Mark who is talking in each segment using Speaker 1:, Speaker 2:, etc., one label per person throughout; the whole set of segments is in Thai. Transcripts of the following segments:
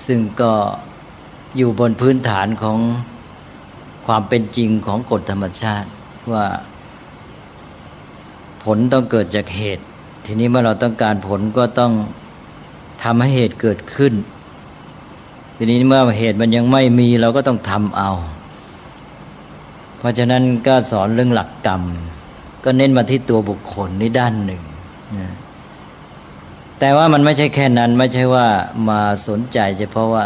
Speaker 1: ซึ่งก็อยู่บนพื้นฐานของความเป็นจริงของกฎธรรมชาติว่าผลต้องเกิดจากเหตุทีนี้เมื่อเราต้องการผลก็ต้องทำให้เหตุเกิดขึ้นทีนี้เมื่อเหตุมันยังไม่มีเราก็ต้องทำเอาเพราะฉะนั้นก็สอนเรื่องหลักกรรมก็เน้นมาที่ตัวบุคคลนี่ด้านหนึ่งนะแต่ว่ามันไม่ใช่แค่นั้นไม่ใช่ว่ามาสนใจเฉพาะว่า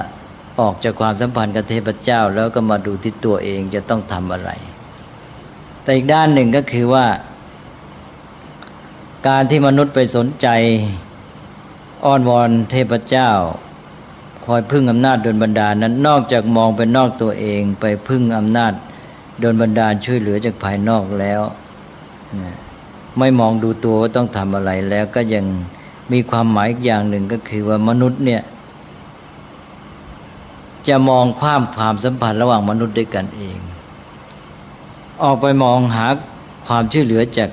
Speaker 1: ออกจากความสัมพันธ์กับเทพเจ้าแล้วก็มาดูที่ตัวเองจะต้องทำอะไรแต่อีกด้านหนึ่งก็คือว่าการที่มนุษย์ไปสนใจอ้อนวอนเทพเจ้าคอยพึ่งอำนาจโดนบันดาลนั้นนอกจากมองไปนอกตัวเองไปพึ่งอำนาจโดนบันดาลช่วยเหลือจากภายนอกแล้วไม่มองดูตัวว่าต้องทำอะไรแล้วก็ยังมีความหมายอีกอย่างหนึ่งก็คือว่ามนุษย์เนี่ยจะมองความสัมพันธ์ระหว่างมนุษย์ด้วยกันเองออกไปมองหาความช่วยเหลือจาก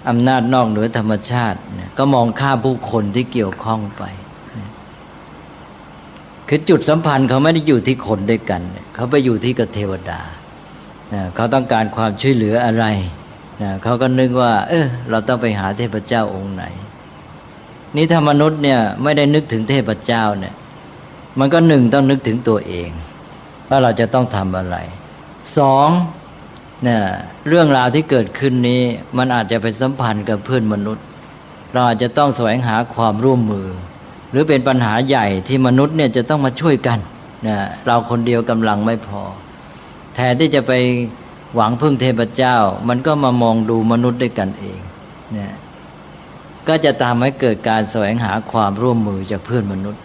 Speaker 1: อำนาจนอกเหนือธรรมชาติก็มองข้ามผู้คนที่เกี่ยวข้องไปคือจุดสัมพันธ์เขาไม่ได้อยู่ที่คนด้วยกันเขาไปอยู่ที่กับเทวดาเขาต้องการความช่วยเหลืออะไรเขาก็นึกว่าเราต้องไปหาเทพเจ้าองค์ไหนนี่ถ้ามนุษย์เนี่ยไม่ได้นึกถึงเทพเจ้าเนี่ยมันก็หนึ่งต้องนึกถึงตัวเองว่าเราจะต้องทำอะไรสองเนี่ยเรื่องราวที่เกิดขึ้นนี้มันอาจจะไปสัมพันธ์กับเพื่อนมนุษย์เราอาจจะต้องแสวงหาความร่วมมือหรือเป็นปัญหาใหญ่ที่มนุษย์เนี่ยจะต้องมาช่วยกันเนี่ยเราคนเดียวกำลังไม่พอแทนที่จะไปหวังพึ่งเทพเจ้ามันก็มามองดูมนุษย์ด้วยกันเองเนี่ยก็จะทำให้เกิดการแสวงหาความร่วมมือจากเพื่อนมนุษย์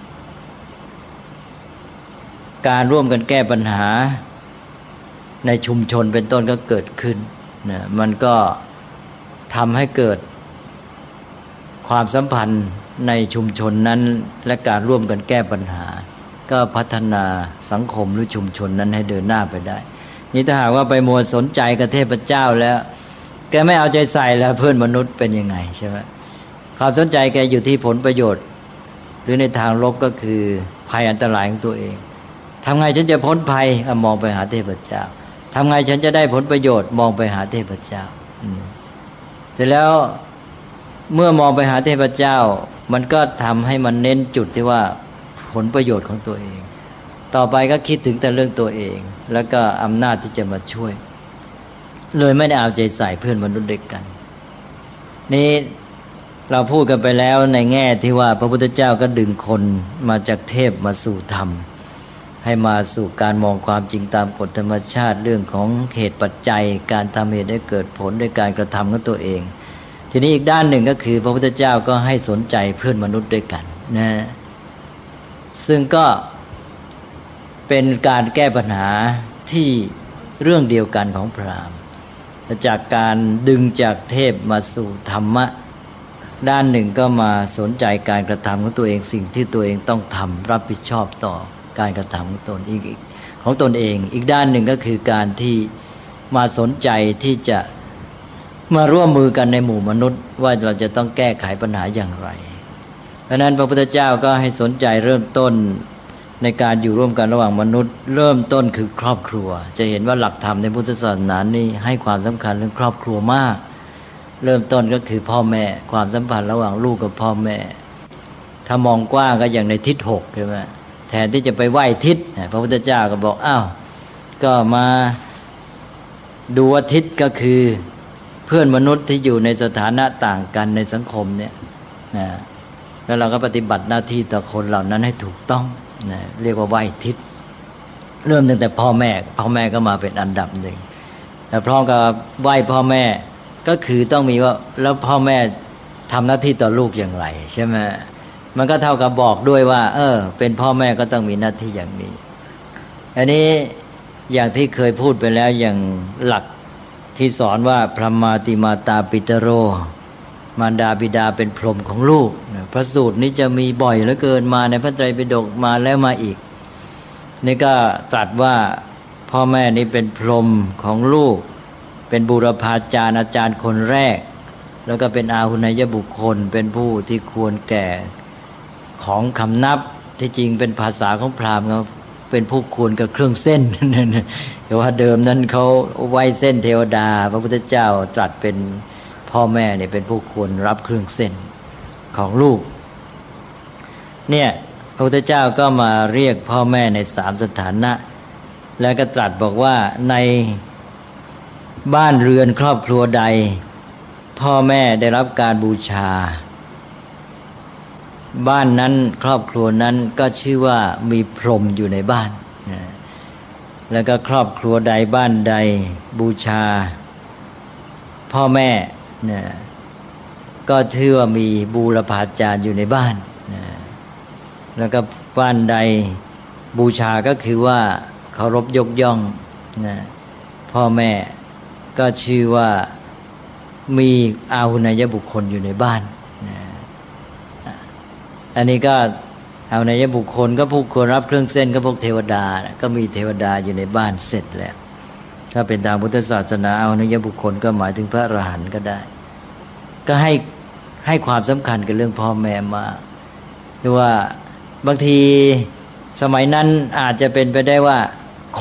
Speaker 1: การร่วมกันแก้ปัญหาในชุมชนเป็นต้นก็เกิดขึ้นนะมันก็ทำให้เกิดความสัมพันธ์ในชุมชนนั้นและการร่วมกันแก้ปัญหาก็พัฒนาสังคมหรือชุมชนนั้นให้เดินหน้าไปได้นี่ถ้าหากว่าไปมัวสนใจกับเทพเจ้าแล้วแกไม่เอาใจใส่แล้วเพื่อนมนุษย์เป็นยังไงใช่ไหมความสนใจแกอยู่ที่ผลประโยชน์หรือในทางลบก็คือภัยอันตรายของตัวเองทำไงฉันจะพ้นภัยมองไปหาเทพเจ้าทำไงฉันจะได้ผลประโยชน์มองไปหาเทพเจ้าเสร็จแล้วเมื่อมองไปหาเทพเจ้ามันก็ทำให้มันเน้นจุดที่ว่าผลประโยชน์ของตัวเองต่อไปก็คิดถึงแต่เรื่องตัวเองแล้วก็อำนาจที่จะมาช่วยเลยไม่ได้เอาใจใส่เพื่อนมนุษย์ด้วยกันนี่เราพูดกันไปแล้วในแง่ที่ว่าพระพุทธเจ้าก็ดึงคนมาจากเทพมาสู่ธรรมให้มาสู่การมองความจริงตามกฎธรรมชาติเรื่องของเหตุปัจจัยการทำเหตุให้เกิดผลด้วยการกระทำของตัวเองทีนี้อีกด้านหนึ่งก็คือพระพุทธเจ้าก็ให้สนใจเพื่อนมนุษย์ด้วยกันนะซึ่งก็เป็นการแก้ปัญหาที่เรื่องเดียวกันของพราหมณ์จากการดึงจากเทพมาสู่ธรรมะด้านหนึ่งก็มาสนใจการกระทำของตัวเองสิ่งที่ตัวเองต้องทำรับผิดชอบต่อการกระทำของตนเองอีกด้านหนึ่งก็คือการที่มาสนใจที่จะมาร่วมมือกันในหมู่มนุษย์ว่าเราจะต้องแก้ไขปัญหาอย่างไรเพราะนั้นพระพุทธเจ้าก็ให้สนใจเริ่มต้นในการอยู่ร่วมกันระหว่างมนุษย์เริ่มต้นคือครอบครัวจะเห็นว่าหลักธรรมในพุทธศาสนานี่ให้ความสำคัญเรื่องครอบครัวมากเริ่มต้นก็คือพ่อแม่ความสัมพันธ์ระหว่างลูกกับพ่อแม่ถ้ามองกว้างก็อย่างในทิศหกใช่ไหมแทนที่จะไปไหว้ทิศพระพุทธเจ้าก็บอกอ้าวก็มาดูว่าทิศก็คือเพื่อนมนุษย์ที่อยู่ในสถานะต่างกันในสังคมเนี่ยนะแล้วเราก็ปฏิบัติหน้าที่ต่อคนเหล่านั้นให้ถูกต้องนะเรียกว่าไหว้ทิศเริ่มตั้งแต่พ่อแม่ก็มาเป็นอันดับหนึ่งแต่พร้อมกับไหว้พ่อแม่ก็คือต้องมีว่าแล้วพ่อแม่ทำหน้าที่ต่อลูกอย่างไรใช่ไหมมันก็เท่ากับบอกด้วยว่าเป็นพ่อแม่ก็ต้องมีหน้าที่อย่างนี้อันนี้อย่างที่เคยพูดไปแล้วอย่างหลักที่สอนว่าพระมาติมาตาปิตโรมารดาบิดาเป็นพรหมของลูกพระสูตรนี้จะมีบ่อยเหลือเกินมาในพระไตรปิฎกมาแล้วมาอีกนี่ก็ตรัสว่าพ่อแม่นี้เป็นพรหมของลูกเป็นบูรพาจารย์อาจารย์คนแรกแล้วก็เป็นอาหุนยบุคคลเป็นผู้ที่ควรแก่ของคำนับท ที่จริงเป็นภาษาของพราหมณ์เขาเป็นผู้ควรกับเครื่องเส้นแต่ว่าเดิมนั้นเขาไว้เส้นเทวดาพระพุทธเจ้าตรัสเป็นพ่อแม่เนี่ยเป็นผู้ควรรับเครื่องเส้นของลูกเนี่ยพระพุทธเจ้าก็มาเรียกพ่อแม่ใน3สถานะแล้วก็ตรัสบอกว่าในบ้านเรือนครอบครัวใดพ่อแม่ได้รับการบูชาบ้านนั้นครอบครัวนั้นก็ชื่อว่ามีพรหมอยู่ในบ้านแล้วก็ครอบครัวใดบ้านใดบูชาพ่อแม่ก็ชื่อว่ามีบูรพาจารย์อยู่ในบ้านแล้วก็บ้านใดบูชาก็คือว่าเคารพยกย่องพ่อแม่ก็ชื่อว่ามีอาหุนายบุคคลอยู่ในบ้านอันนี้ก็อาหุนายบุคคลก็ผู้ควรรับเครื่องเส้นก็พวกเทวดาก็มีเทวดาอยู่ในบ้านเสร็จแล้วถ้าเป็นทางพุทธศาสนาอาหุนายบุคคลก็หมายถึงพระอรหันต์ก็ได้ก็ให้ความสำคัญกับเรื่องพ่อแม่มาหรือว่าบางทีสมัยนั้นอาจจะเป็นไปได้ว่า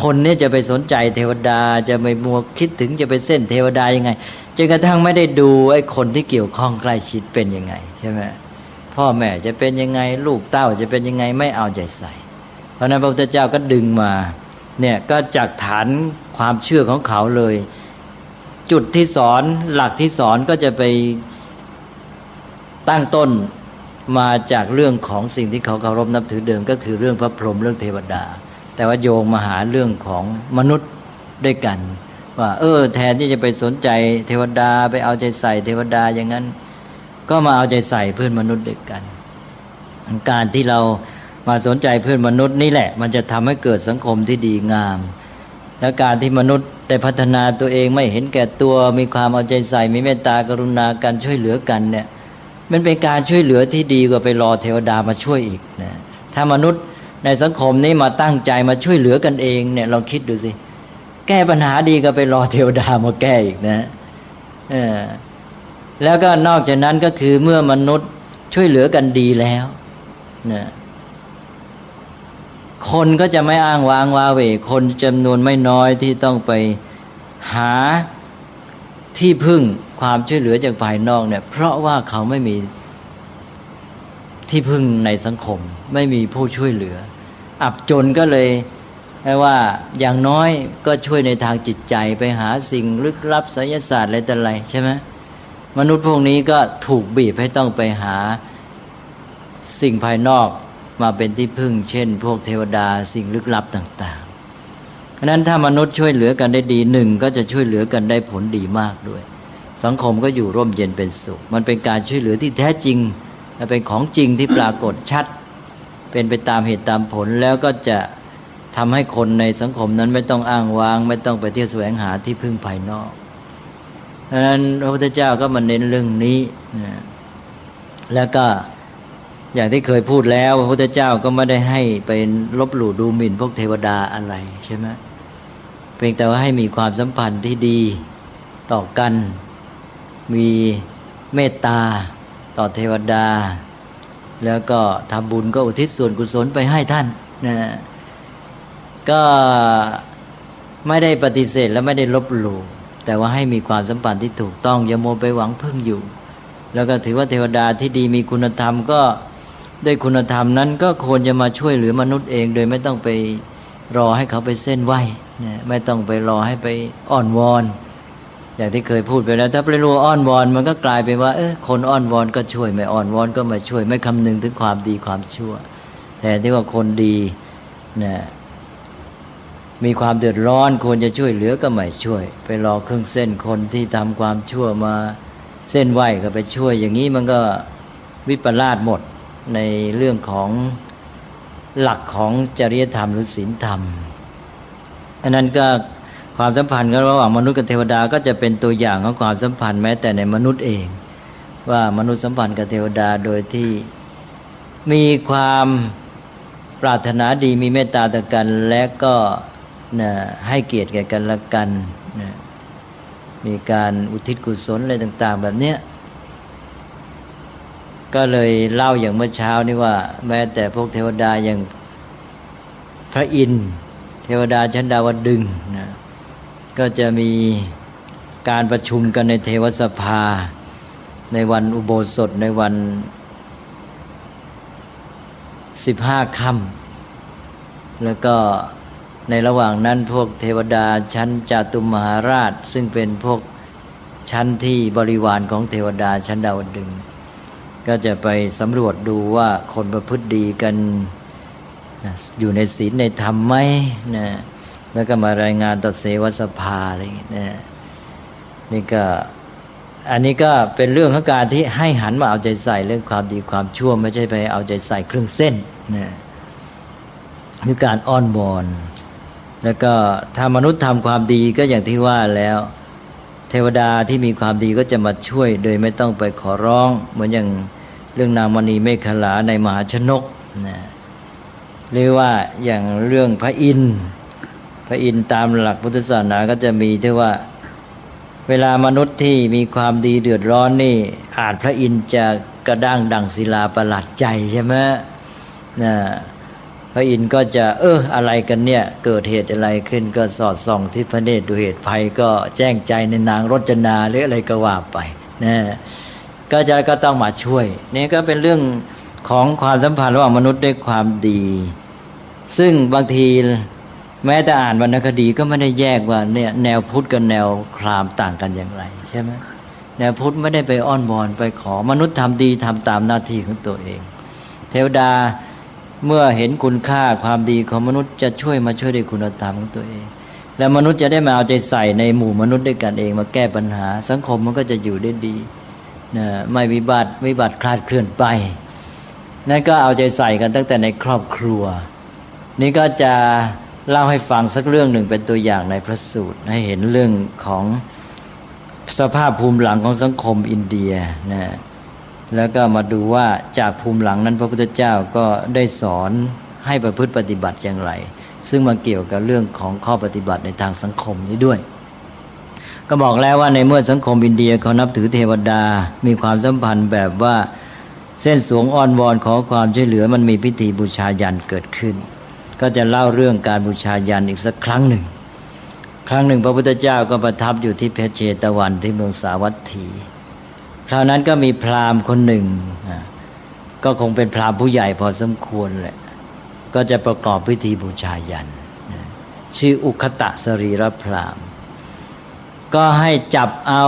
Speaker 1: คนนี้จะไปสนใจเทวดาจะไม่มัวคิดถึงจะไปเส้นเทวดายังไงจนกระทั่งไม่ได้ดูไอ้คนที่เกี่ยวข้องใกล้ชิดเป็นยังไงใช่ไหมพ่อแม่จะเป็นยังไงลูกเต้าจะเป็นยังไงไม่เอาใจใส่เพราะนั้นพระพุทธเจ้าก็ดึงมาเนี่ยก็จากฐานความเชื่อของเขาเลยจุดที่สอนหลักที่สอนก็จะไปตั้งต้นมาจากเรื่องของสิ่งที่เขาเคารพนับถือเดิมก็คือเรื่องพระพรหมเรื่องเทวดาแต่ว่าโยงมาหาเรื่องของมนุษย์ด้วยกันว่าแทนที่จะไปสนใจเทวดาไปเอาใจใส่เทวดาอย่างนั้นก็มาเอาใจใส่เพื่อนมนุษย์ด้วยกันการที่เรามาสนใจเพื่อนมนุษย์นี่แหละมันจะทำให้เกิดสังคมที่ดีงามและการที่มนุษย์ได้พัฒนาตัวเองไม่เห็นแก่ตัวมีความเอาใจใส่มีเมตตากรุณากันช่วยเหลือกันเนี่ยมันเป็นการช่วยเหลือที่ดีกว่าไปรอเทวดามาช่วยอีกนะถ้ามนุษย์ในสังคมนี้มาตั้งใจมาช่วยเหลือกันเองเนี่ยลองคิดดูสิแก้ปัญหาดีก็ไปรอเทวดามาแก้อีกนะแล้วก็นอกจากนั้นก็คือเมื่อมนุษย์ช่วยเหลือกันดีแล้วนะคนก็จะไม่อ้างว้างว้าเหวคนจำนวนไม่น้อยที่ต้องไปหาที่พึ่งความช่วยเหลือจากภายนอกเนี่ยเพราะว่าเขาไม่มีที่พึ่งในสังคมไม่มีผู้ช่วยเหลืออับจนก็เลยว่าอย่างน้อยก็ช่วยในทางจิตใจไปหาสิ่งลึกลับไสยศาสตร์อะไรแต่ไรใช่ไหมมนุษย์พวกนี้ก็ถูกบีบให้ต้องไปหาสิ่งภายนอกมาเป็นที่พึ่งเช่นพวกเทวดาสิ่งลึกลับต่างๆเพราะนั้นถ้ามนุษย์ช่วยเหลือกันได้ดีหนึ่งก็จะช่วยเหลือกันได้ผลดีมากด้วยสังคมก็อยู่ร่มเย็นเป็นสุขมันเป็นการช่วยเหลือที่แท้จริงและเป็นของจริงที่ปรากฏชัดเป็นไปตามเหตุตามผลแล้วก็จะทำให้คนในสังคมนั้นไม่ต้องอ้างว้างไม่ต้องไปเที่ยวแสวงหาที่พึ่งภายนอกเพราะฉะนั้นพระพุทธเจ้าก็มาเน้นเรื่องนี้นะแล้วก็อย่างที่เคยพูดแล้วพระพุทธเจ้าก็ไม่ได้ให้ไปลบหลู่ดูหมิ่นพวกเทวดาอะไรใช่ไหมเพียงแต่ว่าให้มีความสัมพันธ์ที่ดีต่อกันมีเมตตาต่อเทวดาแล้วก็ทำบุญก็อุทิศส่วนกุศลไปให้ท่านนะก็ไม่ได้ปฏิเสธและไม่ได้ลบหลู่แต่ว่าให้มีความสัมพันธ์ที่ถูกต้องอย่าโมไปหวังพึ่งอยู่แล้วก็ถือว่าเทวดาที่ดีมีคุณธรรมก็ด้วยคุณธรรมนั้นก็ควรจะมาช่วยเหลือมนุษย์เองโดยไม่ต้องไปรอให้เขาไปเส้นไหว้ไม่ต้องไปรอให้ไปอ้อนวอนอย่างที่เคยพูดไปแล้วถ้าไปรออ้อนวอนมันก็กลายเป็นว่าคนอ้อนวอนก็ช่วยไม่อ้อนวอนก็ไม่ช่วยไม่คำนึงถึงความดีความชั่วแทนที่ว่าคนดีเนี่ยมีความเดือดร้อนควรจะช่วยเหลือก็ไม่ช่วยไปรอเครื่องเส้นคนที่ทำความชั่วมาเส้นไหว้ก็ไปช่วยอย่างนี้มันก็วิปลาสหมดในเรื่องของหลักของจริยธรรมหรือศีลธรรมอันนั้นก็ความสัมพันธ์กันระหว่างมนุษย์กับเทวดาก็จะเป็นตัวอย่างของความสัมพันธ์แม้แต่ในมนุษย์เองว่ามนุษย์สัมพันธ์กับเทวดาโดยที่มีความปรารถนาดีมีเมตตาต่อกันและก็ให้เกียรติแก่กันและกันมีการอุทิศกุศลอะไรต่างๆแบบนี้ ก็เลยเล่าอย่างเมื่อเช้านี่ว่าแม้แต่พวกเทวดาอย่างพระอินทร์เทวดาชั้นดาวดึงส์นะก็จะมีการประชุมกันในเทวสภาในวันอุโบสถในวัน15 ค่ำแล้วก็ในระหว่างนั้นพวกเทวดาชั้นจาตุมหาราชซึ่งเป็นพวกชั้นที่บริวารของเทวดาชั้นดาวดึงส์ก็จะไปสำรวจดูว่าคนประพฤติดีกันอยู่ในศีลในธรรมไหมนะแล้วก็มารายงานต่อเสวสภาอะไรอย่างนี้นะนี่ก็อันนี้ก็เป็นเรื่องของการที่ให้หันมาเอาใจใส่เรื่องความดีความชั่วไม่ใช่ไปเอาใจใส่เครื่องเส้นนะคือการอ้อนวอนแล้วก็ถ้ามนุษย์ทำความดีก็อย่างที่ว่าแล้วเทวดาที่มีความดีก็จะมาช่วยโดยไม่ต้องไปขอร้องเหมือนอย่างเรื่องนางมณีเมขลาในมหาชนกนะหรือว่าอย่างเรื่องพระอินทร์ตามหลักพุทธศาสนาก็จะมีที่ว่าเวลามนุษย์ที่มีความดีเดือดร้อนนี่อาจพระอินทร์จะกระด้างดั่งศิลาประหลาดใจใช่ไหมนะพระอินทร์ก็จะอะไรกันเนี่ยเกิดเหตุอะไรขึ้นก็สอดส่องทิพเนตรดูเหตุภัยก็แจ้งใจในนางรจนาหรืออะไรก็ว่าไปนะก็ต้องมาช่วยนี่ก็เป็นเรื่องของความสัมพันธ์ระหว่างมนุษย์ด้วยความดีซึ่งบางทีแม้แต่อ่านวรรณคดีก็ไม่ได้แยกว่าเนี่ยแนวพุทธกับแนวพราหมณ์ต่างกันอย่างไรใช่ไหมแนวพุทธไม่ได้ไปอ้อนวอนไปขอมนุษย์ทำดีทำตามหน้าที่ของตัวเองเทวดาเมื่อเห็นคุณค่าความดีของมนุษย์จะช่วยด้วยคุณธรรมของตัวเองและมนุษย์จะได้มาเอาใจใส่ในหมู่มนุษย์ด้วยกันเองมาแก้ปัญหาสังคมมันก็จะอยู่ได้ดีนะไม่วิบัติคลาดเคลื่อนไปนั่นก็เอาใจใส่กันตั้งแต่ในครอบครัวนี่ก็จะเล่าให้ฟังสักเรื่องหนึ่งเป็นตัวอย่างในพระสูตรให้เห็นเรื่องของสภาพภูมิหลังของสังคมอินเดียนะแล้วก็มาดูว่าจากภูมิหลังนั้นพระพุทธเจ้าก็ได้สอนให้ประพฤติปฏิบัติอย่างไรซึ่งมาเกี่ยวกับเรื่องของข้อปฏิบัติในทางสังคมนี้ด้วยก็บอกแล้วว่าในเมื่อสังคมอินเดียเขานับถือเทวดามีความสัมพันธ์แบบว่าเส้นสวงอ้อนวอนขอความช่วยเหลือมันมีพิธีบูชายันเกิดขึ้นก็จะเล่าเรื่องการบูชายันอีกสักครั้งหนึ่งพระพุทธเจ้าก็ประทับอยู่ที่เพชรเชตวันที่เมืองสาวัตถีคราวนั้นก็มีพราหมณ์คนหนึ่งก็คงเป็นพราหมณ์ผู้ใหญ่พอสมควรแหละก็จะประกอบพิธีบูชายันชื่ออุคตะสรีรพราหมณ์ก็ให้จับเอา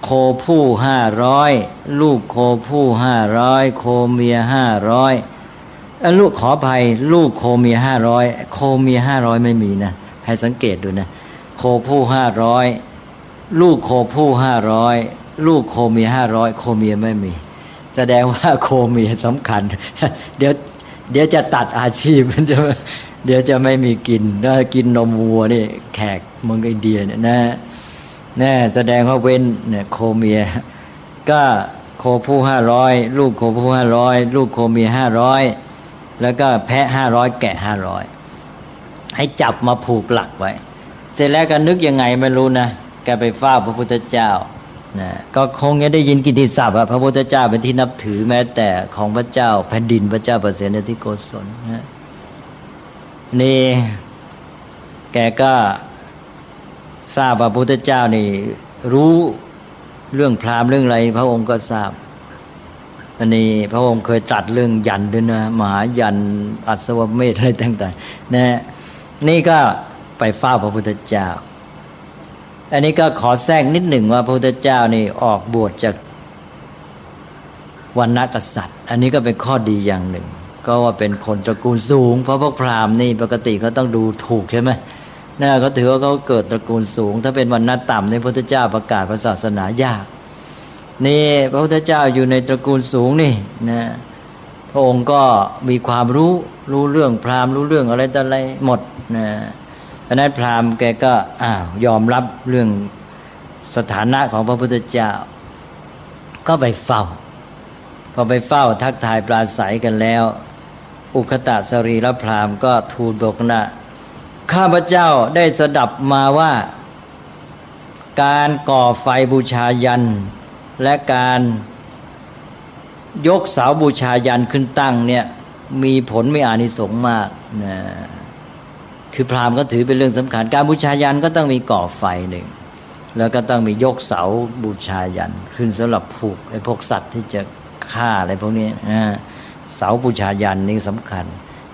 Speaker 1: โคผู้500ลูกโคผู้500โคเมีย500ลูกขออภัยลูกโคเมีย500โคเมีย500ไม่มีนะให้สังเกตดูนะโคผู้500ลูกโคผู้500ลูกโคเมีย500โคเมียไม่มีแสดงว่าโคเมียสำคัญเดี๋ยวจะตัดอาชีพเดี๋ยวจะไม่มีกินถ้ากินนมวัวนี่แขกเมืองอินเดียเนี่ยนะแสดงว่าเว้นเนี่ยโคเมียก็โคผู้500ลูกโคผู้500ลูกโคเมีย500แล้วก็แพะ500แกะ500ให้จับมาผูกหลักไว้เสร็จแล้วก็นึกยังไงไม่รู้นะแกไปเฝ้าพระพุทธเจ้านะก็คงจะได้ยินกิตติศัพท์พระพุทธเจ้าเป็นที่นับถือแม้แต่ของพระเจ้าแผ่นดินพระเจ้าประเสนทิโกศลนะนี่แกก็ทราบว่าพระพุทธเจ้านี่รู้เรื่องพราหมณ์เรื่องอะไรพระองค์ก็ทราบอันนี้พระองค์เคยตรัสเรื่องยันด้วยนะมหายันอัศวเมธอะไรต่างๆนะนี่ก็ไปเฝ้าพระพุทธเจ้าอันนี้ก็ขอแทรกนิดหนึ่งว่าพระพุทธเจ้านี่ออกบวชจากวรรณกษัตริย์อันนี้ก็เป็นข้อดีอย่างหนึ่งก็ว่าเป็นคนตระกูลสูงเพราะพวกพราหมณ์นี่ปกติเขาต้องดูถูกใช่ไหมนะเขาถือว่าเขาเกิดตระกูลสูงถ้าเป็นวรรณะต่ำในพระพุทธเจ้าประกาศศาสนายากนี่พระพุทธเจ้าอยู่ในตระกูลสูงนี่นะพระองค์ก็มีความรู้เรื่องพราหมณ์รู้เรื่องอะไรต่ออะไรหมดนะดังนั้นพราหมณ์แกก็ยอมรับเรื่องสถานะของพระพุทธเจ้าก็ไปเฝ้าพอไปเฝ้าทักทายปราศัยกันแล้วอุคตะสรีรพราหมณ์ก็ทูลบอกนะข้าพเจ้าได้สดับมาว่าการก่อไฟบูชายันและการ ยกเสาบูชายันขึ้นตั้งเนี่ยมีผลมีอานิสงส์มากนะคือพราหมณ์ก็ถือเป็นเรื่องสำคัญการบูชายันก็ต้องมีก่อไฟหนึ่งแล้วก็ต้องมียกเสาบูชายันขึ้นสำหรับผูกไอ้พวกสัตว์ที่จะฆ่าอะไรพวกนี้เสาบูชายันนี่สำคัญ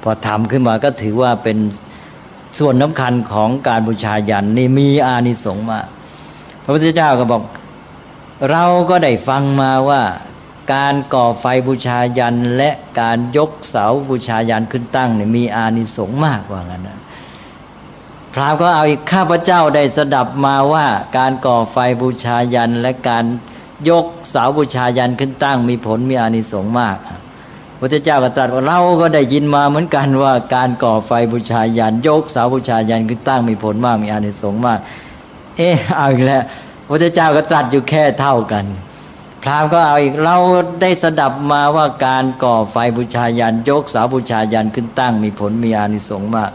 Speaker 1: พอทำขึ้นมาก็ถือว่าเป็นส่วนสำคัญของการบูชายันนี่มีอานิสงส์มากพระพุทธเจ้าก็บอกเราก็ได้ฟังมาว่าการก่อไฟบูชายันและการยกเสาบูชายันขึ้นตั้งเนี่ยมีอานิสงส์มากกว่างั้นนะพราหมณ์ก็เอาอีกข้าพเจ้าได้สดับมาว่าการก่อไฟบูชายันและการยกเสาบูชายันขึ้นตั้งมีผลมีอานิสงส์มากพระเจ้าก็ตรัสว่าเราก็ได้ยินมาเหมือนกันว่าการก่อไฟบูชายันยกเสาบูชายันขึ้นตั้งมีผลมากมีอานิสงส์มากเอาอีกแล้วพระเจ้าก็ตรัสอยู่แค่เท่ากันพราหมณ์ก็เอาอีกเราได้สดับมาว่าการก่อไฟบูชายันยกเสาบูชายันขึ้นตั้งมีผลมีอานิสงส์มาก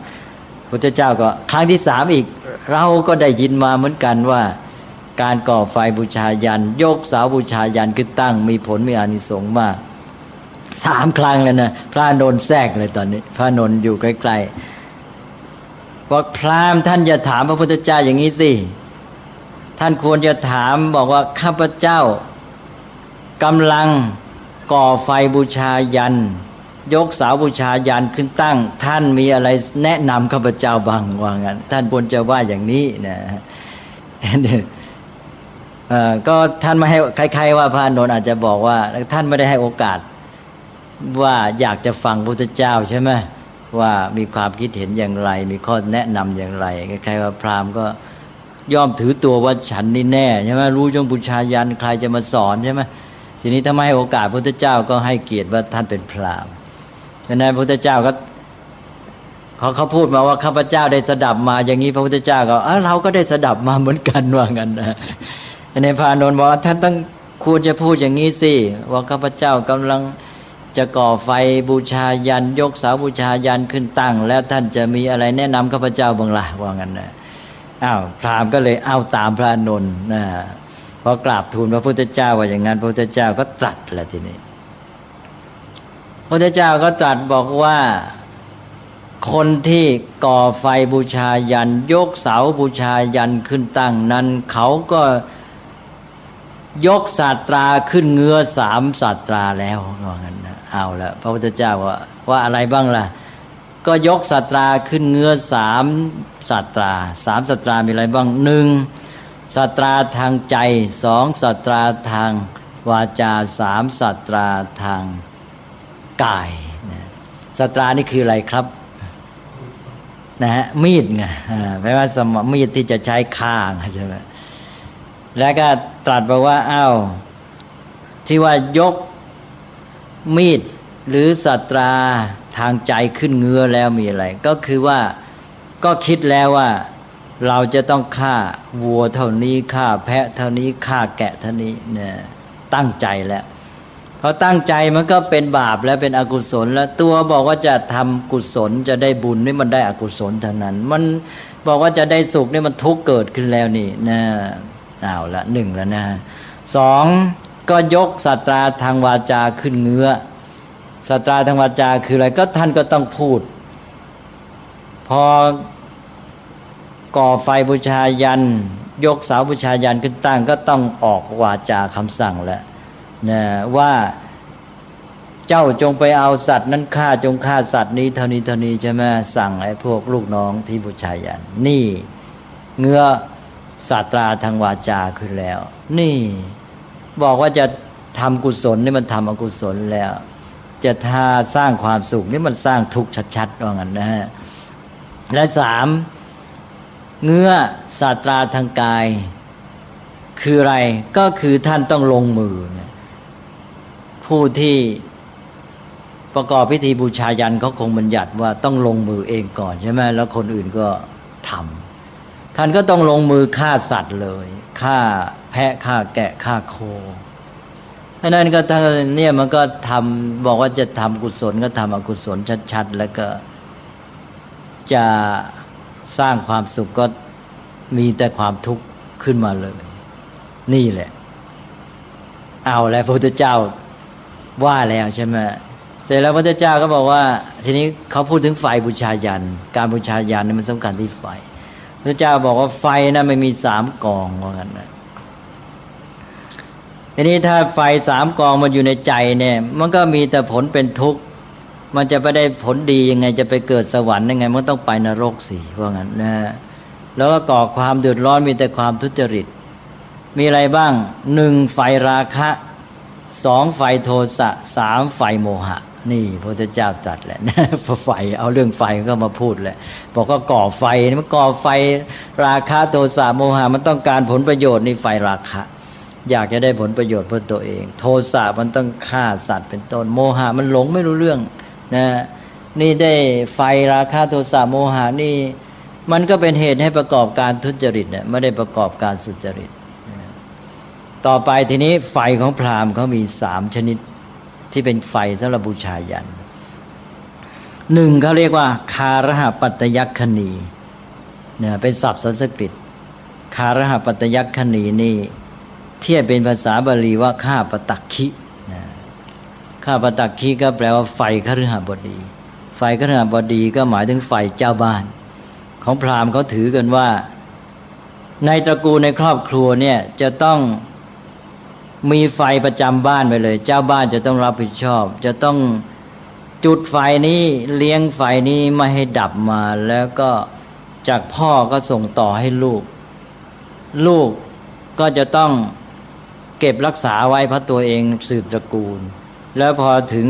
Speaker 1: พระเจ้าก็ครั้งที่3อีกเราก็ได้ยินมาเหมือนกันว่าการก่อไฟบูชายันยกเสาบูชายันขึ้นตั้งมีผลมีอานิสงส์มาก3 ครั้งแล้วนะพระอานนท์แทรกเลยตอนนี้พระอานนท์อยู่ใกล้ๆบอกพราหมณ์ท่านอย่าถามพระพุทธเจ้าอย่างนี้สิท่านควรจะถามบอกว่าข้าพเจ้ากำลังก่อไฟบูชายันยกเสาบูชายันขึ้นตั้งท่านมีอะไรแนะนำข้าพเจ้าบ้างว่างั้นท่านควรจะว่าอย่างนี้นะก็ท่านไม่ให้ใครๆว่าพระอานนท์อาจจะบอกว่าท่านไม่ได้ให้โอกาสว่าอยากจะฟังพระพุทธเจ้าใช่ไหมว่ามีความคิดเห็นอย่างไรมีข้อแนะนำอย่างไรใครๆว่าพราหมณ์ก็ย่อมถือตัวว่าฉันนี่แน่ใช่ไหมรู้จงบูชายันใครจะมาสอนใช่ไหมทีนี้ถ้าไม่ให้โอกาสพระพุทธเจ้าก็ให้เกียรติว่าท่านเป็นพราหมณ์ฉะนั้นพระพุทธเจ้าก็เขาพูดมาว่าข้าพเจ้าได้สดับมาอย่างนี้พระพุทธเจ้าก็เราก็ได้สดับมาเหมือนกันว่างั้นนะในพระอานนท์บอกว่าท่านต้องควรจะพูดอย่างนี้สิว่าข้าพเจ้ากำลังจะก่อไฟบูชายันยกเสาบูชายันขึ้นตั้งแล้วท่านจะมีอะไรแนะนำข้าพเจ้าบ้างล่ะว่างั้นนะพราหมณ์ก็เลยตามพระอานนท์นะพอกราบทูลพระพุทธเจ้าว่าอย่างนั้นพระพุทธเจ้าก็ตรัสแหละทีนี้พระพุทธเจ้าก็ตรัสบอกว่าคนที่ก่อไฟบูชายันยกเสาบูชายันขึ้นตั้งนั้นเขาก็ยกศาสตราขึ้นเงื้อ3 ศาสตราแล้วว่างั้นนะเอาละพระพุทธเจ้าว่าอะไรบ้างล่ะก็ยกศาสตราขึ้นเงื้อ3 ศาสตรา3 ศาสตรามีอะไรบ้าง1ศาสตราทางใจ2 ศาสตราทางวาจา3 ศาสตราทางกายศาสตรานี่คืออะไรครับนะฮะมีดไงแปลว่ามีดที่จะใช้ฆ่าใช่ไหมแล้วก็ตรัสบอกว่าที่ว่ายกมีดหรือศาสตราทางใจขึ้นเงื้อแล้วมีอะไรก็คือว่าก็คิดแล้วว่าเราจะต้องฆ่าวัวเท่านี้ฆ่าแพะเท่านี้ฆ่าแกะเท่านี้เนี่ยตั้งใจแล้วพอตั้งใจมันก็เป็นบาปแล้วเป็นอกุศลแล้วตัวบอกว่าจะทำกุศลจะได้บุญนี่มันได้อกุศลเท่านั้นมันบอกว่าจะได้สุขนี่มันทุกข์เกิดขึ้นแล้วนี่นะเอาละ1แล้วนะ2ก็ยกศาสตราทางวาจาขึ้นเงื้อศาสตราทางวาจาคืออะไรก็ท่านก็ต้องพูดพอก่อไฟบูชายันยกเสาบูชายันขึ้นตั้งก็ต้องออกวาจาคำสั่งแล้วนะว่าเจ้าจงไปเอาสัตว์นั้นฆ่าจงฆ่าสัตว์นี้เท่านี้เท่านี้ใช่ไหมสั่งไอ้พวกลูกน้องที่บูชายันนี่เงื้อศาสตราทางวาจาขึ้นแล้วนี่บอกว่าจะทำกุศลนี่มันทำอกุศลแล้วจะท่าสร้างความสุขนี่มันสร้างทุกข์ชัดๆว่างั้นนะฮะและ3เงื้อศาสตราทางกายคืออะไรก็คือท่านต้องลงมือผู้ที่ประกอบพิธีบูชายันเขาคงบัญญัติว่าต้องลงมือเองก่อนใช่ไหมแล้วคนอื่นก็ทำท่านก็ต้องลงมือฆ่าสัตว์เลยฆ่าแพะฆ่าแกะฆ่าโคเพราะนั้นก็ทั้งเนี่ยมันก็ทำบอกว่าจะทำกุศลก็ทำอกุศลชัดๆแล้วก็จะสร้างความสุขก็มีแต่ความทุกข์ขึ้นมาเลยนี่แหละเอาแล้วพระพุทธเจ้า ว่าแล้วใช่ไหมเสร็จแล้วพระพุทธเจ้าก็บอกว่าทีนี้เขาพูดถึงไฟบูชายันการบูชายันนี่มันสำคัญที่ไฟพระเจ้าบอกว่าไฟนะไม่มี3 กองว่างั้นนะทีนี้ถ้าไฟ3 กองมันอยู่ในใจเนี่ยมันก็มีแต่ผลเป็นทุกข์มันจะไปได้ผลดียังไงจะไปเกิดสวรรค์ยังไงมันต้องไปนรกสิว่างั้นนะแล้วก็ก่อความเดือดร้อนมีแต่ความทุจริตมีอะไรบ้าง1ไฟราคะ2ไฟโทสะ3ไฟโมหะนี่พระพุทธเจ้าตรัสแหละนะไฟเอาเรื่องไฟก็มาพูดแหละบอกก็ก่อไฟมันก่อไฟราคะโทสะโมหะมันต้องการผลประโยชน์นี่ไฟราคะอยากจะได้ผลประโยชน์เพื่อตัวเองโทสะมันต้องฆ่าสัตว์เป็นต้นโมหะมันหลงไม่รู้เรื่องนะนี่ได้ไฟราคะโทสะโมหะนี่มันก็เป็นเหตุให้ประกอบการทุจริตเนี่ยไม่ได้ประกอบการสุจริตต่อไปทีนี้ไฟของพราหมณ์เขามี3 ชนิดที่เป็นไฟสำหรับบูชายัน1เขาเรียกว่าคารหปัตตยัคคณีเนี่ยเป็นศัพท์สันสกฤตคารหปัตตยัคคณีนี่เทียบเป็นภาษาบาลีว่าข้าปตักขิข้าปตักขิก็แปลว่าไฟคฤหบดีไฟคฤหบดีก็หมายถึงไฟเจ้าบ้านของพราหมณ์เขาถือกันว่าในตระกูลในครอบครัวเนี่ยจะต้องมีไฟประจำบ้านไปเลยเจ้าบ้านจะต้องรับผิดชอบจะต้องจุดไฟนี้เลี้ยงไฟนี้ไม่ให้ดับมาแล้วก็จากพ่อก็ส่งต่อให้ลูกลูกก็จะต้องเก็บรักษาไว้เพราะตัวเองสืบตระกูลแล้วพอถึง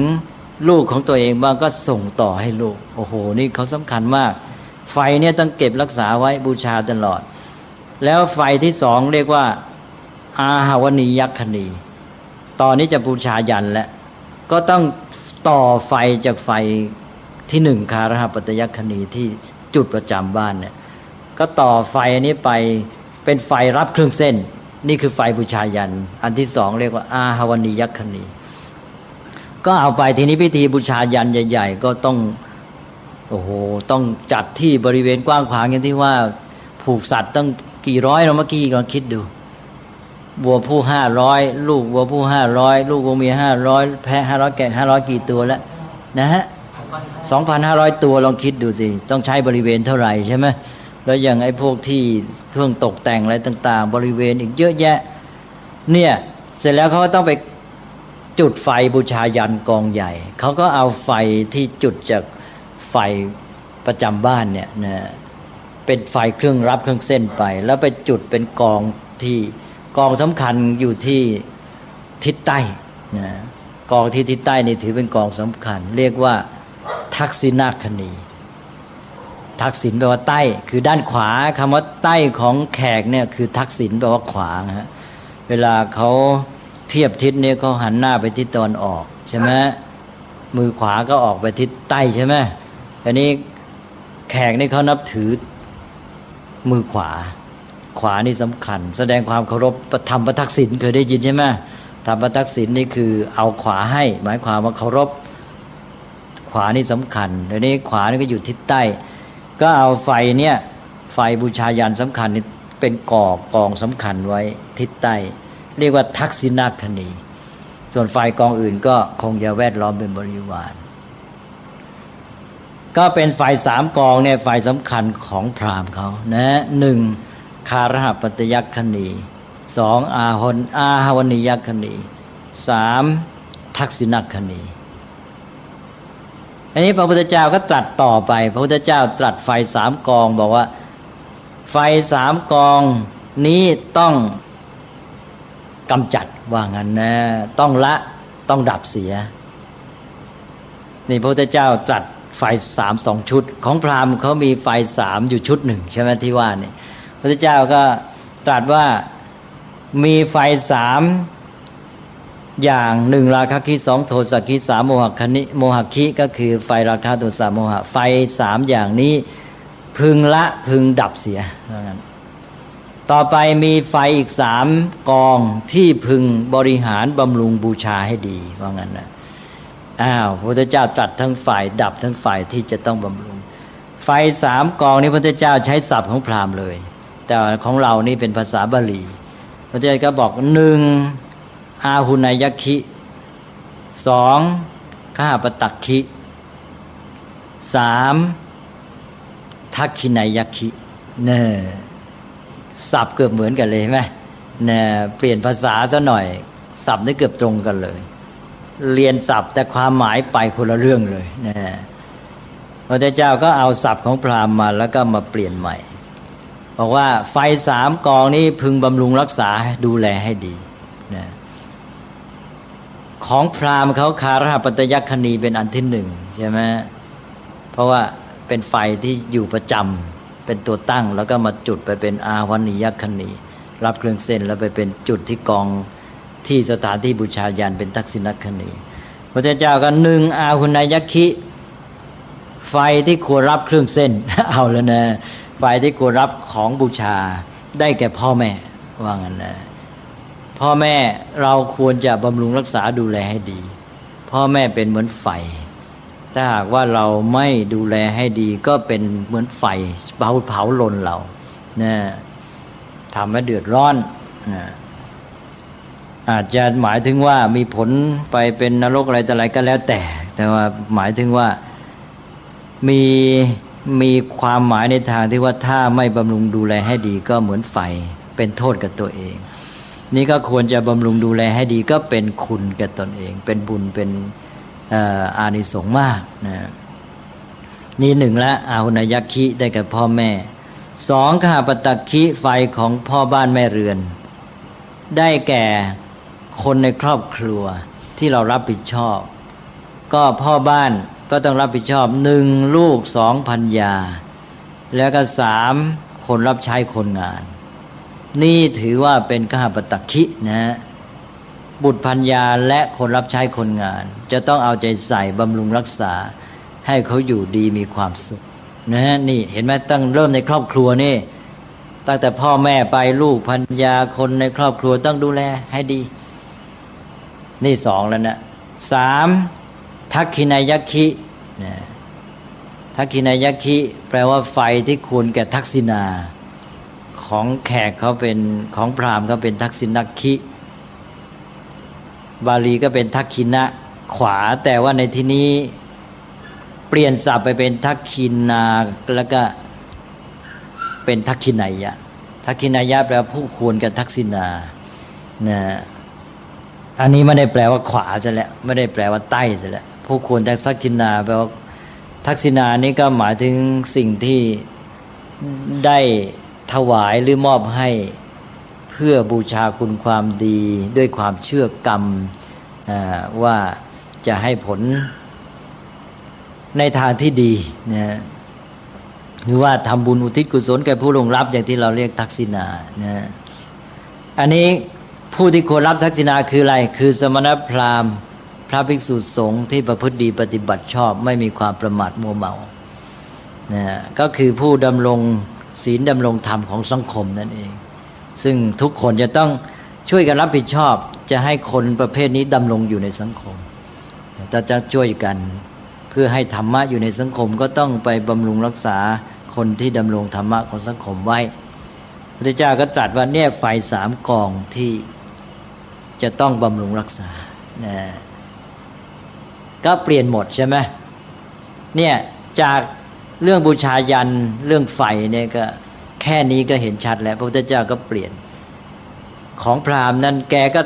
Speaker 1: ลูกของตัวเองบ้างก็ส่งต่อให้ลูกโอ้โหนี่เขาสำคัญมากไฟเนี่ยต้องเก็บรักษาไว้บูชาตลอดแล้วไฟที่2เรียกว่าอาหาวณียัคคณีตอนนี้จะบูชายันแล้วก็ต้องต่อไฟจากไฟที่1คารหปัตตยัคคณีที่จุดประจำบ้านเนี่ยก็ต่อไฟอันนี้ไปเป็นไฟรับเครื่องเส้นนี่คือไฟบูชายันอันที่2เรียกว่าอาหาวณียัคคณีก็เอาไปทีนี้พิธีบูชายันใหญ่ๆก็ต้องโอ้โหต้องจัดที่บริเวณกว้างขวางอย่างที่ว่าผูกสัตว์ตั้งกี่ร้อยเราเมื่อกี้ลองคิดดูวัวผู้500ลูกวัวผู้500ลูกวัวเมีย500แพะ500แกะ500กี่ตัวแล้วนะฮะ 2,500 ตัวลองคิดดูสิต้องใช้บริเวณเท่าไหร่ใช่ไหมแล้วอย่างไอ้พวกที่เครื่องตกแต่งอะไรต่างๆบริเวณอีกเยอะแยะเนี่ยเสร็จแล้วเขาก็ต้องไปจุดไฟบูชายันกองใหญ่เขาก็เอาไฟที่จุดจากไฟประจำบ้านเนี่ยนะเป็นไฟเครื่องรับเครื่องเส้นไปแล้วไปจุดเป็นกองที่กองสำคัญอยู่ที่ทิศใต้นะกองที่ทิศใต้นี่ถือเป็นกองสำคัญเรียกว่าทักษิณาคณีทักษิณแปลว่าใต้คือด้านขวาคำว่าใต้ของแขกเนี่ยคือทักษิณแปลว่าขวาฮะเวลาเขาเทียบทิศเนี่ยเขาหันหน้าไปทิศตะวันออกใช่ไหมมือขวาก็ออกไปทิศใต้ใช่ไหมอันนี้แขกนี่เขานับถือมือขวาขวานี่สำคัญแสดงความเคารพธรรมประทักษิณเคยได้ยินใช่ไหมธรรมประทักษิณนี่คือเอาขวาให้หมายความว่าเคารพขวานี่สำคัญเดี๋ยวนี้ขวานี่ก็อยู่ทิศใต้ก็เอาไฟเนี่ยไฟบูชายันสำคัญนี่เป็นกองสำคัญไว้ทิศใต้เรียกว่าทักษิณาคณีส่วนไฟกองอื่นก็คงจะแวดล้อมเป็นบริวารก็เป็นไฟ3 กองเนี่ยไฟสำคัญของพราหมณ์เขานะ1คารหปัตตยัคคณี2อาหาวณียัคคณี3ทักษิณาคณีอันนี้พระพุทธเจ้าก็ตรัสต่อไปพระพุทธเจ้าตรัสไฟ3 กองบอกว่าไฟ3 กองนี้ต้องกำจัดว่างั้นนะต้องละต้องดับเสียนี่พระพุทธเจ้าตรัสไฟ2 ชุดของพราหมณ์เขามีไฟ3อยู่ชุด1ใช่ไหมที่ว่านี่พระพุทธเจ้าก็ตรัสว่ามีไฟ3อย่าง1ราคะคิ2โทสะคิ3โมหะคิก็คือไฟราคะโทสะโมหะไฟ3อย่างนี้พึงละพึงดับเสียว่างั้นต่อไปมีไฟอีก3 กองที่พึงบริหารบำรุงบูชาให้ดีว่างั้นนะพระพุทธเจ้าตรัสทั้งฝ่ายดับทั้งฝ่ายที่จะต้องบำรุงไฟ3 กองนี้พระพุทธเจ้าใช้ศัพท์ของพราหมณ์เลยแต่ของเรานี่เป็นภาษาบาลีพระพุทธเจ้าก็บอก1อาหุนยัคคิ 2. ข้าปตักขิ 3. ทักขินายยัคคิเนี่ยศัพท์เกือบเหมือนกันเลยใช่ไหมเนี่ยเปลี่ยนภาษาซะหน่อยศัพท์นี่เกือบตรงกันเลยเรียนศัพท์แต่ความหมายไปคนละเรื่องเลยนะพระเจ้าก็เอาศัพท์ของพราหมณ์มาแล้วก็มาเปลี่ยนใหม่บอกว่าไฟ3 กองนี้พึงบำรุงรักษาดูแลให้ดีนะของพราหมณ์เขาคาราปัตยัคคณีเป็นอันที่ 1ใช่ไหมเพราะว่าเป็นไฟที่อยู่ประจำเป็นตัวตั้งแล้วก็มาจุดไปเป็นอาวนิยัคคณีรับเครื่องเส้นแล้วไปเป็นจุดที่กองที่สถานที่บูชายันเป็นทักษิณัคคณีพระเจ้าก็1อาหุนายยัคคิไฟที่ควรรับเครื่องเส้น เอาแล้วนะไฟที่ควรรับของบูชาได้แก่พ่อแม่ว่างั้นนะพ่อแม่เราควรจะบำรุงรักษาดูแลให้ดีพ่อแม่เป็นเหมือนไฟถ้าหากว่าเราไม่ดูแลให้ดีก็เป็นเหมือนไฟเผาลนเรานะทำให้เดือดร้อนนะอาจจะหมายถึงว่ามีผลไปเป็นนรกอะไรแต่อะไรก็แล้วแต่ว่าหมายถึงว่ามีความหมายในทางที่ว่าถ้าไม่บำรุงดูแลให้ดีก็เหมือนไฟเป็นโทษกับตัวเองนี่ก็ควรจะบำรุงดูแลให้ดีก็เป็นคุณแก่ตนเองเป็นบุญเป็นอานิสงส์มากนะนี่1ละอาหุนยัคคิได้แก่พ่อแม่2ข้าปตักขิไฟของพ่อบ้านแม่เรือนได้แก่คนในครอบครัวที่เรารับผิดชอบก็พ่อบ้านก็ต้องรับผิดชอบ1ลูก2ภรรยาแล้วก็3คนรับใช้คนงานนี่ถือว่าเป็นข้าปตักขินะบุตรภรรยาและคนรับใช้คนงานจะต้องเอาใจใส่บำรุงรักษาให้เขาอยู่ดีมีความสุขนะนี่เห็นไหมตั้งเริ่มในครอบครัวนี่ตั้งแต่พ่อแม่ไปลูกภรรยาคนในครอบครัวต้องดูแลให้ดีนี่2แล้วนะ3ทักขินายยัคคินะทักขินายยัคคิแปลว่าไฟที่ควรแก่ทักษิณาของแขกเขาเป็นของพราหมณ์เขาเป็นทักษิณัคคิบาลีก็เป็นทักขินะขวาแต่ว่าในที่นี้เปลี่ยนศัพท์ไปเป็นทักขินาแล้วก็เป็นทักขินายะทักขินายะแปลว่าผู้ควรกับทักษิณานะอันนี้ไม่ได้แปลว่าขวาซะแล้วไม่ได้แปลว่าใต้ซะแล้วผู้ควรแต่ทักษิณาแปลว่าทักษิณานี้ก็หมายถึงสิ่งที่ได้ถวายหรือมอบให้เพื่อบูชาคุณความดีด้วยความเชื่อกรรมว่าจะให้ผลในทางที่ดีนะหรือว่าทำบุญอุทิศกุศลแก่ผู้ล่วงลับอย่างที่เราเรียกทักษิณานะอันนี้ผู้ที่ควรรับทักษิณาคืออะไรคือสมณพราหมณ์พระภิกษุสงฆ์ที่ประพฤติดีปฏิบัติชอบไม่มีความประมาทมัวเมานะก็คือผู้ดำรงศีลดำรงธรรมของสังคมนั่นเองซึ่งทุกคนจะต้องช่วยกันรับผิดชอบจะให้คนประเภทนี้ดำรงอยู่ในสังคมถ้าจะช่วยกันเพื่อให้ธรรมะอยู่ในสังคมก็ต้องไปบำรุงรักษาคนที่ดำรงธรรมะของสังคมไว้พระเจ้าก็ตรัสว่าเนี่ยไฟ3 กองที่จะต้องบำรุงรักษานะก็เปลี่ยนหมดใช่ไหมเนี่ยจากเรื่องบูชายันเรื่องไฟเนี่ยก็แค่นี้ก็เห็นชัดแล้วพระพุทธเจ้าก็เปลี่ยนของพราหมณ์นั้นแกก็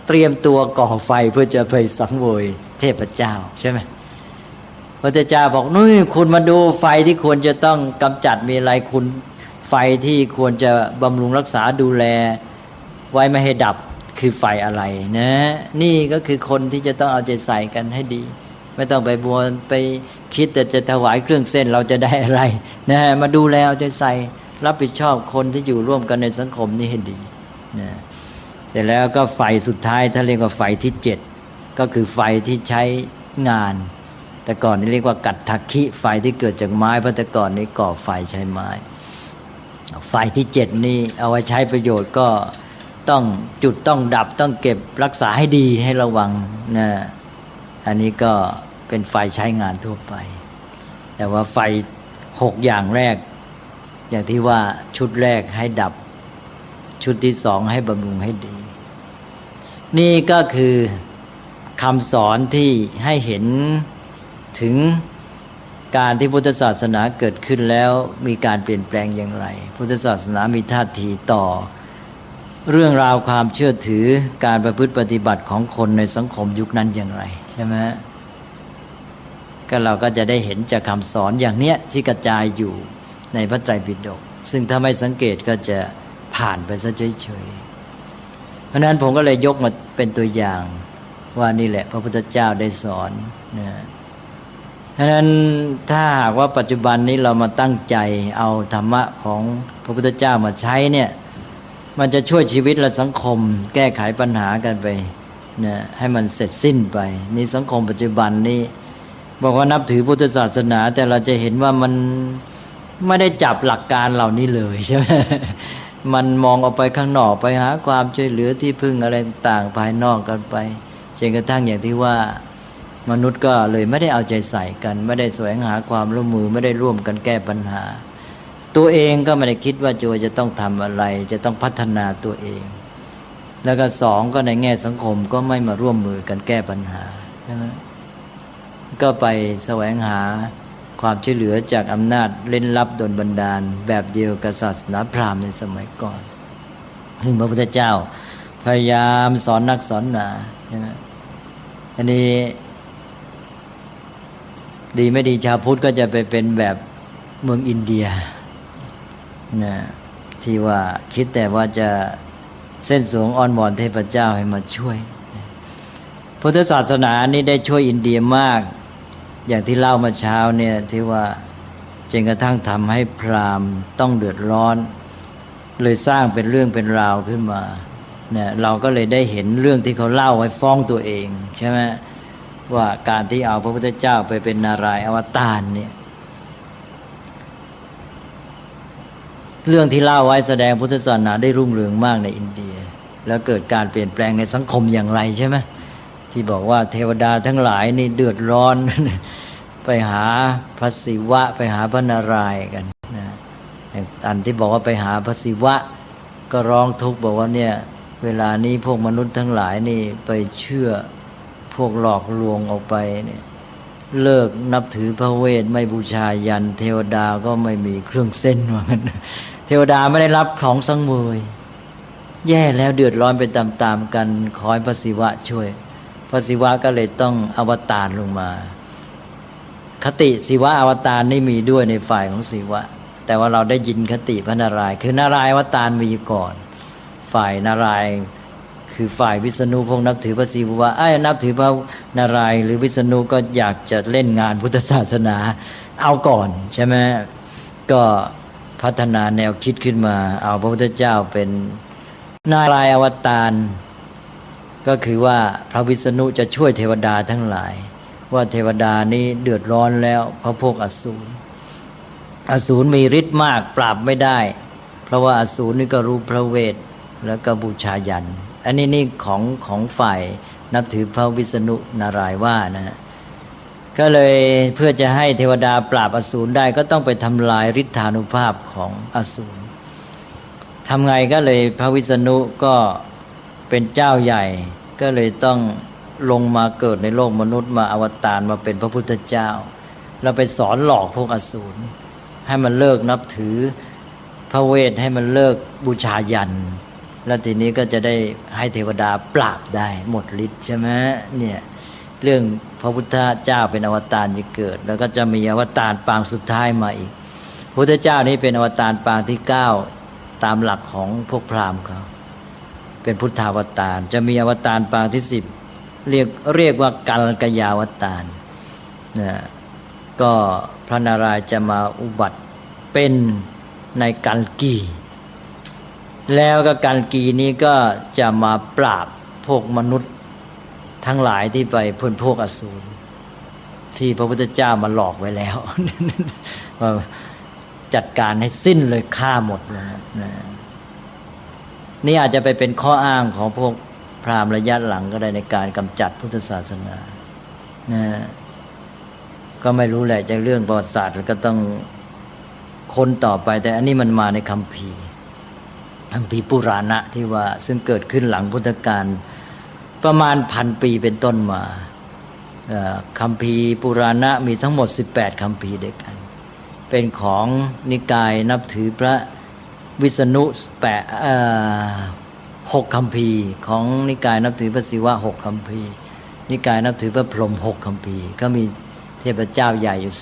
Speaker 1: เตรียมตัวก่อไฟเพื่อจะไปสังเวยเทพเจ้าใช่ไหมพระพุทธเจ้าบอกนู่นคุณมาดูไฟที่ควรจะต้องกำจัดมีอะไรคุณไฟที่ควรจะบำรุงรักษาดูแลไว้ไม่ให้ดับคือไฟอะไรนะนี่ก็คือคนที่จะต้องเอาใจใส่กันให้ดีไม่ต้องไปบัวไปคิดแต่จะถวายเครื่องเส้นเราจะได้อะไรนะมาดูแลเอาใจใส่รับผิดชอบคนที่อยู่ร่วมกันในสังคมนี้ให้ดีนะเสร็จแล้วก็ไฟสุดท้ายถ้าเรียกว่าไฟที่7ก็คือไฟที่ใช้งานแต่ก่อนนี้เรียกว่ากัตถคิไฟที่เกิดจากไม้เพราะแต่ก่อนนี้ก่อไฟใช้ไม้ไฟที่7นี่เอาไว้ใช้ประโยชน์ก็ต้องจุดต้องดับต้องเก็บรักษาให้ดีให้ระวังนะอันนี้ก็เป็นไฟใช้งานทั่วไปแต่ว่าไฟ6อย่างแรกอย่างที่ว่าชุดแรกให้ดับชุดที่2ให้บำรุงให้ดีนี่ก็คือ คำสอนที่ให้เห็นถึงการที่พุทธศาสนาเกิดขึ้นแล้วมีการเปลี่ยนแปลงอย่างไรพุทธศาสนามีท่าทีต่อเรื่องราวความเชื่อถือการประพฤติปฏิบัติของคนในสังคมยุคนั้นอย่างไรใช่ไหมก็เราก็จะได้เห็นจากคำสอนอย่างเนี้ยที่กระจายอยู่ในพระไตรปิฎกซึ่งถ้าไม่สังเกตก็จะผ่านไปซะเฉยๆเพราะนั้นผมก็เลยยกมาเป็นตัวอย่างว่านี่แหละพระพุทธเจ้าได้สอนนะเพราะนั้นถ้าหากว่าปัจจุบันนี้เรามาตั้งใจเอาธรรมะของพระพุทธเจ้ามาใช้เนี่ยมันจะช่วยชีวิตและสังคมแก้ไขปัญหากันไปนะให้มันเสร็จสิ้นไปนี่สังคมปัจจุบันนี้บอกว่านับถือพุทธศาสนาแต่เราจะเห็นว่ามันไม่ได้จับหลักการเหล่านี้เลยใช่ไหมมันมองออกไปข้างนอกไปหาความช่วยเหลือที่พึ่งอะไรต่างภายนอกกันไปจนกระทั่งอย่างที่ว่ามนุษย์ก็เลยไม่ได้เอาใจใส่กันไม่ได้แสวงหาความร่วมมือไม่ได้ร่วมกันแก้ปัญหาตัวเองก็ไม่ได้คิดว่าจะต้องทำอะไรจะต้องพัฒนาตัวเองแล้วก็สองก็ในแง่สังคมก็ไม่มาร่วมมือกันแก้ปัญหาใช่ไหมก็ไปแสวงหาความช่วยเหลือจากอำนาจเล่นลับดลบันดาลแบบเดียวกับศาสนาพราหมณ์ในสมัยก่อนซึ่งพระพุทธเจ้าพยายามสอนนักสอนหนาใช่ไหมอันนี้ดีไม่ดีชาวพุทธก็จะไปเป็นแบบเมืองอินเดียนะที่ว่าคิดแต่ว่าจะเส้นสวงอ้อนวอนเทพเจ้าให้มาช่วยพุทธศาสนานี้ได้ช่วยอินเดียมากอย่างที่เล่ามาเช้าเนี่ยที่ว่าจนกระทั่งทำให้พราหมณ์ต้องเดือดร้อนเลยสร้างเป็นเรื่องเป็นราวขึ้นมาเนี่ยเราก็เลยได้เห็นเรื่องที่เขาเล่าไว้ฟ้องตัวเองใช่ไหมว่าการที่เอาพระพุทธเจ้าไปเป็นนารายณ์อวตารเนี่ยเรื่องที่เล่าไว้แสดงพุทธศาสนาได้รุ่งเรืองมากในอินเดียแล้วเกิดการเปลี่ยนแปลงในสังคมอย่างไรใช่ไหมที่บอกว่าเทวดาทั้งหลายนี่เดือดร้อน ไปหาพระศิวะไปหาพระนารายณ์กันนะอันที่บอกว่าไปหาพระศิวะก็ร้องทุกข์บอกว่าเนี่ยเวลานี้พวกมนุษย์ทั้งหลายนี่ไปเชื่อพวกหลอกลวงออกไปเนี่ยเลิกนับถือพระเวทไม่บูชายันเทวดาก็ไม่มีเครื่องเส้นว่างั้นเทวดาไม่ได้รับของสังเวยแย่แล้วเดือดร้อนไปตามๆกันขอให้พระศิวะช่วยพระศิวะก็เลยต้องอวตารลงมาคติศิวะอวตารนี่มีด้วยในฝ่ายของศิวะแต่ว่าเราได้ยินคติพระนารายณ์คือนารายณ์อวตารมีก่อนฝ่ายนารายณ์คือฝ่ายวิษณุพงนับถือพระศิวะนับถือพระนารายณ์หรือวิษณุก็อยากจะเล่นงานพุทธศาสนาเอาก่อนใช่ไหมก็พัฒนาแนวคิดขึ้นมาเอาพระพุทธเจ้าเป็นนารายณ์อวตารก็คือว่าพระวิษณุจะช่วยเทวดาทั้งหลายว่าเทวดานี้เดือดร้อนแล้วเพราะพวกอสูรมีฤทธิ์มากปราบไม่ได้เพราะว่าอสูรนี่ก็รู้พระเวทแล้วก็บูชายันอันนี้นี่ของฝ่ายนับถือพระวิษณุนารายณ์ว่านะก็เลยเพื่อจะให้เทวดาปราบอสูรได้ก็ต้องไปทำลายฤทธานุภาพของอสูรทำไงก็เลยพระวิษณุก็เป็นเจ้าใหญ่ก็เลยต้องลงมาเกิดในโลกมนุษย์มาอวตารมาเป็นพระพุทธเจ้าเราไปสอนหลอกพวกอสูรให้มันเลิกนับถือพระเวทให้มันเลิกบูชายันแล้วทีนี้ก็จะได้ให้เทวดาปราบได้หมดฤทธิ์ใช่ไหมเนี่ยเรื่องพระพุทธเจ้าเป็นอวตารที่เกิดแล้วก็จะมีอวตารปางสุดท้ายมาอีกพระพุทธเจ้านี้เป็นอวตารปางที่9ตามหลักของพวกพราหมณ์เขาเป็นพุทธาวตารจะมีอวตารปางที่10เรียกว่ากัลกยาวตารนะก็พระนารายณ์จะมาอุบัติเป็นในกัลกีแล้วก็กัลกีนี้ก็จะมาปราบพวกมนุษย์ทั้งหลายที่ไปเพื่อนพวกอสูรที่พระพุทธเจ้ามาหลอกไว้แล้ว ว่าจัดการให้สิ้นเลยฆ่าหมดเลยนะนี่อาจจะไปเป็นข้ออ้างของพวกพราหมณ์ระยะหลังก็ได้ในการกำจัดพุทธศาสนานะก็ไม่รู้แหละจากเรื่องประวัติศาสตร์ก็ต้องค้นต่อไปแต่อันนี้มันมาในคัมภีร์ปุราณะที่ว่าซึ่งเกิดขึ้นหลังพุทธกาล ประมาณ1,000 ปีเป็นต้นมาคัมภีร์ปุราณะมีทั้งหมด18คัมภีร์ด้วยกันเป็นของนิกายนับถือพระวิษณุ6คัมภีร์ของนิกายนับถือพระศิวะ6คัมภีร์นิกายนับถือพระพรหม6คัมภีร์ก็มีเทพเจ้าใหญ่อยู่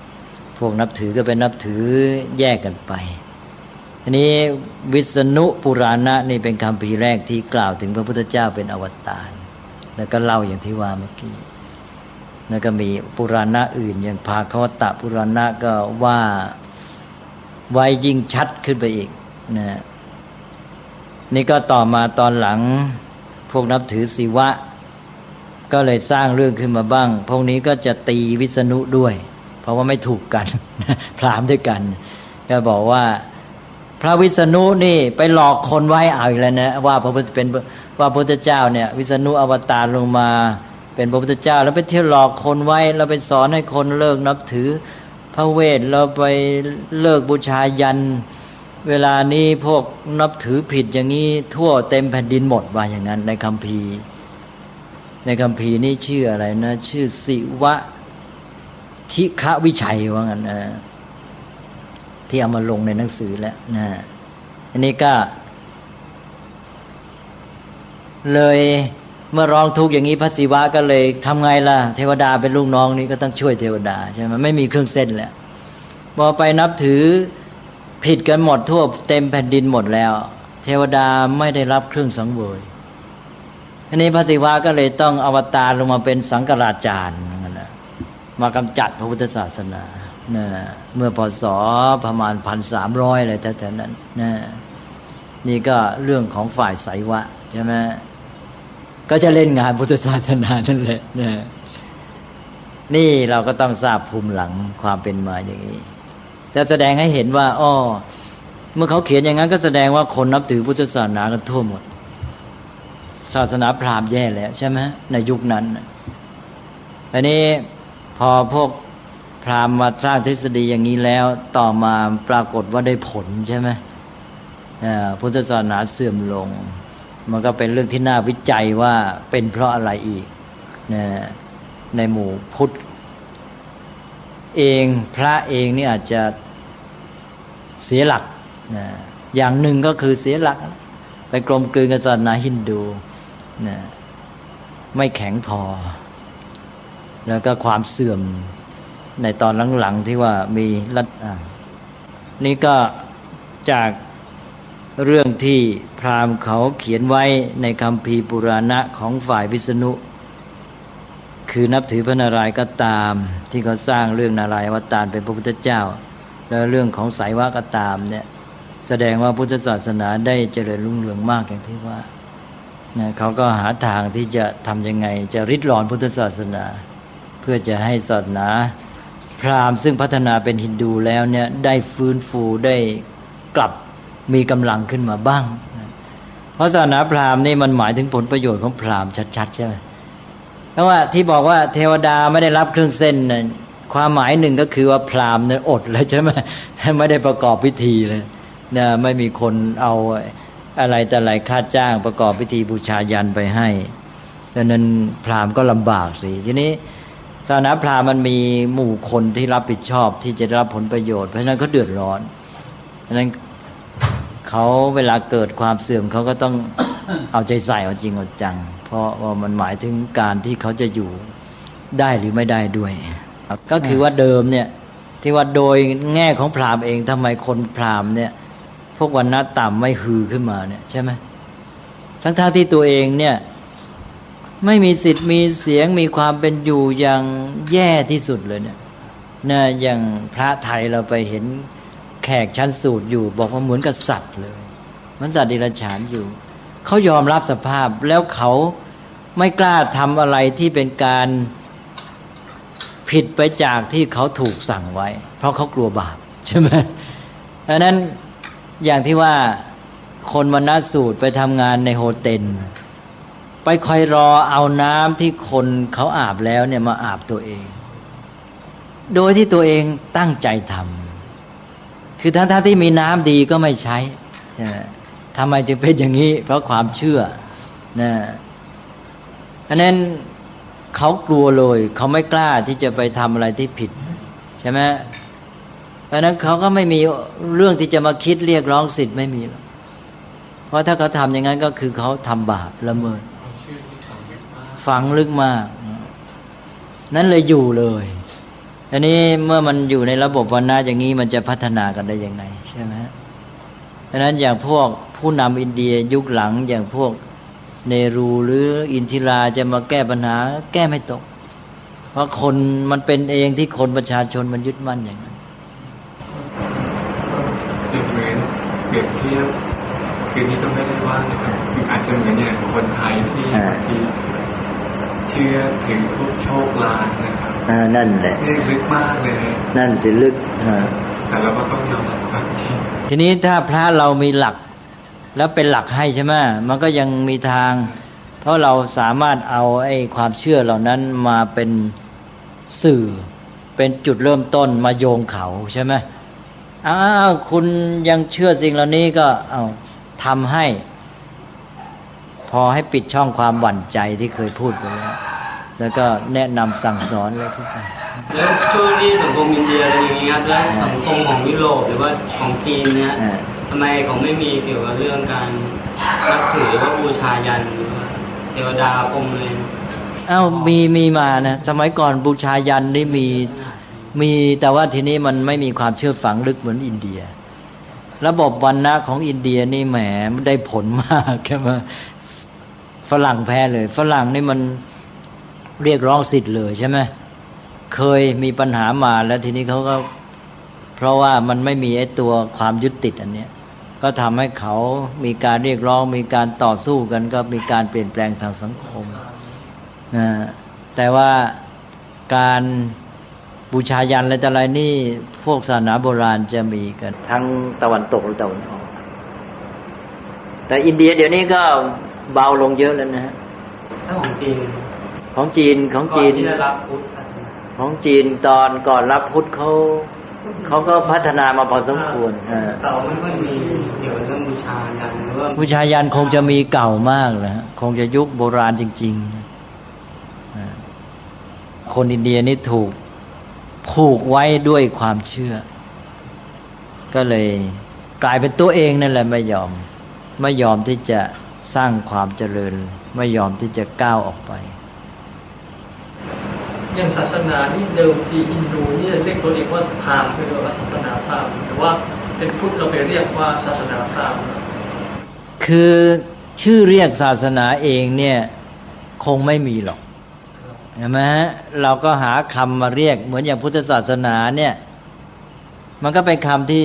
Speaker 1: 3พวกนับถือก็เป็นนับถือแยกกันไปทีนี้วิษณุปุราณะนี่เป็นคัมภีร์แรกที่กล่าวถึงพระพุทธเจ้าเป็นอวตารแล้วก็เล่าอย่างที่ว่าเมื่อกี้แล้วก็มีปุราณะอื่นอย่างภาควัตตปุราณะก็ว่าไว้ยิ่งชัดขึ้นไปอีกนะนี่ก็ต่อมาตอนหลังพวกนับถือศิวะก็เลยสร้างเรื่องขึ้นมาบ้างพวกนี้ก็จะตีวิษณุด้วยเพราะว่าไม่ถูกกันพราหมณ์ด้วยกันก็บอกว่าพระวิษณุนี่ไปหลอกคนไว้เอาอีกแล้วนะว่าพระพุทธเจ้าเนี่ยวิษณุอวตารลงมาเป็นพระพุทธเจ้าแล้วไปเที่ยวหลอกคนไว้แล้วไปสอนให้คนเลิกนับถือพระเวทเราไปเลิกบูชายันเวลานี้พวกนับถือผิดอย่างนี้ทั่วเต็มแผ่นดินหมดว่าอย่างนั้นในคัมภีร์นี่ชื่ออะไรนะชื่อศิวะทิฆวิชัยว่างั้นนะที่เอามาลงในหนังสือแล้วนะอันนี้ก็เลยเมื่อร้องทุกข์อย่างนี้พระศิวะก็เลยทำไงล่ะเทวดาเป็นลูกน้องนี่ก็ต้องช่วยเทวดาใช่ไหมไม่มีเครื่องเส้นแล้วพอไปนับถือผิดกันหมดทั่วเต็มแผ่นดินหมดแล้วเทวดาไม่ได้รับเครื่องสังเวยอันนี้พระศิวะก็เลยต้องอวตารลงมาเป็นสังฆราชามากำจัดพระพุทธศาสนาเมื่อพศประมาณ1,300อะไรแถวๆนั้นนี่ก็เรื่องของฝ่ายไสยวะใช่ไหมก็จะเล่นงานพุทธศาสนานั่นแหละนี่เราก็ต้องทราบภูมิหลังความเป็นมาอย่างนี้จะแสดงให้เห็นว่าอ้อเมื่อเขาเขียนอย่างนั้นก็แสดงว่าคนนับถือพุทธศาสนากันทั่วหมดศาสนาพราหมณ์แย่แล้วใช่ไหมในยุคนั้นอันนี้พอพวกพราหมณ์มาสร้างทฤษฎีอย่างนี้แล้วต่อมาปรากฏว่าได้ผลใช่ไหมพุทธศาสนาเสื่อมลงมันก็เป็นเรื่องที่น่าวิจัยว่าเป็นเพราะอะไรอีกในหมู่พุทธเองพระเองนี่อาจจะเสียหลักอย่างหนึ่งก็คือเสียหลักไปกลมกลืนกับศาสนาฮินดูไม่แข็งพอแล้วก็ความเสื่อมในตอนหลังๆที่ว่ามีรัฐนี่ก็จากเรื่องที่พราหมณ์เขาเขียนไว้ในคัมภีร์ปุราณะของฝ่ายวิษณุคือนับถือพระนารายณ์ก็ตามที่เขาสร้างเรื่องนารายณ์อวตารเป็นพระพุทธเจ้าแล้วเรื่องของไสยวะก็ตามเนี่ยแสดงว่าพุทธศาสนาได้เจริญรุ่งเรืองมากอย่างที่ว่าเขาก็หาทางที่จะทำยังไงจะริดรอนพุทธศาสนาเพื่อจะให้ศาสนาพราหมณ์ซึ่งพัฒนาเป็นฮินดูแล้วเนี่ยได้ฟื้นฟูได้กลับมีกำลังขึ้นมาบ้างเพราะศาสนาพราหมณ์นี่มันหมายถึงผลประโยชน์ของพราหมณ์ชัดๆใช่ไหมเพราะว่าที่บอกว่าเทวดาไม่ได้รับเครื่องเส้นความหมายหนึ่งก็คือว่าพราหมณ์เนี่ยอดเลยใช่ไหมไม่ได้ประกอบพิธีเลยนะไม่มีคนเอาอะไรแต่อะไรค่าจ้างประกอบพิธีบูชายันไปให้ดังนั้นพราหมณ์ก็ลำบากสิทีนี้ศาสนาพราหมณ์มันมีหมู่คนที่รับผิดชอบที่จะได้รับผลประโยชน์เพราะฉะนั้นเขาเดือดร้อนดังนั้นเขาเวลาเกิดความเสื่อมเขาก็ต้องเอาใจใส่เอาจริงเอาจังเพราะว่ามันหมายถึงการที่เขาจะอยู่ได้หรือไม่ได้ด้วยก็คือว่าเดิมเนี่ยที่ว่าโดยแง่ของพราหมณ์เองทำไมคนพราหมณ์เนี่ยพวกวรรณะต่ำไม่ฮือขึ้นมาเนี่ยใช่ไหมทั้งที่ตัวเองเนี่ยไม่มีสิทธิ์มีเสียงมีความเป็นอยู่อย่างแย่ที่สุดเลยเนี่ยนะอย่างพระไทยเราไปเห็นแขกชั้นสูตรอยู่บอกว่าเหมือนกับสัตว์เลยเหมือนสัตว์เดรัจฉานอยู่เขายอมรับสภาพแล้วเขาไม่กล้าทำอะไรที่เป็นการผิดไปจากที่เขาถูกสั่งไว้เพราะเขากลัวบาปใช่ไหมดังนั้นอย่างที่ว่าคนวรรณสูตรไปทำงานในโฮเทลไปคอยรอเอาน้ำที่คนเขาอาบแล้วเนี่ยมาอาบตัวเองโดยที่ตัวเองตั้งใจทำคือทั้งที่มีน้ำดีก็ไม่ใช้ทำไมจึงเป็นอย่างนี้เพราะความเชื่อนะ อันนั้นเขากลัวเลยเขาไม่กล้าที่จะไปทำอะไรที่ผิดใช่ไหมเพราะนั้นเขาก็ไม่มีเรื่องที่จะมาคิดเรียกร้องสิทธิ์ไม่มีหรอกเพราะถ้าเขาทำอย่างนั้นก็คือเขาทำบาปละเมิดฝังลึกมากนั้นเลยอยู่เลยอันนี้เมื่อมันอยู่ในระบบวรรณะอย่างนี้มันจะพัฒนากันได้ยังไงใช่ไหมดังนั้นอย่างพวกผู้นำอินเดียยุคหลังอย่างพวกเนรูหรืออินทิราจะมาแก้ปัญหาแก้ไม่ตกเพราะคนมันเป็นเองที่คนประชาชนมันยึดมั่นอย่างนั้น
Speaker 2: คือเหมือนเปรียบเทียบคือนี่ก็ไม่ได้ว่านะครับคืออาจจะเหมือนอย่างคนไทยที่บางทีเชื่อถึงพวกโชคลางนะครับ
Speaker 1: นั่นแหละ
Speaker 2: ลึกมากเลย
Speaker 1: นั่นสิลึก
Speaker 2: แต่เราก็ต้องยอมรับความจริง
Speaker 1: ทีนี้ถ้าพระเรามีหลักแล้วเป็นหลักให้ใช่ไหมมันก็ยังมีทางเพราะเราสามารถเอาไอ้ความเชื่อเหล่านั้นมาเป็นสื่อเป็นจุดเริ่มต้นมาโยงเขาใช่ไหมคุณยังเชื่อสิ่งเหล่านี้ก็เอาทำให้พอให้ปิดช่องความหวั่นใจที่เคยพูดไปแล้วก็แนะนำสั่งสอนอะไรขึ้นไป
Speaker 3: แล้วช่วงนี้สังคมอินเดียอะไรอย่างนี้ครับแล้วสังคมของยุโรปหรือว่าของจีนเนี่ยทำไมเขาไม่มีเกี่ยวกับเรื่องการนับถือหรือว่าบูชายันหรือว่าเทวดาพรหมเลย
Speaker 1: มีมานะสมัยก่อนบูชายันนี่มีแต่ว่าทีนี้มันไม่มีความเชื่อฝังลึกเหมือนอินเดียระบบวรรณะของอินเดียนี่แหมได้ผลมากใช่ไหมฝรั่งแพ้เลยฝรั่งนี่มันเรียกร้องสิทธิ์เลยใช่ไหมเคยมีปัญหามาแล้วทีนี้เขาก็เพราะว่ามันไม่มีไอ้ตัวความยึดติดอันเนี้ยก็ทำให้เขามีการเรียกร้องมีการต่อสู้กันก็มีการเปลี่ยนแปลงทางสังคมแต่ว่าการบูชายันอะไรแต่อะไรนี่พวกศาสนาโบราณจะมีกันทั้งตะวันตกและตะวันออกแต่อินเดียเดี๋ยวนี้ก็เบาลงเยอะแล้วนะฮะ
Speaker 3: ของจีน
Speaker 1: ของจีนของจีนตอนก่อนรับพุทธเขาก็พัฒนามาพอสมควร
Speaker 3: แต่ไม่ค่อยมีเกี่ยวกับเรื่องบูชายันหรือว่า
Speaker 1: บูชายันคงจะมีเก่ามากเลยคงจะยุคโบราณจริงๆคนอินเดียนี่ถูกผูกไว้ด้วยความเชื่อก็เลยกลายเป็นตัวเองนั่นแหละไม่ยอมที่จะสร้างความเจริญไม่ยอมที่จะก้าวออกไป
Speaker 4: อย่างศาสนานี่เดิมทีฮินดูนี่เรียกตัวเองว่าพราหมณ์เรียกว่าศาสนาพราหมณ์แต่ว่าเป็นพุทธเราไปเรียกว่าศาสนาพราหมณ์
Speaker 1: คือชื่อเรียกศาสนาเองเนี่ยคงไม่มีหรอกใช่ไหมเราก็หาคำมาเรียกเหมือนอย่างพุทธศาสนาเนี่ยมันก็เป็นคำที่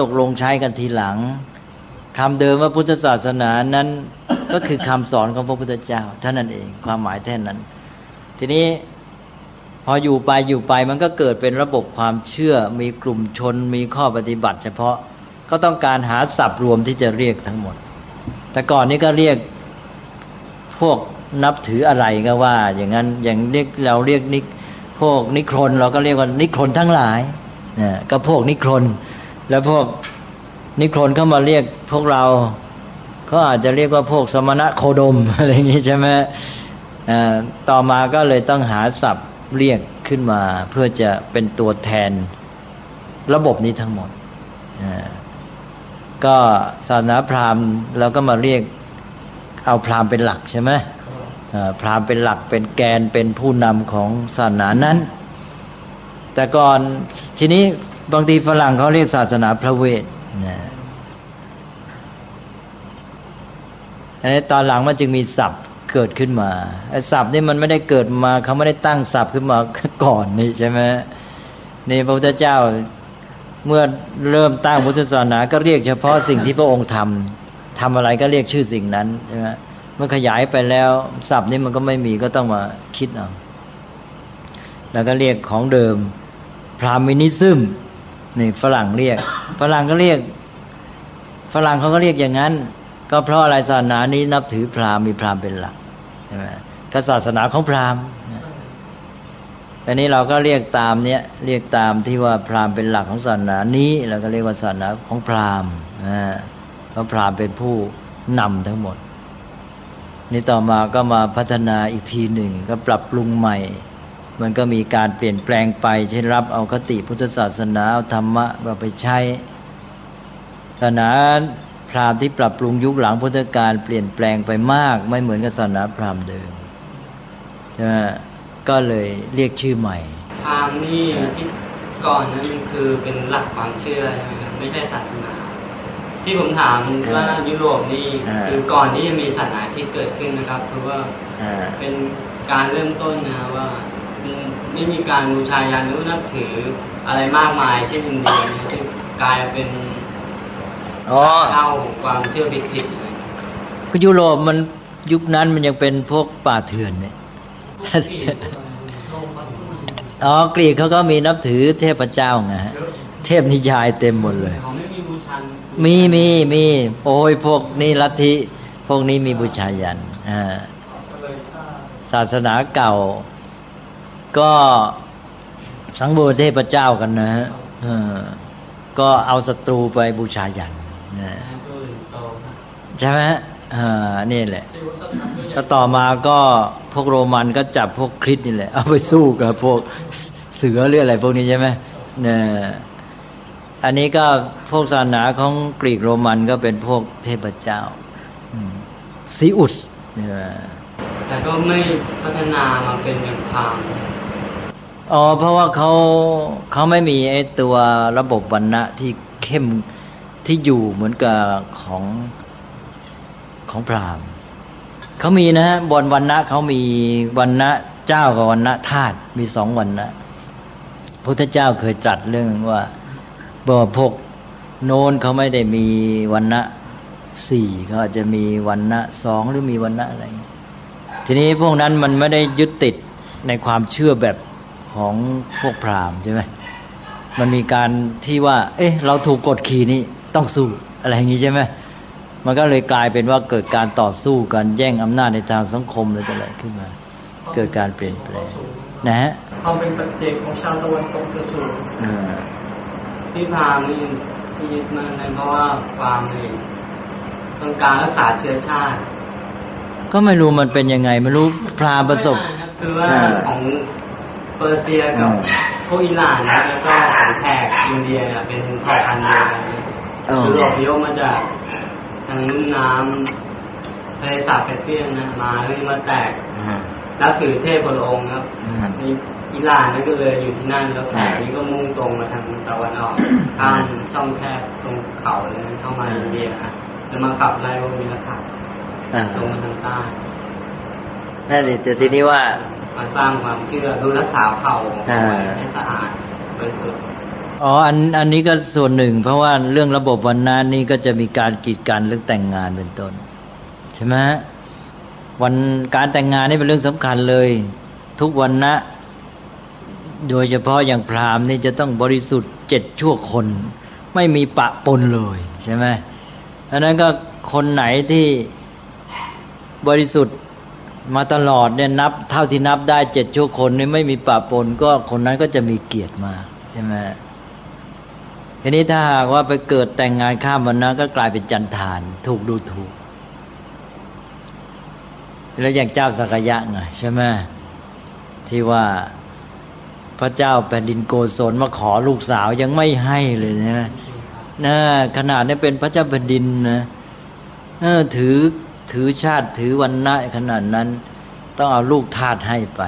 Speaker 1: ตกลงใช้กันทีหลังคำเดิมว่าพุทธศาสนานั้นก็คือคำสอนของพระพุทธเจ้าเท่านั้นเองความหมายแค่นั้นทีนี้พออยู่ไปมันก็เกิดเป็นระบบความเชื่อมีกลุ่มชนมีข้อปฏิบัติเฉพาะก็ต้องการหาศัพท์รวมที่จะเรียกทั้งหมดแต่ก่อนนี้ก็เรียกพวกนับถืออะไรก็ว่าอย่างนั้นอย่างเราเรียกพวกนิครนเราก็เรียกว่านิครนทั้งหลายก็พวกนิครนแล้วพวกนิครนเข้ามาเรียกพวกเราเขาอาจจะเรียกว่าพวกสมณะโคดมอะไรอย่างนี้ใช่ไหมต่อมาก็เลยต้องหาศัพท์เรียกขึ้นมาเพื่อจะเป็นตัวแทนระบบนี้ทั้งหมดก็ศาสนาพราหมณ์เราก็มาเรียกเอาพราหมณ์เป็นหลักใช่ไหมพราหมณ์เป็นหลักเป็นแกนเป็นผู้นำของศาสนานั้นแต่ก่อนทีนี้บางทีฝรั่งเขาเรียกศาสนาพระเวทอันนี้ตอนหลังมันจึงมีศัพท์เกิดขึ้นมาไอ้ศัพท์นี่มันไม่ได้เกิดมาเขาไม่ได้ตั้งศัพท์ขึ้นมาก่อนนี่ใช่ไหมนี่พระพุทธเจ้าเมื่อเริ่มตั้งพุทธศาสนาก็เรียกเฉพาะสิ่งที่พระองค์ทำอะไรก็เรียกชื่อสิ่งนั้นใช่ไหมเมื่อขยายไปแล้วศัพท์นี้มันก็ไม่มีก็ต้องมาคิดเอาแล้วก็เรียกของเดิมพราหมินิซึมนี่ฝรั่งเรียกฝรั่งเขาก็เรียกอย่างนั้นก็เพราะอะไรศาสนานี้นับถือพราหมณ์มีพราหมณ์เป็นหลักใช่ไหมก็ศาสนาของพราหมณ์แต่นี้เราก็เรียกตามเนี้ยเรียกตามที่ว่าพราหมณ์เป็นหลักของศาสนานี้เราก็เรียกว่าศาสนาของพราหมณ์เพราะพราหมณ์เป็นผู้นำทั้งหมด นี่ต่อมาก็มาพัฒนาอีกทีหนึ่งก็ปรับปรุงใหม่มันก็มีการเปลี่ยนแปลงไปเช่นรับเอาคติพุทธศาสนาเอาธรรมะมาไปใช้ศาสนาพราหมณ์ที่ปรับปรุงยุคหลังพุทธกาลเปลี่ยนแปลงไปมากไม่เหมือนกับศาสนาพราหมณ์เดิมใช่ไหมก็เลยเรียกชื่อใหม่
Speaker 3: พราหมณ์นี่ที่ก่อนนั้นมันคือเป็นหลักความเชื่อใช่ไหมครับไม่ใช่ศาสนาที่ผมถามว่ายุโรปนี่คือก่อนที่จะมีศาสนาที่เกิดขึ้นนะครับคือว่าเป็นการเริ่มต้นนะว่าไม่มีการบูชายันหรือนับถืออะไรมากมายเช่นอินเดียเนี่ยที่กลายเป็นเล่าความเชื่อผิดๆ
Speaker 1: ก็ยุโรปมันยุคนั้นมันยังเป็นพวกป่าเถื่อนเนี่ยกรีกเขาก็มีนับถือเทพเจ้าไงเทพนิยายเต็มหมดเลยมีโอ้ยพวกนี้ลัทธิพวกนี้มีบูชายันศาสนาเก่าก็สังเวยเทพเจ้ากันนะฮะก็เอาศัตรูไปบูชายันใช่ไหมนี่แหละก็ต่อมาก็พวกโรมันก็จับพวกคริสต์นี่แหละเอาไปสู้กับพวกเสือหรืออะไรพวกนี้ใช่ไหมเนี่ยอันนี้ก็พวกศาสนาของกรีกโรมันก็เป็นพวกเทพเจ้าซีอุสเนี่ย
Speaker 3: แต่ก็ไม่พัฒนามาเป็นอย่างพราหมณ์
Speaker 1: เพราะว่าเขาไม่มีไอ้ตัวระบบวรรณะที่เข้มที่อยู่เหมือนกับของพราหมณ์เขามีนะบนวรรณะเขามีวรรณะเจ้ากับวรรณะทาสมีสองวรรณะพุทธเจ้าเคยตรัสเรื่องว่าพวกโน้นเขาไม่ได้มีวรรณะสี่เขาอาจจะมีวรรณะสองหรือมีวรรณะอะไรทีนี้พวกนั้นมันไม่ได้ยึดติดในความเชื่อแบบของพวกพราหมณ์ใช่ไหมมันมีการที่ว่าเราถูกกดขี่นี้ต้องสู้อะไรอย่างนี้ใช่ไหมมันก็เลยกลายเป็นว่าเกิดการต่อสู้กันแย่งอำนาจในทางสังคมอะไรต่ออะไรขึ้นมาเกิดการเปลี่ยนแปลงนะฮะ
Speaker 4: ความเป็นปัจเจกของชาวตะวันตกจะสูง
Speaker 3: ที่พราหมณ์นี่ที่ยึดมาในเพราะว่าความนี่ต้องการรักษาเชื้อชาติ
Speaker 1: ก็ไม่รู้มันเป็นยังไงไม่รู้พราหมณ์ประสบ
Speaker 3: คือว่าของเปอร์เซียกับพวกอิหร่านนะแล้วก็ของแขกอินเดียเป็นเผ่าพันธุ์เดียวกันยุโรปเยอะมาจากทางลุ่มน้ำทะเลสาบแคสเปียนนะมาแล้วมาแตกแล้วถือเทพคนองค์ครับอิหร่านนั่นก็เลยอยู่ที่นั่นแล้วแขกนี้ก็มุ่งตรงมาทางตะวันออกข้ามช่องแคบตรงเขาเลยเข้ามาอินเดียฮะแล้วมาขับไล่พวกนี้นะครับลงมาทางใต้
Speaker 1: นั่นแหละแต่ทีนี้ว่า
Speaker 3: มาสร้างความเชื่อดูรักษาเผ่าให้สะอาดบริสุทธิ์
Speaker 1: อันนี้ก็ส่วนหนึ่งเพราะว่าเรื่องระบบวรรณะนี่ก็จะมีการกีดกันเรื่องแต่งงานเป็นต้นใช่ไหมวันการแต่งงานนี่เป็นเรื่องสำคัญเลยทุกวรรณะโดยเฉพาะอย่างพราหมณ์นี่จะต้องบริสุทธิ์7ชั่วคนไม่มีปะปนเลยใช่ไหมอันนั้นก็คนไหนที่บริสุทธิ์มาตลอดเนี่ยนับเท่าที่นับได้7ชั่วคนนี่ไม่มีปะปนก็คนนั้นก็จะมีเกียรติมากใช่ไหมทีนี้ถ้าหากว่าไปเกิดแต่งงานข้ามวรรณะก็กลายเป็นจันทานถูกดูถูกแล้วอย่างเจ้าสักยะไงใช่ไหมที่ว่าพระเจ้าแผ่นดินโกศลมาขอลูกสาวยังไม่ให้เลยนะขนาดนี้เป็นพระเจ้าแผ่นดินนะถือชาติถือวรรณะขนาดนั้นต้องเอาลูกทาสให้ไป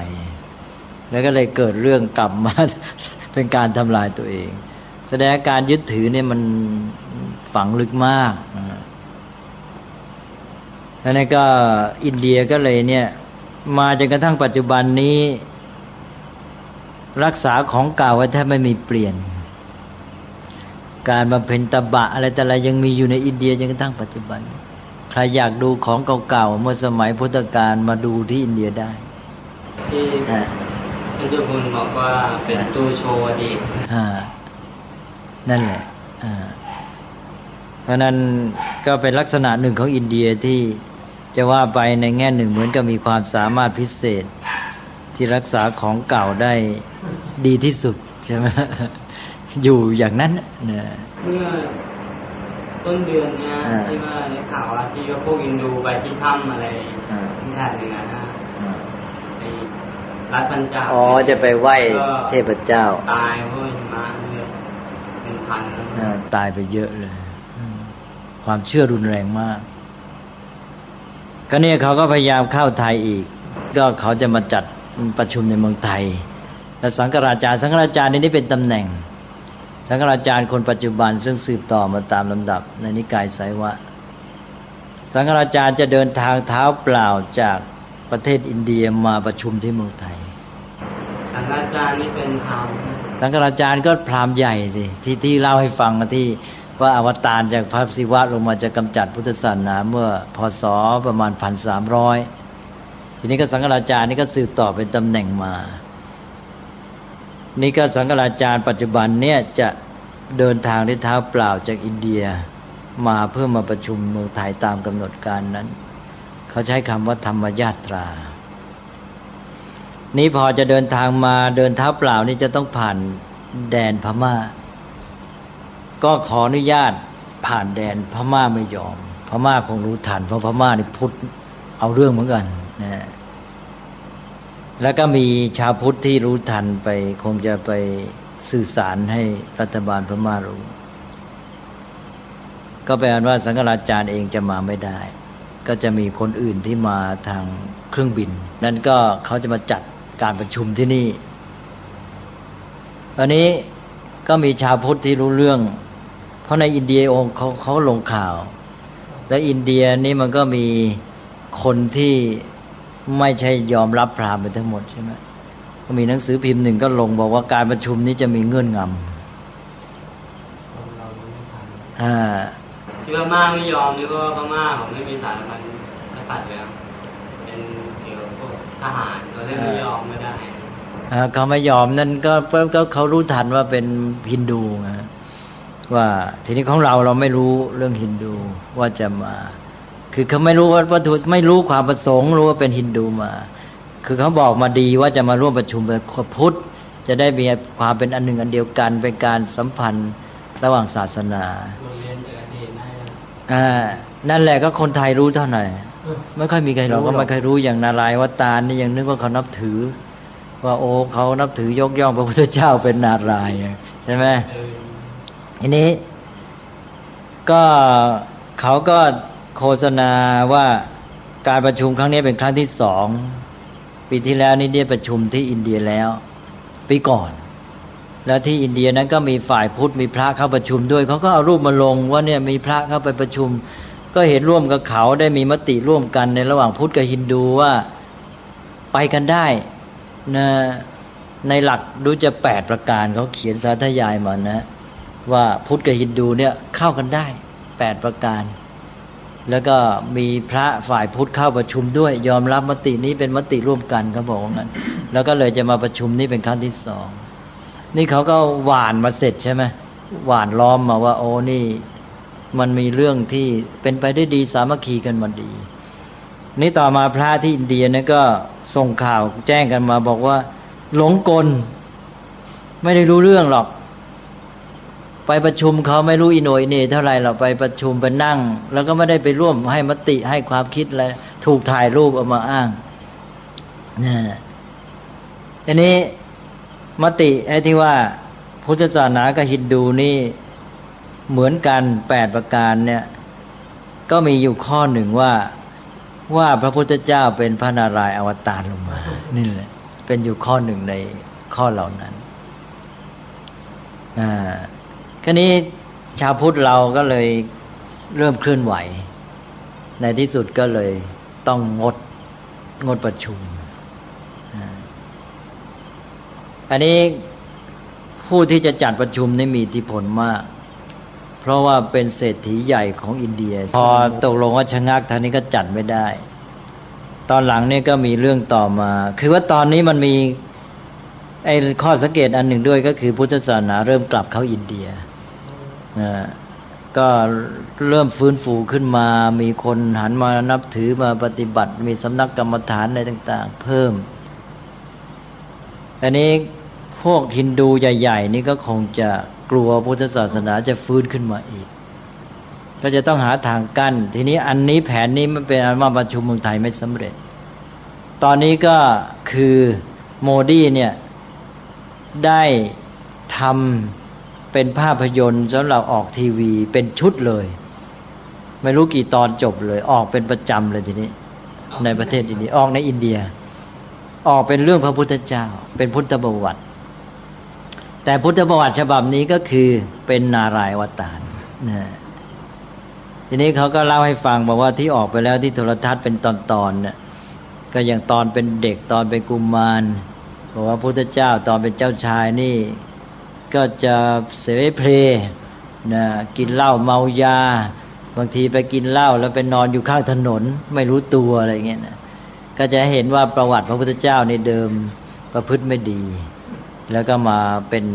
Speaker 1: แล้วก็เลยเกิดเรื่องกลับมาเป็นการทำลายตัวเองแสดงการยึดถือเนี่ยมันฝังลึกมากแล้วนี่ก็อินเดียก็เลยเนี่ยมาจนกระทั่งปัจจุบันนี้รักษาของเก่าไว้แทบไม่มีเปลี่ยนการบำเพ็ญตบะอะไรแต่ละยังมีอยู่ในอินเดียจนกระทั่งปัจจุบันใครอยากดูของเก่าๆเมื่อสมัยพุทธกาลมาดูที่อินเดียได้
Speaker 3: ที่ท่านเจ้าคุณบอกว่าเป็นตู้โชว์อดีต
Speaker 1: นั่นแหละเพราะนั้นก็เป็นลักษณะหนึ่งของอินเดียที่จะว่าไปในแง่หนึ่งเหมือนกับมีความสามารถพิเศษที่รักษาของเก่าได้ดีที่สุดใช่ไหมอยู่อย่างนั้น
Speaker 3: เมื่อต ต้นเดือนเนี้ยที่ว่าในข่าวว่าที่ว่าพวกอินดูไปที่ถ้ำอะไรที่แถบเหนือนะในรัฐปัญจาบ
Speaker 1: จะไปไหว้เทพเจ้า
Speaker 3: ตายเพราะหิมะเนี่ยเป็นพัน
Speaker 1: ตายไปเยอะเลยความเชื่อรุนแรงมากก็เนี่ยเขาก็พยายามเข้าไทยอีกก็เขาจะมาจัดประชุมในเมืองไทยและสังฆราชานี่เป็นตำแหน่งสังฆราชาคนปัจจุบันซึ่งสืบต่อมาตามลำดับในนิกายไสยวะสังฆราชาจะเดินทางเท้าเปล่าจากประเทศอินเดียมาประชุมที่เมืองไทย
Speaker 3: สังฆราชานี่เป็นพราหมณ์
Speaker 1: สังฆราชาก็พราหมณ์ใหญ่สิที่เล่าให้ฟังที่ว่าอวตารจากพระศิวะลงมาจะกำจัดพุทธศาสนาเมื่อพ.ศ. ประมาณ 1,300 ทีนี้ก็สังฆราชานี่ก็สืบต่อเป็นตำแหน่งมานี่ก็สังฆราชาปัจจุบันเนี่ยจะเดินทางด้วยเท้าเปล่าจากอินเดียมาเพื่อมาประชุมเมืองไทยตามกำหนดการนั้นเขาใช้คำว่าธรรมญาตรานี่พอจะเดินทางมาเดินเท้าเปล่านี่จะต้องผ่านแดนพม่าก็ขออนุญาตผ่านแดนพม่าไม่ยอมพม่าคงรู้ทันเพราะพม่านี่พุทธเอาเรื่องเหมือนกันนะแล้วก็มีชาวพุทธที่รู้ทันไปคงจะไปสื่อสารให้รัฐบาลพม่ารู้ก็แปลว่าสังฆราชาเองจะมาไม่ได้ก็จะมีคนอื่นที่มาทางเครื่องบินนั่นก็เขาจะมาจัดการประชุมที่นี่ตอนนี้ก็มีชาวพุทธที่รู้เรื่องเพราะในอินเดียองค์เขาลงข่าวและอินเดียนี่มันก็มีคนที่ไม่ใช่ยอมรับพราหมณ์ไปทั้งหมดใช่ไหมก็มีหนังสือพิมพ์หนึ่งก็ลงบอกว่าการประชุมนี้จะมีเงื่อนงำ
Speaker 3: ที่พม่าไม่ยอมนี่ก็พม่าเขาไม่มีสารพันกษัตริย์แล้วเป็นเกี่ยวกับพวกทหารเขาไม่ยอมไม่ได้
Speaker 1: เขาไม่ยอมนั่นก็เขารู้ทันว่าเป็นฮินดูนะว่าทีนี้ของเราไม่รู้เรื่องฮินดูว่าจะมาคือเขาไม่รู้ว่าวัตถุไม่รู้ความประสงค์รู้ว่าเป็นฮินดูมาคือเขาบอกมาดีว่าจะมาร่วมประชุมเป็นพุทธจะได้มีความเป็นอันหนึ่งอันเดียวกันเป็นการสัมพันธ์ระหว่างศาสนานั่นแหละก็คนไทยรู้เท่าไหร่ไม่ค่อยมีใครหรอกก็ไม่เคยรู้อย่างนารายณ์วัตารนี่ยังนึกว่าเขานับถือว่าโอ้เขานับถือยกย่องพระพุทธเจ้าเป็นนารายณ์ใช่ไหมทีนี้ก็เขาก็โฆษณาว่าการประชุมครั้งนี้เป็นครั้งที่2ปีที่แล้วนี่ได้ประชุมที่อินเดียแล้วปีก่อนแล้วที่อินเดียนั้นก็มีฝ่ายพุทธมีพระเข้าประชุมด้วยเขาก็เอารูปมาลงว่าเนี่ยมีพระเข้าไปประชุมก็เห็นร่วมกับเขาได้มีมติร่วมกันในระหว่างพุทธกับฮินดูว่าไปกันได้นะในหลักดูจะ8ประการเขาเขียนสาธยายมานะว่าพุทธกับฮินดูเนี่ยเข้ากันได้8ประการแล้วก็มีพระฝ่ายพุทธเข้าประชุมด้วยยอมรับมตินี้เป็นมติร่วมกันเขาบอกว่างั้นแล้วก็เลยจะมาประชุมนี้เป็นครั้งที่2นี่เขาก็หว่านมาเสร็จใช่ไหมหว่านล้อมมาว่าโอ้นี่มันมีเรื่องที่เป็นไปได้ดีสามัคคีกันมาดีนี่ต่อมาพระที่อินเดียเนี่ยก็ส่งข่าวแจ้งกันมาบอกว่าหลงกลไม่ได้รู้เรื่องหรอกไปประชุมเขาไม่รู้อิโนอิเนเท่าไหร่เราไปประชุมไปนั่งแล้วก็ไม่ได้ไปร่วมให้มติให้ความคิดอะไรถูกถ่ายรูปเอามาอ้างอันนี้มติไอ้ที่ว่าพุทธศาสนากับฮินดูนี่เหมือนกัน8ประการเนี่ยก็มีอยู่ข้อหนึ่งว่าพระพุทธเจ้าเป็นพระนารายณ์อวตารลงมานี่แหละเป็นอยู่ข้อหนึ่งในข้อเหล่านั้นคราวนี้ชาวพุทธเราก็เลยเริ่มเคลื่อนไหวในที่สุดก็เลยต้องงดประชุมอันนี้ผู้ที่จะจัดประชุมนี่มีอิทธิพลมากเพราะว่าเป็นเศรษฐีใหญ่ของอินเดียพอตกลงว่าชะงักทางนี้ก็จัดไม่ได้ตอนหลังนี่ก็มีเรื่องต่อมาคือว่าตอนนี้มันมีไอ้ข้อสังเกตอันหนึ่งด้วยก็คือพุทธศาสนาเริ่มกลับเข้าอินเดียก็เริ่มฟื้นฟูขึ้นมามีคนหันมานับถือมาปฏิบัติมีสำนักกรรมฐานอะไรต่างๆเพิ่มอันนี้พวกฮินดูใหญ่ๆนี่ก็คงจะกลัวพุทธศาสนาจะฟื้นขึ้นมาอีก ก็จะต้องหาทางกั้นทีนี้อันนี้แผนนี้มันเป็นอันว่าประชุมเมืองไทยไม่สำเร็จตอนนี้ก็คือโมดีเนี่ยได้ทำเป็นภาพยนตร์สำหรับออกทีวีเป็นชุดเลยไม่รู้กี่ตอนจบเลยออกเป็นประจำเลยทีนี้ในประเทศอินเดียออกในอินเดียออกเป็นเรื่องพระพุทธเจ้าเป็นพุทธประวัติแต่พุทธประวัติฉบับนี้ก็คือเป็นนารายณ์อวตารนะทีนี้เขาก็เล่าให้ฟังบอกว่าที่ออกไปแล้วที่โทรทัศน์เป็นตอนๆเนี่ยก็อย่างตอนเป็นเด็กตอนเป็นกุมารบอกว่าพุทธเจ้าตอนเป็นเจ้าชายนี่ก็จะเสเพลนะกินเหล้าเมายาบางทีไปกินเหล้าแล้วไปนอนอยู่ข้างถนนไม่รู้ตัวอะไรเงี้ยนะก็จะเห็นว่าประวัติพระพุทธเจ้าในเดิมประพฤติไม่ดีแล้วก็มาเป็น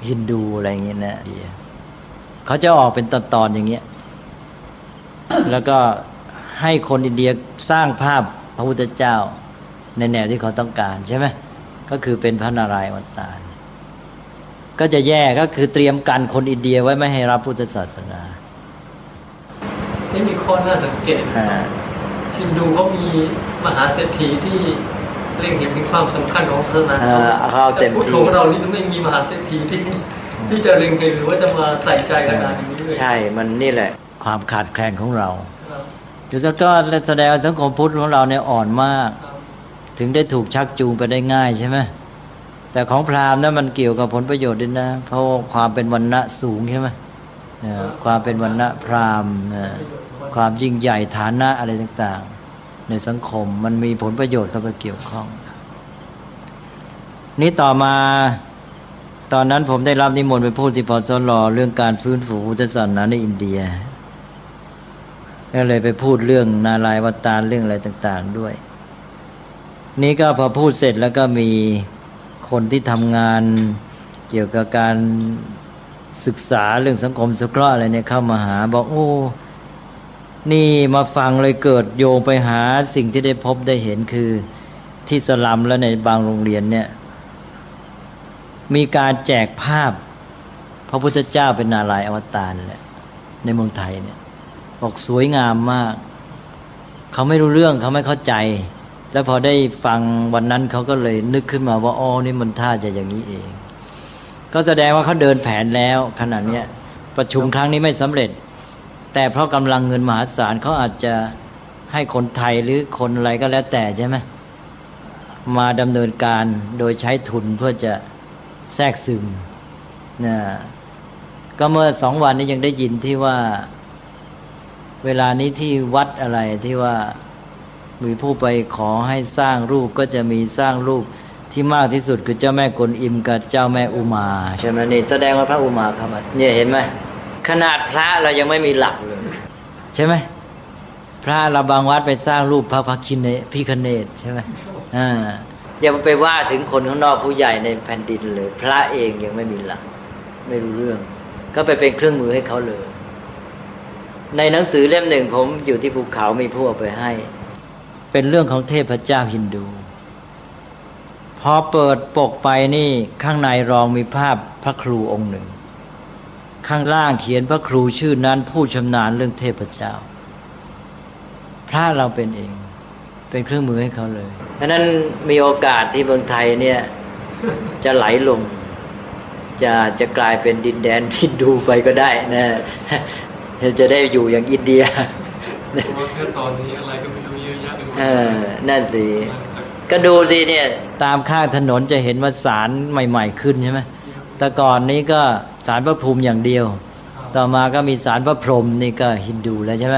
Speaker 1: ฮินดูอะไรเงี้ยนะเขาจะออกเป็นตอนๆอย่างเงี้ยแล้วก็ให้คนอินเดียสร้างภาพพระพุทธเจ้าในแนวที่เขาต้องการใช่ไหมก็คือเป็นพระนารายณ์อวตารก็จะแย่ก็คือเตรียมกันคนอินเดียไว้ไม่ให้รับพุทธศาสนา
Speaker 4: นี่มีข้อน่าสังเกตฮินดูเขามีมหาเศรษฐีที่เล็งเห็นถึงความสำคัญของศาสนาแต่พุทธของเรานี่ไม่มีมหาเศรษฐีที่จะเล็งเห็นหรือว่าจะมาใส่ใจขนาดนี้เลยใช่
Speaker 1: มันนี่แหละความขาดแคลนของเราจุดก็แสดงสังคมพุทธของเราเนี่ยอ่อนมากถึงได้ถูกชักจูงไปได้ง่ายใช่ไหมแต่ของพราหมณ์นั้นมันเกี่ยวกับผลประโยชน์ด้วยนะเพราะความเป็นวรรณะสูงใช่ไหมความเป็นวรรณะพราหมณ์ความยิ่งใหญ่ฐานะอะไรต่างๆในสังคมมันมีผลประโยชน์เข้าไปเกี่ยวข้องนี้ต่อมาตอนนั้นผมได้รับนิมนต์ไปพูดที่พสล.เรื่องการฟื้นฟูพุทธศาสนาในอินเดียก็เลยไปพูดเรื่องนารายณ์อวตารเรื่องอะไรต่างๆด้วยนี่ก็พอพูดเสร็จแล้วก็มีคนที่ทำงานเกี่ยวกับการศึกษาเรื่องสังคมสงเคราะห์อะไรเนี่ยเข้ามาหาบอกโอ้นี่มาฟังเลยเกิดโยงไปหาสิ่งที่ได้พบได้เห็นคือที่สลัมและในบางโรงเรียนเนี่ยมีการแจกภาพพระพุทธเจ้าเป็นนารายณ์อวตารแหละในเมืองไทยเนี่ยบอกสวยงามมากเขาไม่รู้เรื่องเขาไม่เข้าใจแล้วพอได้ฟังวันนั้นเขาก็เลยนึกขึ้นมาว่าอ๋อนี่มันท่าจะอย่างนี้เองก็แสดงว่าเขาเดินแผนแล้วขนาดนี้ประชุมครั้งนี้ไม่สำเร็จแต่เพราะกำลังเงินมหาศาลเขาอาจจะให้คนไทยหรือคนอะไรก็แล้วแต่ใช่ไหมมาดำเนินการโดยใช้ทุนเพื่อจะแทรกซึมนะก็เมื่อ2 วันนี้ยังได้ยินที่ว่าเวลานี้ที่วัดอะไรที่ว่ามีผู้ไปขอให้สร้างรูปก็จะมีสร้างรูปที่มากที่สุดคือเจ้าแม่กวนอิมกับเจ้าแม่อุมาใช่ไหมนี่แสดงว่าพระอุมาเข้ามาเนี่ยเห็นไหมขนาดพระเรายังไม่มีหลักเลยใช่ไหมพระเราบางวัดไปสร้างรูปพระพิฆเนศใช่ไหมอย่าไปว่าถึงคนข้างนอกผู้ใหญ่ในแผ่นดินเลยพระเองยังไม่มีหลักไม่รู้เรื่องก็ไปเป็นเครื่องมือให้เขาเลยในหนังสือเล่มหนึ่งผมอยู่ที่ภูเขามีผู้เอาไปให้เป็นเรื่องของเทพเจ้าฮินดูพอเปิดปกไปนี่ข้างในรองมีภาพพระครูองค์หนึ่งข้างล่างเขียนพระครูชื่อนั้นผู้ชำนาญเรื่องเทพเจ้าพระเราเป็นเองเป็นเครื่องมือให้เขาเลยฉะนั้นมีโอกาสที่เมืองไทยเนี่ยจะไหลลงจะกลายเป็นดินแดนฮินดูไปก็ได้นะจะได้อยู่อย่างอินเดีย
Speaker 2: แค่ตอนนี้อะไรก็ไม่รู้เยอะแยะไปหมด
Speaker 1: นั่นสิก็ดูสิเนี่ยตามข้างถนนจะเห็นว่าศาลใหม่ๆขึ้นใช่ไหมแต่ก่อนนี้ก็ศาลพระภูมิอย่างเดียวต่อมาก็มีศาลพระพรหมนี่ก็ฮินดูแล้วใช่ไหม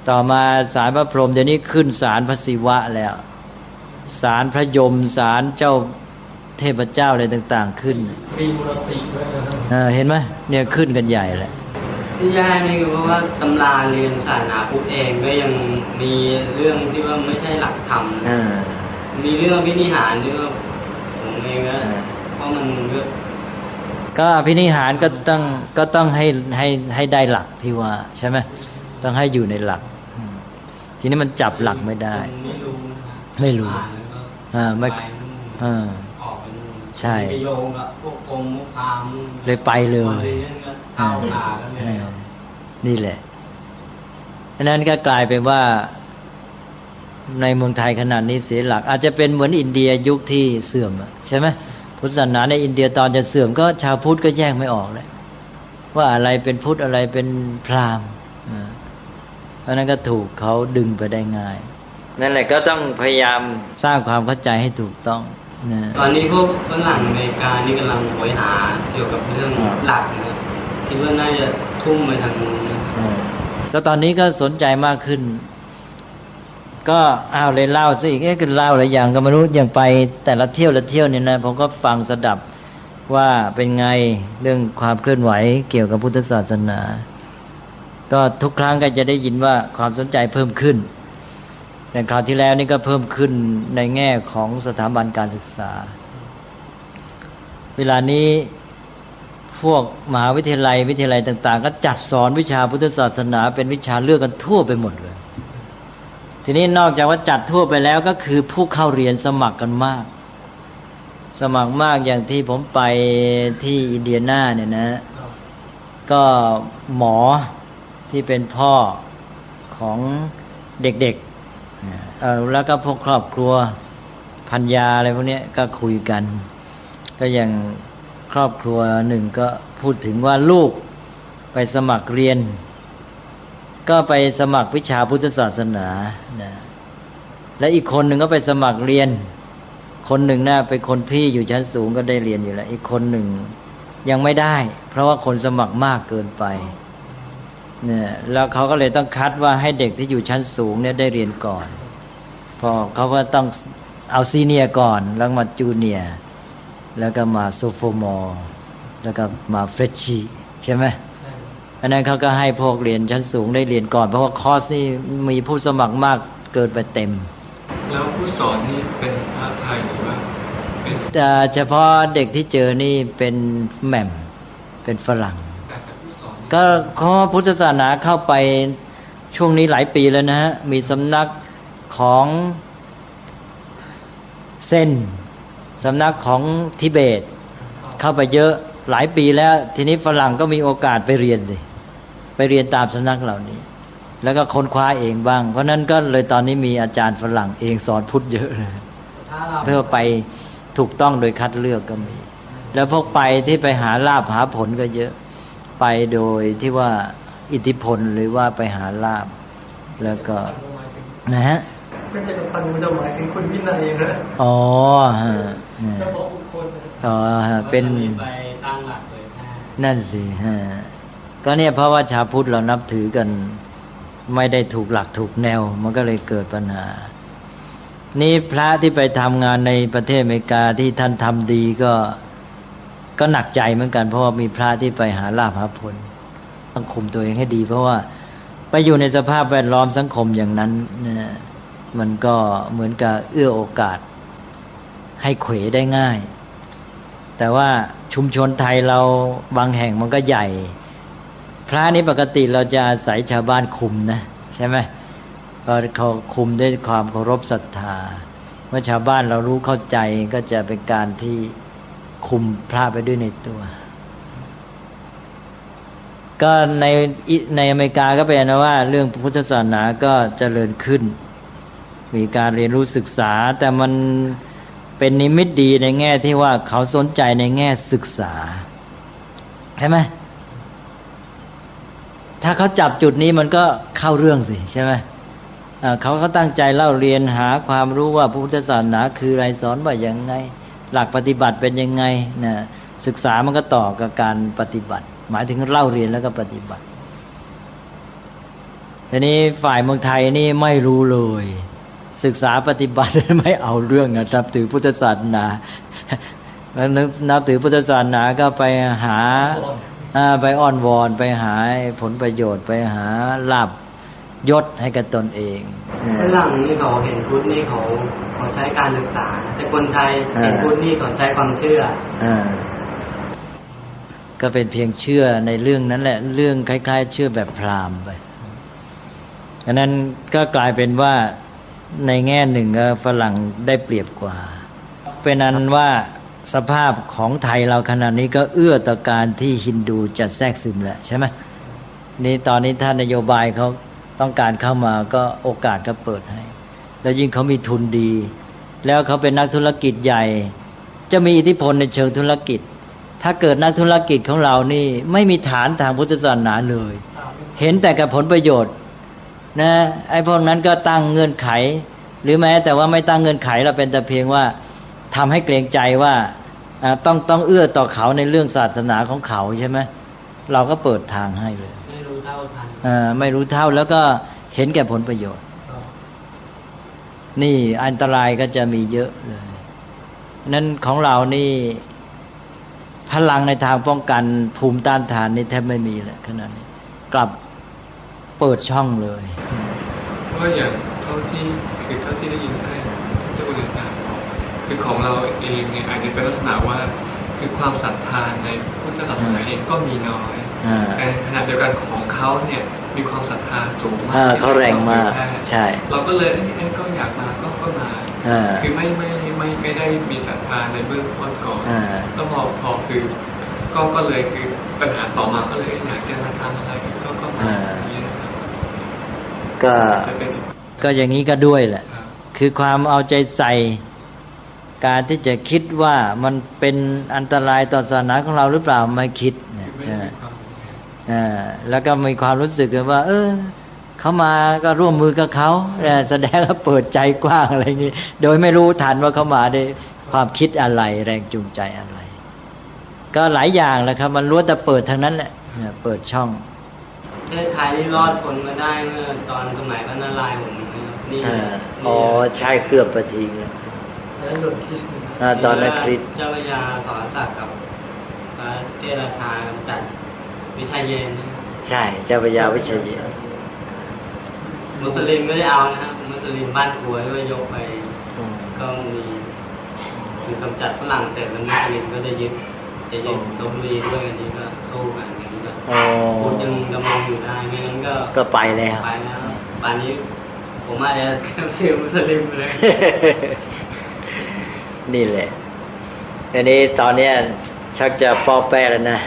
Speaker 1: ต่อมาศาลพระพรหมเดี๋ยวนี้ขึ้นศาลพระศิวะแล้วศาลพระยมศาลเจ้าเทพเจ้าอะไรต่างๆขึ้นเห็นไหมเนี่ยขึ้นกันใหญ่แหละ
Speaker 3: ที่ยากนี่คือเพราะว่าตำราเรียนศาสนาพุทธเองก็ยังมีเรื่องที่ว่าไม่ใช่หลักธรรมมีเรื่องพินิหารที่ว่าผมเองเพราะมัน
Speaker 1: ก็พินิหารก็ต้องให้ได้หลักที่ว่าใช่ไหมต้องให้อยู่ในหลักทีนี้มันจับหลักไม่ได้ไม่รู้ไม่ใช่
Speaker 3: โยงกับพวกกรมพาม
Speaker 1: เลยไปเลย นี่แหละฉะนั้นก็กลายเป็นว่าในเมืองไทยขนาดนี้เสียหลักอาจจะเป็นเหมือนอินเดียยุคที่เสื่อมใช่ไหมพุทธศาสนาในอินเดียตอนจะเสื่อมก็ชาวพุทธก็แยกไม่ออกเลยว่าอะไรเป็นพุทธอะไรเป็นพราหมณ์เพราะนั้นก็ถูกเขาดึงไปได้ง่ายนั่นแหละก็ต้องพยายามสร้างความเข้าใจให้ถูกต้องนะ
Speaker 3: ตอนนี้พวกฝรั่งอเมริกานี่กำลังโหยหาเกี่ยวกับเรื่องหลักนะคิดว่าน่าจะทุ่มไปทางนู้นนะ
Speaker 1: ก็ตอนนี้ก็สนใจมากขึ้นก็เลยเล่าสิคือเล่าหลายอย่างก็ไม่รู้อย่างไปแต่ละเที่ยวเนี่ยนะผมก็ฟังสดับว่าเป็นไงเรื่องความเคลื่อนไหวเกี่ยวกับพุทธศาสนาก็ทุกครั้งก็จะได้ยินว่าความสนใจเพิ่มขึ้นแต่คราวที่แล้วนี่ก็เพิ่มขึ้นในแง่ของสถาบันการศึกษาเวลานี้พวกมหาวิทยาลัยต่างๆก็จัดสอนวิชาพุทธศาสนาเป็นวิชาเลือกกันทั่วไปหมดเลยทีนี้นอกจากว่าจัดทั่วไปแล้วก็คือผู้เข้าเรียนสมัครกันมากอย่างที่ผมไปที่อินเดียนาเนี่ยนะก็หมอที่เป็นพ่อของเด็กๆแล้วก็พวกครอบครัวพันยาอะไรพวกนี้ก็คุยกันก็อย่างครอบครัวหนึ่งก็พูดถึงว่าลูกไปสมัครเรียนก็ไปสมัครวิชาพุทธศาสนานะและอีกคนหนึ่งก็ไปสมัครเรียนคนหนึ่งน่ะเป็นคนพี่อยู่ชั้นสูงก็ได้เรียนอยู่แล้วอีกคนหนึ่งยังไม่ได้เพราะว่าคนสมัครมากเกินไปเนี่ยแล้วเขาก็เลยต้องคัดว่าให้เด็กที่อยู่ชั้นสูงเนี่ยได้เรียนก่อนพอเขาก็ต้องเอาซีเนียร์ก่อนแล้วมาจูเนียร์แล้วก็มาโซโฟมอร์แล้วก็มาเฟรชชี่ใช่ไหมอันนั้นเขาก็ให้พวกเรียนชั้นสูงได้เรียนก่อนเพราะว่าคอร์สนี่มีผู้สมัครมากเกินไปเต็ม
Speaker 2: แล้วผู้สอนนี่เป็นพระไทยหรือว่าเป็น
Speaker 1: เฉพาะเด็กที่เจอนี่เป็นแหม่มเป็นฝรั่งก็ข้อพุทธศาสนาเข้าไปช่วงนี้หลายปีแล้วนะฮะมีสำนักของเซนสำนักของทิเบตเข้าไปเยอะหลายปีแล้วทีนี้ฝรั่งก็มีโอกาสไปเรียนตามสำนักเหล่านี้แล้วก็ค้นคว้าเองบ้างเพราะนั้นก็เลยตอนนี้มีอาจารย์ฝรั่งเองสอนพุทธเยอะเลยเพื่อไปถูกต้องโดยคัดเลือกก็มีแล้วพวกไปที่ไปหาลาภหาผลก็เยอะไปโดยที่ว่าอิทธิพลหรือว่าไปหาลาภแล้วก็นะฮะ
Speaker 4: ไม่ใช่พันธุ์มันจะหมายถึงคนวินัยนะ
Speaker 1: อ๋อฮะ
Speaker 4: เฉพาะบุคคล
Speaker 1: เป็นนั่นสิฮะก็เนี่ยเพราะว่าชาวพุทธเรานับถือกันไม่ได้ถูกหลักถูกแนวมันก็เลยเกิดปัญหานี่พระที่ไปทำงานในประเทศอเมริกาที่ท่านทำดีก็หนักใจเหมือนกันเพราะว่ามีพระที่ไปหาลาภหาผลต้องคุมตัวเองให้ดีเพราะว่าไปอยู่ในสภาพแวดล้อมสังคมอย่างนั้นนะมันก็เหมือนกับเอื้อโอกาสให้เขวได้ง่ายแต่ว่าชุมชนไทยเราบางแห่งมันก็ใหญ่พระนี้ปกติเราจะอาศัยชาวบ้านคุมนะใช่ไหมเพราะเขาคุมด้วยความเคารพศรัทธาเมื่อชาวบ้านเรารู้เข้าใจก็จะเป็นการที่คุมพระไปด้วยในตัวก็ในอเมริกาก็เป็นนะว่าเรื่องพุทธศาสนาก็เจริญขึ้นมีการเรียนรู้ศึกษาแต่มันเป็นนิมิตดีในแง่ที่ว่าเขาสนใจในแง่ศึกษาใช่ไหมถ้าเขาจับจุดนี้มันก็เข้าเรื่องสิใช่ไหมเขาตั้งใจเล่าเรียนหาความรู้ว่าพุทธศาสนาคืออะไรสอนว่าอย่างไงหลักปฏิบัติเป็นยังไงนะศึกษามันก็ต่อกับการปฏิบัติหมายถึงเล่าเรียนแล้วก็ปฏิบัติทีนี้ฝ่ายเมืองไทยนี่ไม่รู้เลยศึกษาปฏิบัติไม่เอาเรื่องนับถือพุทธศาสนานับถือพุทธศาสนาก็ไปหาไปอ้อนวอนไปหาผลประโยชน์ไปหาลาภยศให้กับตนเอง
Speaker 3: ฝรั่งนี่เขาเห็นพุทธนี่เขาใช้การศึกษาแต่คนไทยเห็นพุทธนี่เขาใช้ความเชื่อ
Speaker 1: ก็เป็นเพียงเชื่อในเรื่องนั้นแหละเรื่องคล้ายๆเชื่อแบบพราหมณ์ไปฉะนั้นก็กลายเป็นว่าในแง่หนึ่งฝรั่งได้เปรียบกว่าเป็นนั้นว่าสภาพของไทยเราขณะนี้ก็เอื้อต่อการที่ฮินดูจะแทรกซึมแหละใช่ไหม นี่ตอนนี้ท่านนโยบายเขาต้องการเข้ามาก็โอกาสก็เปิดให้แล้วยิ่งเขามีทุนดีแล้วเขาเป็นนักธุรกิจใหญ่จะมีอิทธิพลในเชิงธุรกิจถ้าเกิดนักธุรกิจของเรานี่ไม่มีฐานทางพุทธศาสนาเลยเห็นแต่กับผลประโยชน์นะไอ้พวกนั้นก็ตั้งเงื่อนไขหรือแม้แต่ว่าไม่ตั้งเงื่อนไขเราเป็นแต่เพียงว่าทำให้เกรงใจว่าต้องเอื้อต่อเขาในเรื่องศาสนาของเขาใช่ไหมเราก็เปิดทางให้เลย
Speaker 3: ไม่รู้เท่าทัน
Speaker 1: ไม่รู้เท่าแล้วก็เห็นแก่ผลประโยชน์นี่อันตรายก็จะมีเยอะเลยนั้นของเรานี่พลังในทางป้องกันภูมิต้านทานนี่แทบไม่มีเลยขนาดนี้กลับเปิดช่องเลย
Speaker 2: เพราะอย่างเท่าที่ได้ยินได้เจ้าคุณอาจารย์บอกคือของเราเองเนี่ยอาจจะเป็นลักษณะว่าคือความศรัทธาในพุทธศาสนาเองก็มีน้อยแต่ขณะเดียวกันของเขาเนี่ยมีความศรัทธาสูงมาก
Speaker 1: เขาแรงมากใช่
Speaker 2: เราก็เลยก็อยากมาก็มาคือไม่ได้มีศรัทธาในเบื้องต้นก่อนแล้วพอคือก็เลยคือปัญหาต่อมาก็เลยอยากจะมาทำอะไรก็มาอย่างนี้นะครับ
Speaker 1: ก็อย่างนี้ก็ด้วยแหละคือความเอาใจใส่การที่จะคิดว่ามันเป็นอันตรายต่อศาสนาของเราหรือเปล่าไม่คิดแล้วก็มีความรู้สึกว่าเขามาก็ร่วมมือกับเขาแสดงว่าเปิดใจกว้างอะไรอย่างนี้โดยไม่รู้ทันว่าเขามาด้วยความคิดอะไรแรงจูงใจอะไรก็หลายอย่างแหละครับมันล้วนแต่เปิดทางนั้นแหละเปิดช่อง
Speaker 3: ประเทศไทยนี่รอดคนมาได้เมื่อตอนสมัยพระนารายณ์ผมนี่
Speaker 1: ใช่เกือบประทีแล้วตอนนั้นคริส
Speaker 3: เจ้าพระยาสอนศักดิ์กับพระเทราชากำจัดวิชัยเยน
Speaker 1: ใช่เจ้าพระยาวิชัยเยน
Speaker 3: มุสลิมไม่ได้เอานะครับมุสลิมบ้านครัวก็ยกไปก็มีคือกำจัดฝรั่งเสร็จแล้วมุสลิมก็จะยึดลพบุรีด้วยอันนี้ก็สู้กันอย่างนี้ก็พูดยังดำรงอยู่ได้ไม่งั้น
Speaker 1: ก็ไปแล้ว
Speaker 3: ป่านนี้ผมอาจจะเพียงมุสลิมเลย
Speaker 1: นี่แหละอันนี้ตอนนี้ชักจะป้อแป้แล้วนะ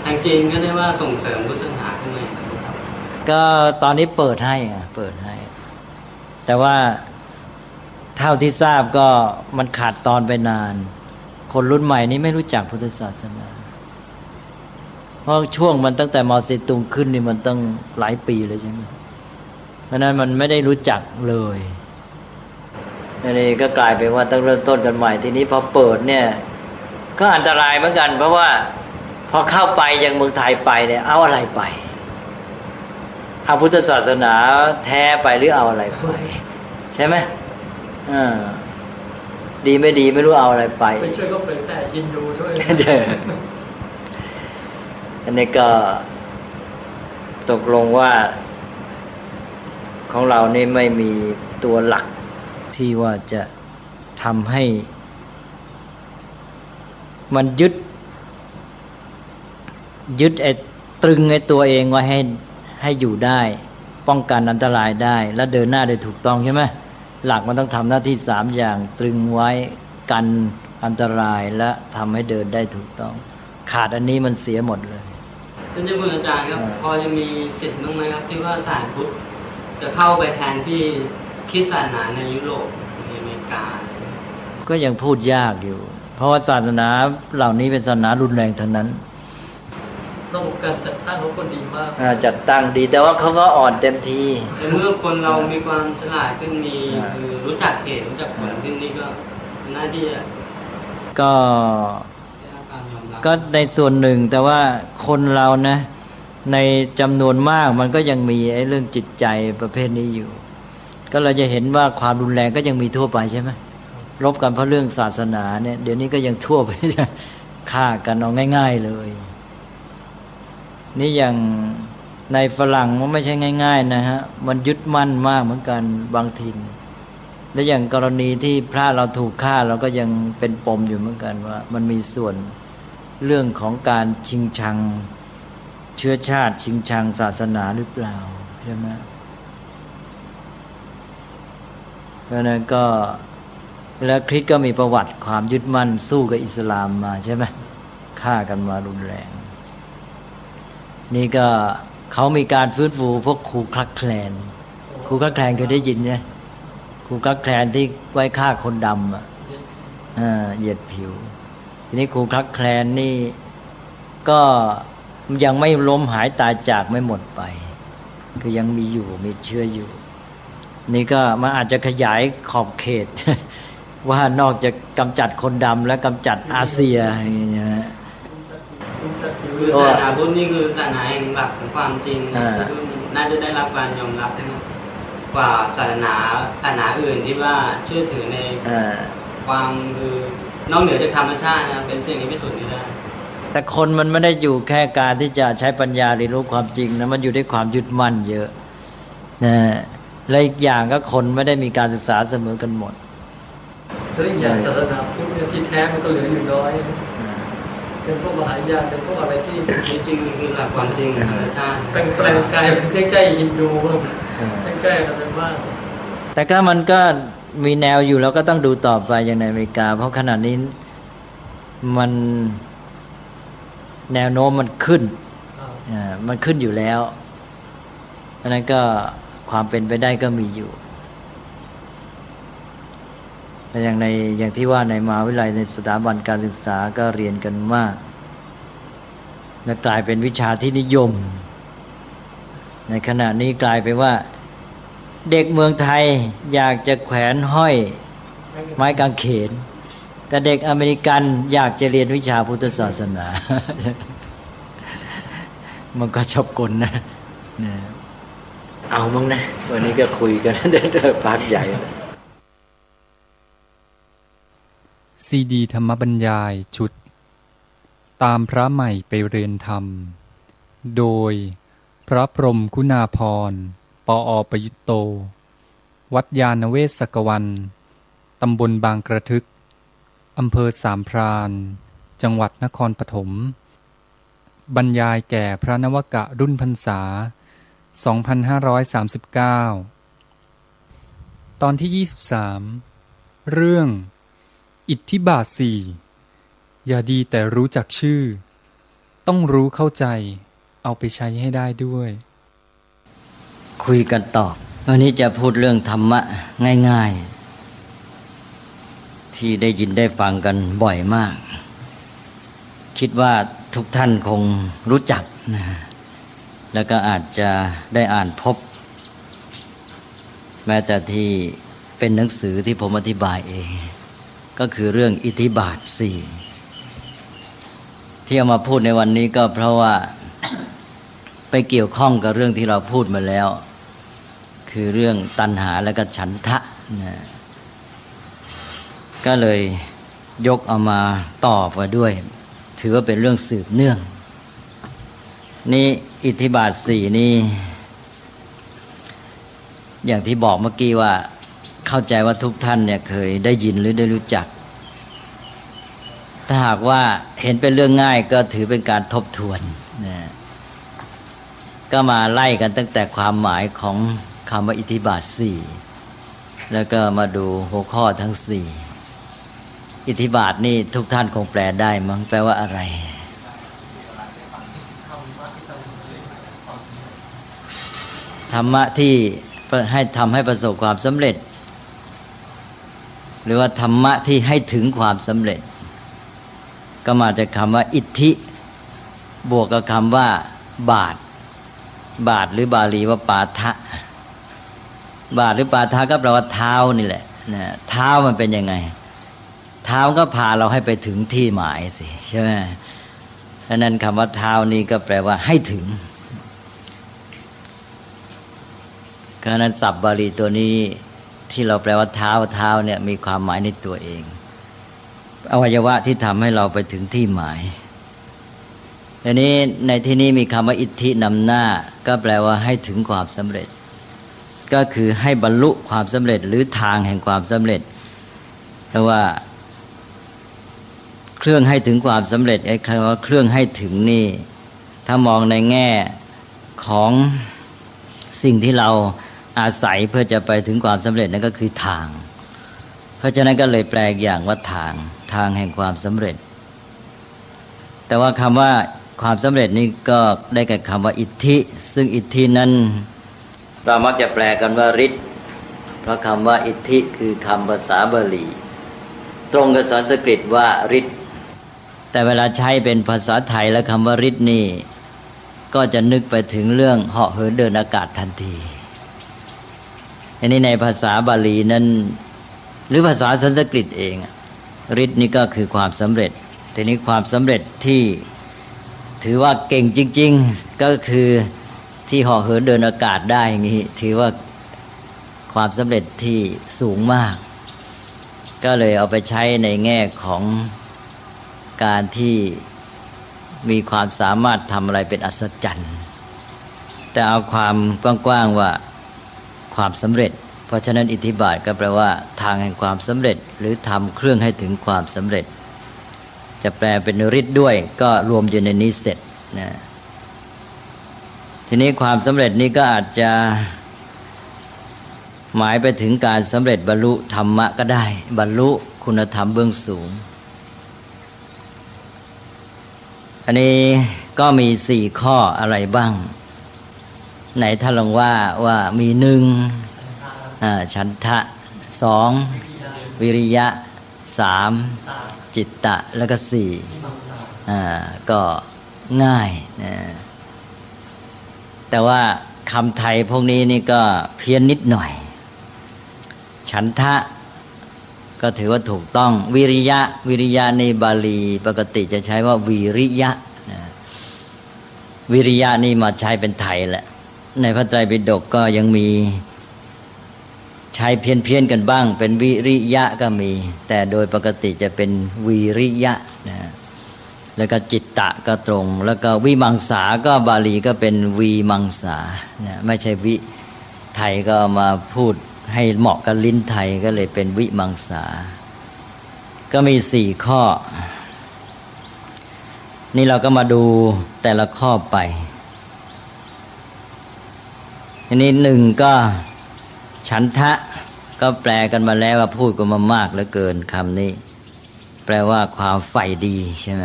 Speaker 3: ทางจีนก็ได้ว่าส่งเสริมพุทธศาสนาขึ้นมา
Speaker 1: ก็ตอนนี้เปิดให้แต่ว่าเท่าที่ทราบก็มันขาดตอนไปนานคนรุ่นใหม่นี้ไม่รู้จักพุทธศาสนาเพราะช่วงมันตั้งแต่มอสีตุงขึ้นนี่มันตั้งหลายปีเลยใช่ไหมเพราะนั้นมันไม่ได้รู้จักเลยนี่ก็กลายเป็นว่าต้องเริ่มต้นกันใหม่ทีนี้พอเปิดเนี่ยก็อันตรายเหมือนกันเพราะว่าพอเข้าไปอย่างเมืองไทยไปเนี่ยเอาอะไรไปเอาพุทธศาสนาแท้ไปหรือเอาอะไรไปใช่ไหมดีไม่ดีไม่รู้เอาอะไรไป
Speaker 4: ไม่ช่วยก็เป็นแต่ฮินดูด้วย
Speaker 1: อันนี้ก็ตกลงว่าของเรานี่ไม่มีตัวหลักที่ว่าจะทำให้มันยึดไอ้ตรึงไอ้ตัวเองไว้ให้อยู่ได้ป้องกันอันตรายได้และเดินหน้าได้ถูกต้องใช่ไหมหลักมันต้องทำหน้าที่3อย่างตรึงไว้กันอันตรายและทำให้เดินได้ถูกต้องขาดอันนี้มันเสียหมดเลย
Speaker 3: ท่านเจ้าคุณอาจารย์ครับพอจะมีสิทธิ์บ้างไหมครับที่ว่าศาสนาพุทธจะเข้าไปแทนที่คริสต์ศาสนาในยุโรปในอเมริกา
Speaker 1: ก็ยังพูดยากอยู่เพราะว่าศาสนาเหล่านี้เป็นศาสนารุนแรงทั้งนั้น
Speaker 4: ระบบการจัดตั้งเขาก็ดีมาก
Speaker 1: จัดตั้งดีแต่ว่าเขาก็อ่อนเต็มที
Speaker 3: แต่เมื่อคนเรามีความฉลาดขึ้นมีคือรู้จักเหตุรู้จักผลขึ้นนี่ก็หน้าที่
Speaker 1: ก็ในส่วนหนึ่งแต่ว่าคนเรานะในจำนวนมากมันก็ยังมีไอ้เรื่องจิตใจประเภทนี้อยู่ก็เราจะเห็นว่าความรุนแรงก็ยังมีทั่วไปใช่ไหมรบกันเพราะเรื่องศาสนาเนี่ยเดี๋ยวนี้ก็ยังทั่วไปฆ่ากันเอาง่ายๆเลยนี่อย่างในฝรั่งมันไม่ใช่ง่ายๆนะฮะมันยึดมั่นมากเหมือนกันบางทีและอย่างกรณีที่พระเราถูกฆ่าเราก็ยังเป็นปมอยู่เหมือนกันว่ามันมีส่วนเรื่องของการชิงชังเชื้อชาติชิงชังศาสนาหรือเปล่าใช่ไหมเพราะนั้นก็แล้วคริสต์ก็มีประวัติความยึดมั่นสู้กับอิสลามมาใช่ไหมฆ่ากันมารุนแรง นี่ก็เขามีการฟื้นฟูพวกครูคลักแคลนครูคลักแคลนเคยได้ยินไหมครูคลักแคลนที่ไว้ฆ่าคนดำเหยียดผิวทีนี้ครูคลักแคลนนี่ก็ยังไม่ล้มหายตายจากไม่หมดไปคือยังมีอยู่มีเชื้ออยู่นี่ก็มันอาจจะขยายขอบเขต ว่านอกจากกำจัดคนดำและกำจัดอาเซียอย่างเงี้ย
Speaker 3: คือศาสนาพุทธนี่คือศาสนาแห่งหลักของความจริงน่าจะได้รับการยอมรับกว่าศาสนาอื่นที่ว่าเชื่อถือในความคือนอกเหนือจากธรรมชาตินะเป็นสิ่งที่พิสูจน์ไม่ได้
Speaker 1: แต่คนมันไม่ได้อยู่แค่การที่จะใช้ปัญญาเรียนรู้ความจริงนะมันอยู่ด้วยความยึดมั่นเยอะนะและอีกอย่างก็คนไม่ได้มีการศึกษาเสมอกันหมด
Speaker 4: แล้วอีกอย่างศาสนาพุทธเนี่ยที่แท้มันก็เหลืออยู่น้อยเป็นพวกมหายานเป็นพวกอะไรที่
Speaker 3: จริงคือหลักความจริงธรรมชาติ
Speaker 4: เป็นแปลงกายเป็นใกล้ๆฮินดูบ้างใกล้ๆกันบ้าง
Speaker 1: แต่ก็มันก็มีแนวอยู่แล้วก็ต้องดูต่อไปอย่างในอเมริกาเพราะขณะนี้มันแนวโน้มมันขึ้นมันขึ้นอยู่แล้วเพราะนั้นก็ความเป็นไปได้ก็มีอยู่แต่อย่างที่ว่าในมหาวิทยาลัยในสถาบันการศึกษาก็เรียนกันมากและกลายเป็นวิชาที่นิยมในขณะนี้กลายเป็นว่าเด็กเมืองไทยอยากจะแขวนห้อยไม้กางเขนแต่เด็กอเมริกันอยากจะเรียนวิชาพุทธศาสนา มันก็ชอบกลนะเอามั้งนะวันนี้ก็คุยกันได้พักใหญ่
Speaker 5: ซีดีธรรมบรรยายชุดตามพระใหม่ไปเรียนธรรมโดยพระพรหมคุณาภรณ์ปอ.ประยุตโตวัดยานเวศกวันตำบลบางกระทึกอำเภอสามพรานจังหวัดนครปฐมบรรยายแก่พระนวกะรุ่นพรรษา 2539 ตอนที่ 23 เรื่องอิทธิบาท 4อย่าดีแต่รู้จักชื่อต้องรู้เข้าใจเอาไปใช้ให้ได้ด้วย
Speaker 1: คุยกันต่อวันนี้จะพูดเรื่องธรรมะง่ายๆที่ได้ยินได้ฟังกันบ่อยมากคิดว่าทุกท่านคงรู้จักนะแล้วก็อาจจะได้อ่านพบแม้แต่ที่เป็นหนังสือที่ผมอธิบายเองก็คือเรื่องอิทธิบาท 4ที่เอามาพูดในวันนี้ก็เพราะว่าไปเกี่ยวข้องกับเรื่องที่เราพูดมาแล้วคือเรื่องตัณหาและก็ฉันทะนะก็เลยยกเอามาต่อมาด้วยถือว่าเป็นเรื่องสืบเนื่องนี่อิทธิบาท 4นี่อย่างที่บอกเมื่อกี้ว่าเข้าใจว่าทุกท่านเนี่ยเคยได้ยินหรือได้รู้จักถ้าหากว่าเห็นเป็นเรื่องง่ายก็ถือเป็นการทบทวนนะก็มาไล่กันตั้งแต่ความหมายของคำว่าอิทธิบาท 4แล้วก็มาดูหัวข้อทั้ง4อิทธิบาทนี่ทุกท่านคงแปลได้มั้งแปลว่าอะไรธรรมะที่ให้ทำให้ประสบความสำเร็จหรือว่าธรรมะที่ให้ถึงความสำเร็จก็มาจากคำว่าอิทธิบวกกับคำว่าบาทหรือบาลีว่าปาทะบาทหรือปาทะก็แปลว่าเท้านี่แหละนะเท้ามันเป็นยังไงเท้าก็พาเราให้ไปถึงที่หมายสิใช่ไหมฉะนั้นคำว่าเท้านี่ก็แปลว่าให้ถึงฉะนั้นศัพท์บาลีตัวนี้ที่เราแปลว่าเท้าเนี่ยมีความหมายในตัวเองอวัยวะที่ทำให้เราไปถึงที่หมายทีนี้ในที่นี้มีคำว่าอิทธินำหน้าก็แปลว่าให้ถึงความสำเร็จก็คือให้บรรลุความสำเร็จหรือทางแห่งความสำเร็จเพราะว่าเครื่องให้ถึงความสำเร็จไอ้คำว่าเครื่องให้ถึงนี่ถ้ามองในแง่ของสิ่งที่เราอาศัยเพื่อจะไปถึงความสำเร็จนั่นก็คือทางเพราะฉะนั้นก็เลยแปลอย่างว่าทางแห่งความสำเร็จแต่ว่าคำว่า ความสำเร็จนี้ก็ได้แก่คำว่าอิทธิซึ่งอิทธินั้นเรามักจะแปลกันว่าฤทธิ์เพราะคำว่าอิทธิคือคำภาษาบาลีตรงกับสันสกฤตว่าฤทธิ์แต่เวลาใช้เป็นภาษาไทยแล้วคำว่าฤทธิ์นี่ก็จะนึกไปถึงเรื่องเหาะเหินเดินอากาศทันทีอันนี้ในภาษาบาลีนั้นหรือภาษาสันสกฤตเองฤทธิ์นี่ก็คือความสำเร็จทีนี้ความสำเร็จที่ถือว่าเก่งจริงๆก็คือที่เหาะเหินเดินอากาศได้อย่างนี้ถือว่าความสำเร็จที่สูงมากก็เลยเอาไปใช้ในแง่ของการที่มีความสามารถทำอะไรเป็นอัศจรรย์แต่เอาความกว้างๆว่าความสำเร็จเพราะฉะนั้นอิทธิบาทก็แปลว่าทางแห่งความสำเร็จหรือทำเครื่องให้ถึงความสำเร็จจะแปลเป็นฤทธิ์ด้วยก็รวมอยู่ในนี้เสร็จนะทีนี้ความสำเร็จนี้ก็อาจจะหมายไปถึงการสำเร็จบรรลุธรรมะก็ได้บรรลุคุณธรรมเบื้องสูงอันนี้ก็มี4ข้ออะไรบ้างไหนถ้าลองว่ามี1ฉันทะ2วิริยะ3จิตตะแล้วก็4ก็ง่ายนะแต่ว่าคำไทยพวกนี้นี่ก็เพี้ยนนิดหน่อยฉันทะก็ถือว่าถูกต้องวิริยะในบาลีปกติจะใช้ว่าวิริยะวิริยะนี่มาใช้เป็นไทยแหละในพระไตรปิฎกก็ยังมีใช้เพี้ยนกันบ้างเป็นวิริยะก็มีแต่โดยปกติจะเป็นวิริยะนะแล้วก็จิตตะก็ตรงแล้วก็วิมังสาก็บาลีก็เป็นวีมังสานะไม่ใช่วิไทยก็มาพูดให้เหมาะกับลิ้นไทยก็เลยเป็นวิมังสาก็มี4ข้อนี่เราก็มาดูแต่ละข้อไปอันนี้1ก็ฉันทะก็แปลกันมาแล้วว่าพูดกันมามากเหลือเกินคำนี้แปลว่าความใฝ่ดีใช่ไหม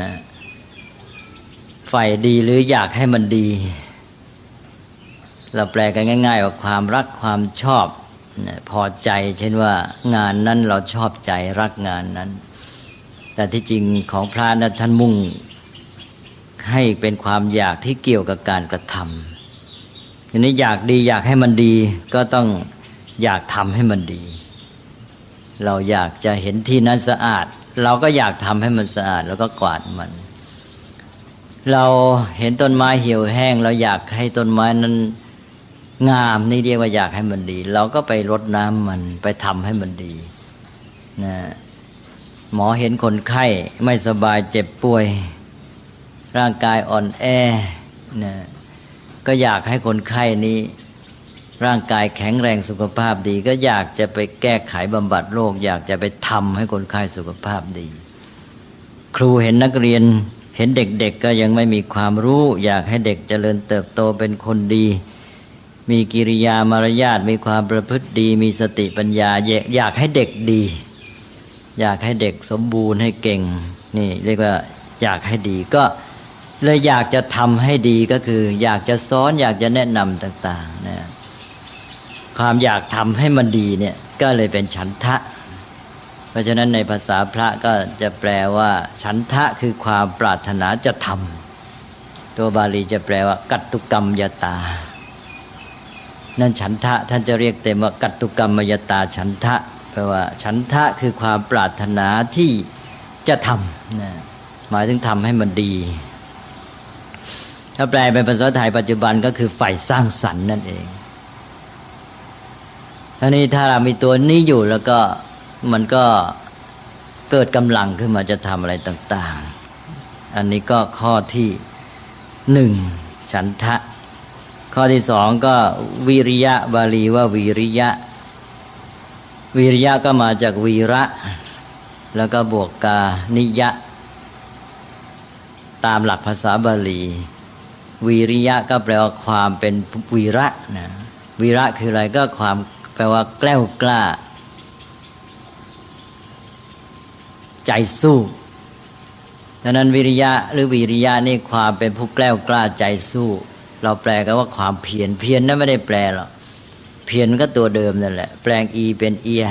Speaker 1: ใฝ่ดีหรืออยากให้มันดีเราแปลกันง่ายๆว่าความรักความชอบพอใจเช่นว่างานนั้นเราชอบใจรักงานนั้นแต่ที่จริงของพระนะท่านมุ่งให้เป็นความอยากที่เกี่ยวกับการกระทำทีนี้อยากดีอยากให้มันดีก็ต้องอยากทำให้มันดีเราอยากจะเห็นที่นั้นสะอาดเราก็อยากทำให้มันสะอาดแล้วก็กวาดมันเราเห็นต้นไม้เหี่ยวแห้งเราอยากให้ต้นไม้นั้นงามนี่เรียกว่าอยากให้มันดีเราก็ไปรดน้ำมันไปทำให้มันดีนะหมอเห็นคนไข้ไม่สบายเจ็บป่วยร่างกายอ่อนแอนะก็อยากให้คนไข้นี้ร่างกายแข็งแรงสุขภาพดีก็อยากจะไปแก้ไขบำบัดโรคอยากจะไปทำให้คนไข้สุขภาพดีครูเห็นนักเรียนเห็นเด็กๆก็ยังไม่มีความรู้อยากให้เด็กเจริญเติบโตเป็นคนดีมีกิริยามารยาทมีความประพฤติดีมีสติปัญญาอยากให้เด็กดีอยากให้เด็กสมบูรณ์ให้เก่งนี่เรียกว่าอยากให้ดีก็เลยอยากจะทำให้ดีก็คืออยากจะสอนอยากจะแนะนำต่างๆนะความอยากทำให้มันดีเนี่ยก็เลยเป็นฉันทะเพราะฉะนั้นในภาษาพระก็จะแปลว่าฉันทะคือความปรารถนาจะทำตัวบาลีจะแปลว่ากัตตุกรรมยตานั่นฉันทะท่านจะเรียกเต็มว่ากัตตุกรรมยตาฉันทะแปลว่าฉันทะคือความปรารถนาที่จะทำนะหมายถึงทำให้มันดีถ้าแปลเป็นภาษาไทยปัจจุบันก็คือใฝ่สร้างสรรค์นั่นเองทีนี้ถ้าเรามีตัวนี้อยู่แล้วก็มันก็เกิดกำลังขึ้นมาจะทำอะไรต่างๆอันนี้ก็ข้อที่1ฉันทะข้อที่2ก็วิริยะบาลีว่าวิริยะวิริยะก็มาจากวีระแล้วก็บวกกานิยะตามหลักภาษาบาลีวิริยะก็แปลว่าความเป็นวีระนะวีระคืออะไรก็ความแปลว่าแกล้วกล้าใจสู้ ดังนั้นวิริยะหรือวิริยะนี่ความเป็นผู้แกล้วกล้าใจสู้เราแปลกันว่าความเพียรเพียรนั้นไม่ได้แปลหรอกเพียรก็ตัวเดิมนั่นแหละแปลงอีเป็นเอีย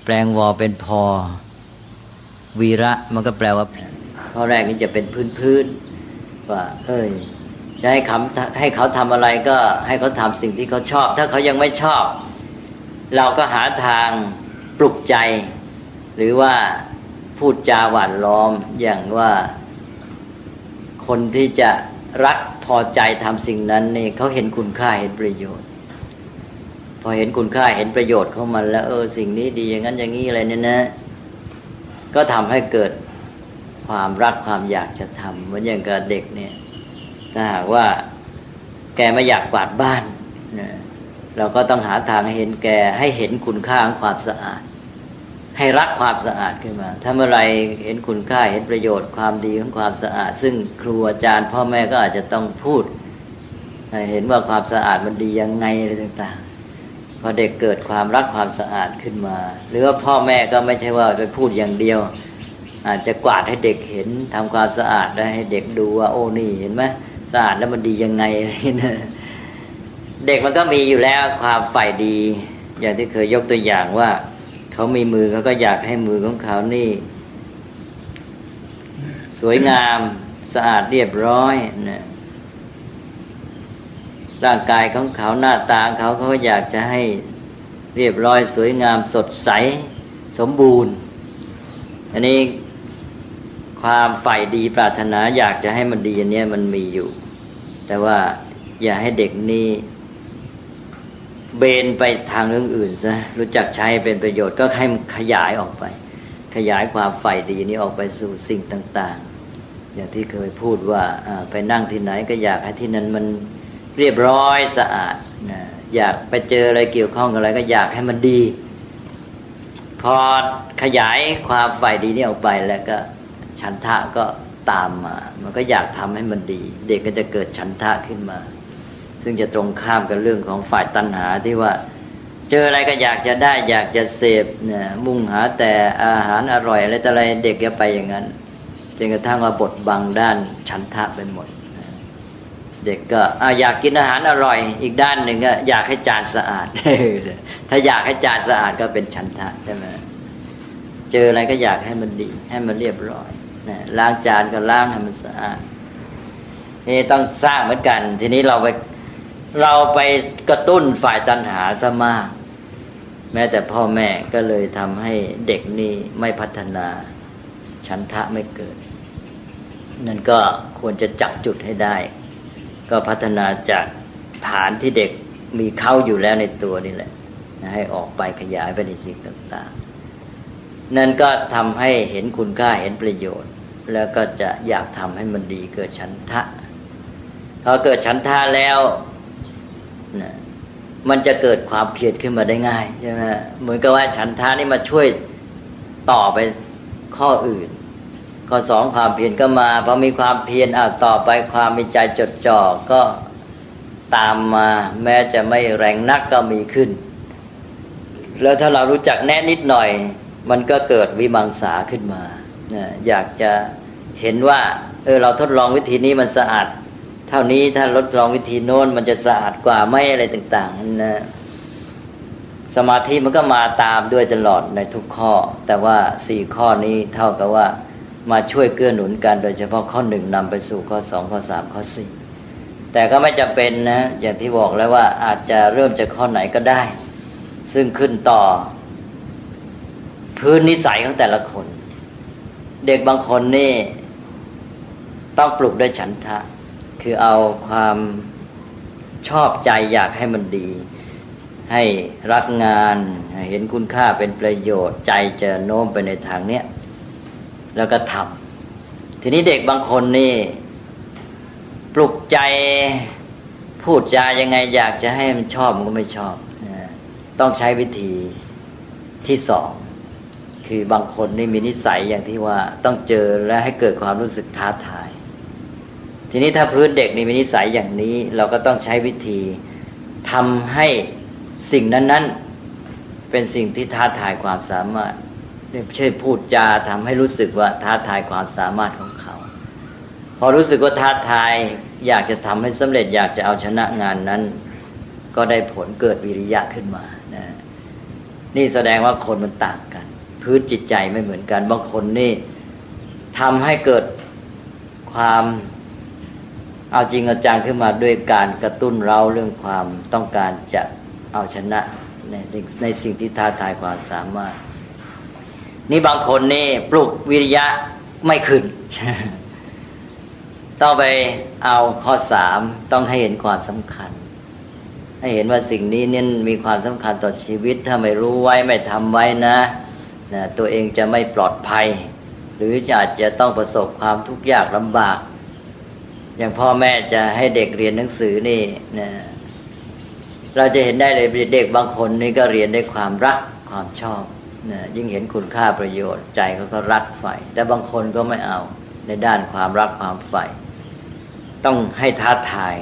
Speaker 1: แปลงวอเป็นพอวีระมันก็แปลว่าข้อแรกนี่จะเป็นพื้นว่าจะให้เขาทำอะไรก็ให้เขาทำสิ่งที่เขาชอบถ้าเขายังไม่ชอบเราก็หาทางปลุกใจหรือว่าพูดจาหวานล้อมอย่างว่าคนที่จะรักพอใจทำสิ่งนั้นนี่เขาเห็นคุณค่าเห็นประโยชน์พอเห็นคุณค่าเห็นประโยชน์ของมันแล้วสิ่งนี้ดีอย่างนั้นอย่างนี้อะไรเนี่ยนะก็ทำให้เกิดความรักความอยากจะทำเหมือนอย่างกับเด็กเนี่ยถ้าหากว่าแกไม่อยากกวาดบ้านนะเราก็ต้องหาทางให้เห็นคุณค่าของความสะอาดให้รักความสะอาดขึ้นมาถ้าเมื่อไรเห็นคุณค่าเห็นประโยชน์ความดีของความสะอาดซึ่งครูอาจารย์พ่อแม่ก็อาจจะต้องพูดให้เห็นว่าความสะอาดมันดียังไงอะไรต่างๆพอเด็กเกิดความรักความสะอาดขึ้นมาหรือว่าพ่อแม่ก็ไม่ใช่ว่าไปพูดอย่างเดียวอาจจะกวาดให้เด็กเห็นทำความสะอาดได้ให้เด็กดูว่าโอ้นี่เห็นไหมสะอาดแล้วมันดียังไงอะไรนะเด็กมันก็มีอยู่แล้วความใฝ่ดีอย่างที่เคยยกตัวอย่างว่าเขามีมือเขาก็อยากให้มือของเขานี่สวยงามสะอาดเรียบร้อยนะร่างกายของเขาหน้าตาเขาก็อยากจะให้เรียบร้อยสวยงามสดใสสมบูรณ์อันนี้ความใฝ่ดีปรารถนาอยากจะให้มันดีอันนี้มันมีอยู่แต่ว่าอย่าให้เด็กนี่เบนไปทางเรื่องอื่นซะรู้จักใช้เป็นประโยชน์ก็ให้ขยายออกไปขยายความใฝ่ดีนี้ออกไปสู่สิ่งต่างๆอย่างที่เคยพูดว่าไปนั่งที่ไหนก็อยากให้ที่นั้นมันเรียบร้อยสะอาดนะอยากไปเจออะไรเกี่ยวข้องกับอะไรก็อยากให้มันดีพอขยายความใฝ่ดีนี้ออกไปแล้วก็ฉันทะก็ตามมามันก็อยากทำให้มันดีเด็กก็จะเกิดฉันทะขึ้นมาซึ่งจะตรงข้ามกับเรื่องของฝ่ายตัณหาที่ว่าเจออะไรก็อยากจะได้อยากจะเสพเนี่ยมุ่งหาแต่อาหารอร่อยอะไรแต่อะไรเด็กจะไปอย่างนั้นจนกระทั่งว่าบดบังด้านฉันทะไปหมดเด็กก็อยากกินอาหารอร่อยอีกด้านหนึ่งก็อยากให้จานสะอาด ถ้าอยากให้จานสะอาดก็เป็นฉันทะใช่ไหมเจออะไรก็อยากให้มันดีให้มันเรียบร้อยล้างจานก็ล้างให้มันสะอาดนี่ต้องสร้างเหมือนกันทีนี้เราไปกระตุ้นฝ่ายตัณหาซะมากแม้แต่พ่อแม่ก็เลยทำให้เด็กนี่ไม่พัฒนาฉันทะไม่เกิดนั่นก็ควรจะจับจุดให้ได้ก็พัฒนาจากฐานที่เด็กมีเข้าอยู่แล้วในตัวนี่แหละให้ออกไปขยายไปในสิ่งต่างๆนั่นก็ทำให้เห็นคุณค่าเห็นประโยชน์แล้วก็จะอยากทำให้มันดีเกิดฉันทะพอเกิดฉันทะแล้วมันจะเกิดความเพียรขึ้นมาได้ง่ายใช่ไหมเหมือนกับว่าฉันทะนี่มาช่วยต่อไปข้ออื่นข้อสองความเพียรก็มาพอมีความเพียรต่อไปความมีใจจดจ่อก็ตามมาแม้จะไม่แรงนักก็มีขึ้นแล้วถ้าเรารู้จักแนะนิดหน่อยมันก็เกิดวิมังสาขึ้นมาอยากจะเห็นว่าเราทดลองวิธีนี้มันสะอาดเท่านี้ถ้าทดลองวิธีโน้นมันจะสะอาดกว่าไม่อะไรต่างๆนะสมาธิมันก็มาตามด้วยตลอดในทุกข้อแต่ว่า4ข้อนี้เท่ากับว่ามาช่วยเกื้อหนุนกันโดยเฉพาะข้อ1นำไปสู่ข้อ2ข้อ3ข้อ4แต่ก็ไม่จำเป็นนะอย่างที่บอกแล้วว่าอาจจะเริ่มจากข้อไหนก็ได้ซึ่งขึ้นต่อพื้นนิสัยของแต่ละคนเด็กบางคนนี่ต้องปลุกด้วยฉันทะคือเอาความชอบใจอยากให้มันดีให้รักงานเห็นคุณค่าเป็นประโยชน์ใจจะโน้มไปในทางเนี้ยแล้วก็ทำทีนี้เด็กบางคนนี่ปลุกใจพูดจายังไงอยากจะให้มันชอบมันก็ไม่ชอบต้องใช้วิธีที่สองคือบางคนนี่มีนิสัยอย่างที่ว่าต้องเจอและให้เกิดความรู้สึกท้าทายทีนี้ถ้าพื้นเด็กนี่มีนิสัยอย่างนี้เราก็ต้องใช้วิธีทำให้สิ่งนั้นๆเป็นสิ่งที่ท้าทายความสามารถไม่ใช่พูดจาทำให้รู้สึกว่าท้าทายความสามารถของเขา พอรู้สึกว่าท้าทายอยากจะทำให้สำเร็จอยากจะเอาชนะงานนั้นก็ได้ผลเกิดวิริยะขึ้นมานะนี่แสดงว่าคนมันต่างกันพื้นจิตใจไม่เหมือนกันบางคนนี่ทำให้เกิดความเอาจริงเอาจังขึ้นมาด้วยการกระตุ้นเราเรื่องความต้องการจะเอาชนะในสิ่งที่ท้าทายความสามารถนี่บางคนนี่ปลุกวิริยะไม่ขึ้น ต้องไปเอาข้อ3ต้องให้เห็นความสำคัญให้เห็นว่าสิ่งนี้เนี่ยมีความสำคัญต่อชีวิตถ้าไม่รู้ไว้ไม่ทำไว้นะตัวเองจะไม่ปลอดภัยหรืออาจจะต้องประสบความทุกข์ยากลำบากอย่างพ่อแม่จะให้เด็กเรียนหนังสือนี่นะเราจะเห็นได้เลยเด็กบางคนนี่ก็เรียนด้วยความรักความชอบนะยิ่งเห็นคุณค่าประโยชน์ใจเขาก็รักใฝ่แต่บางคนก็ไม่เอาในด้านความรักความใฝ่ต้องให้ท้าทาย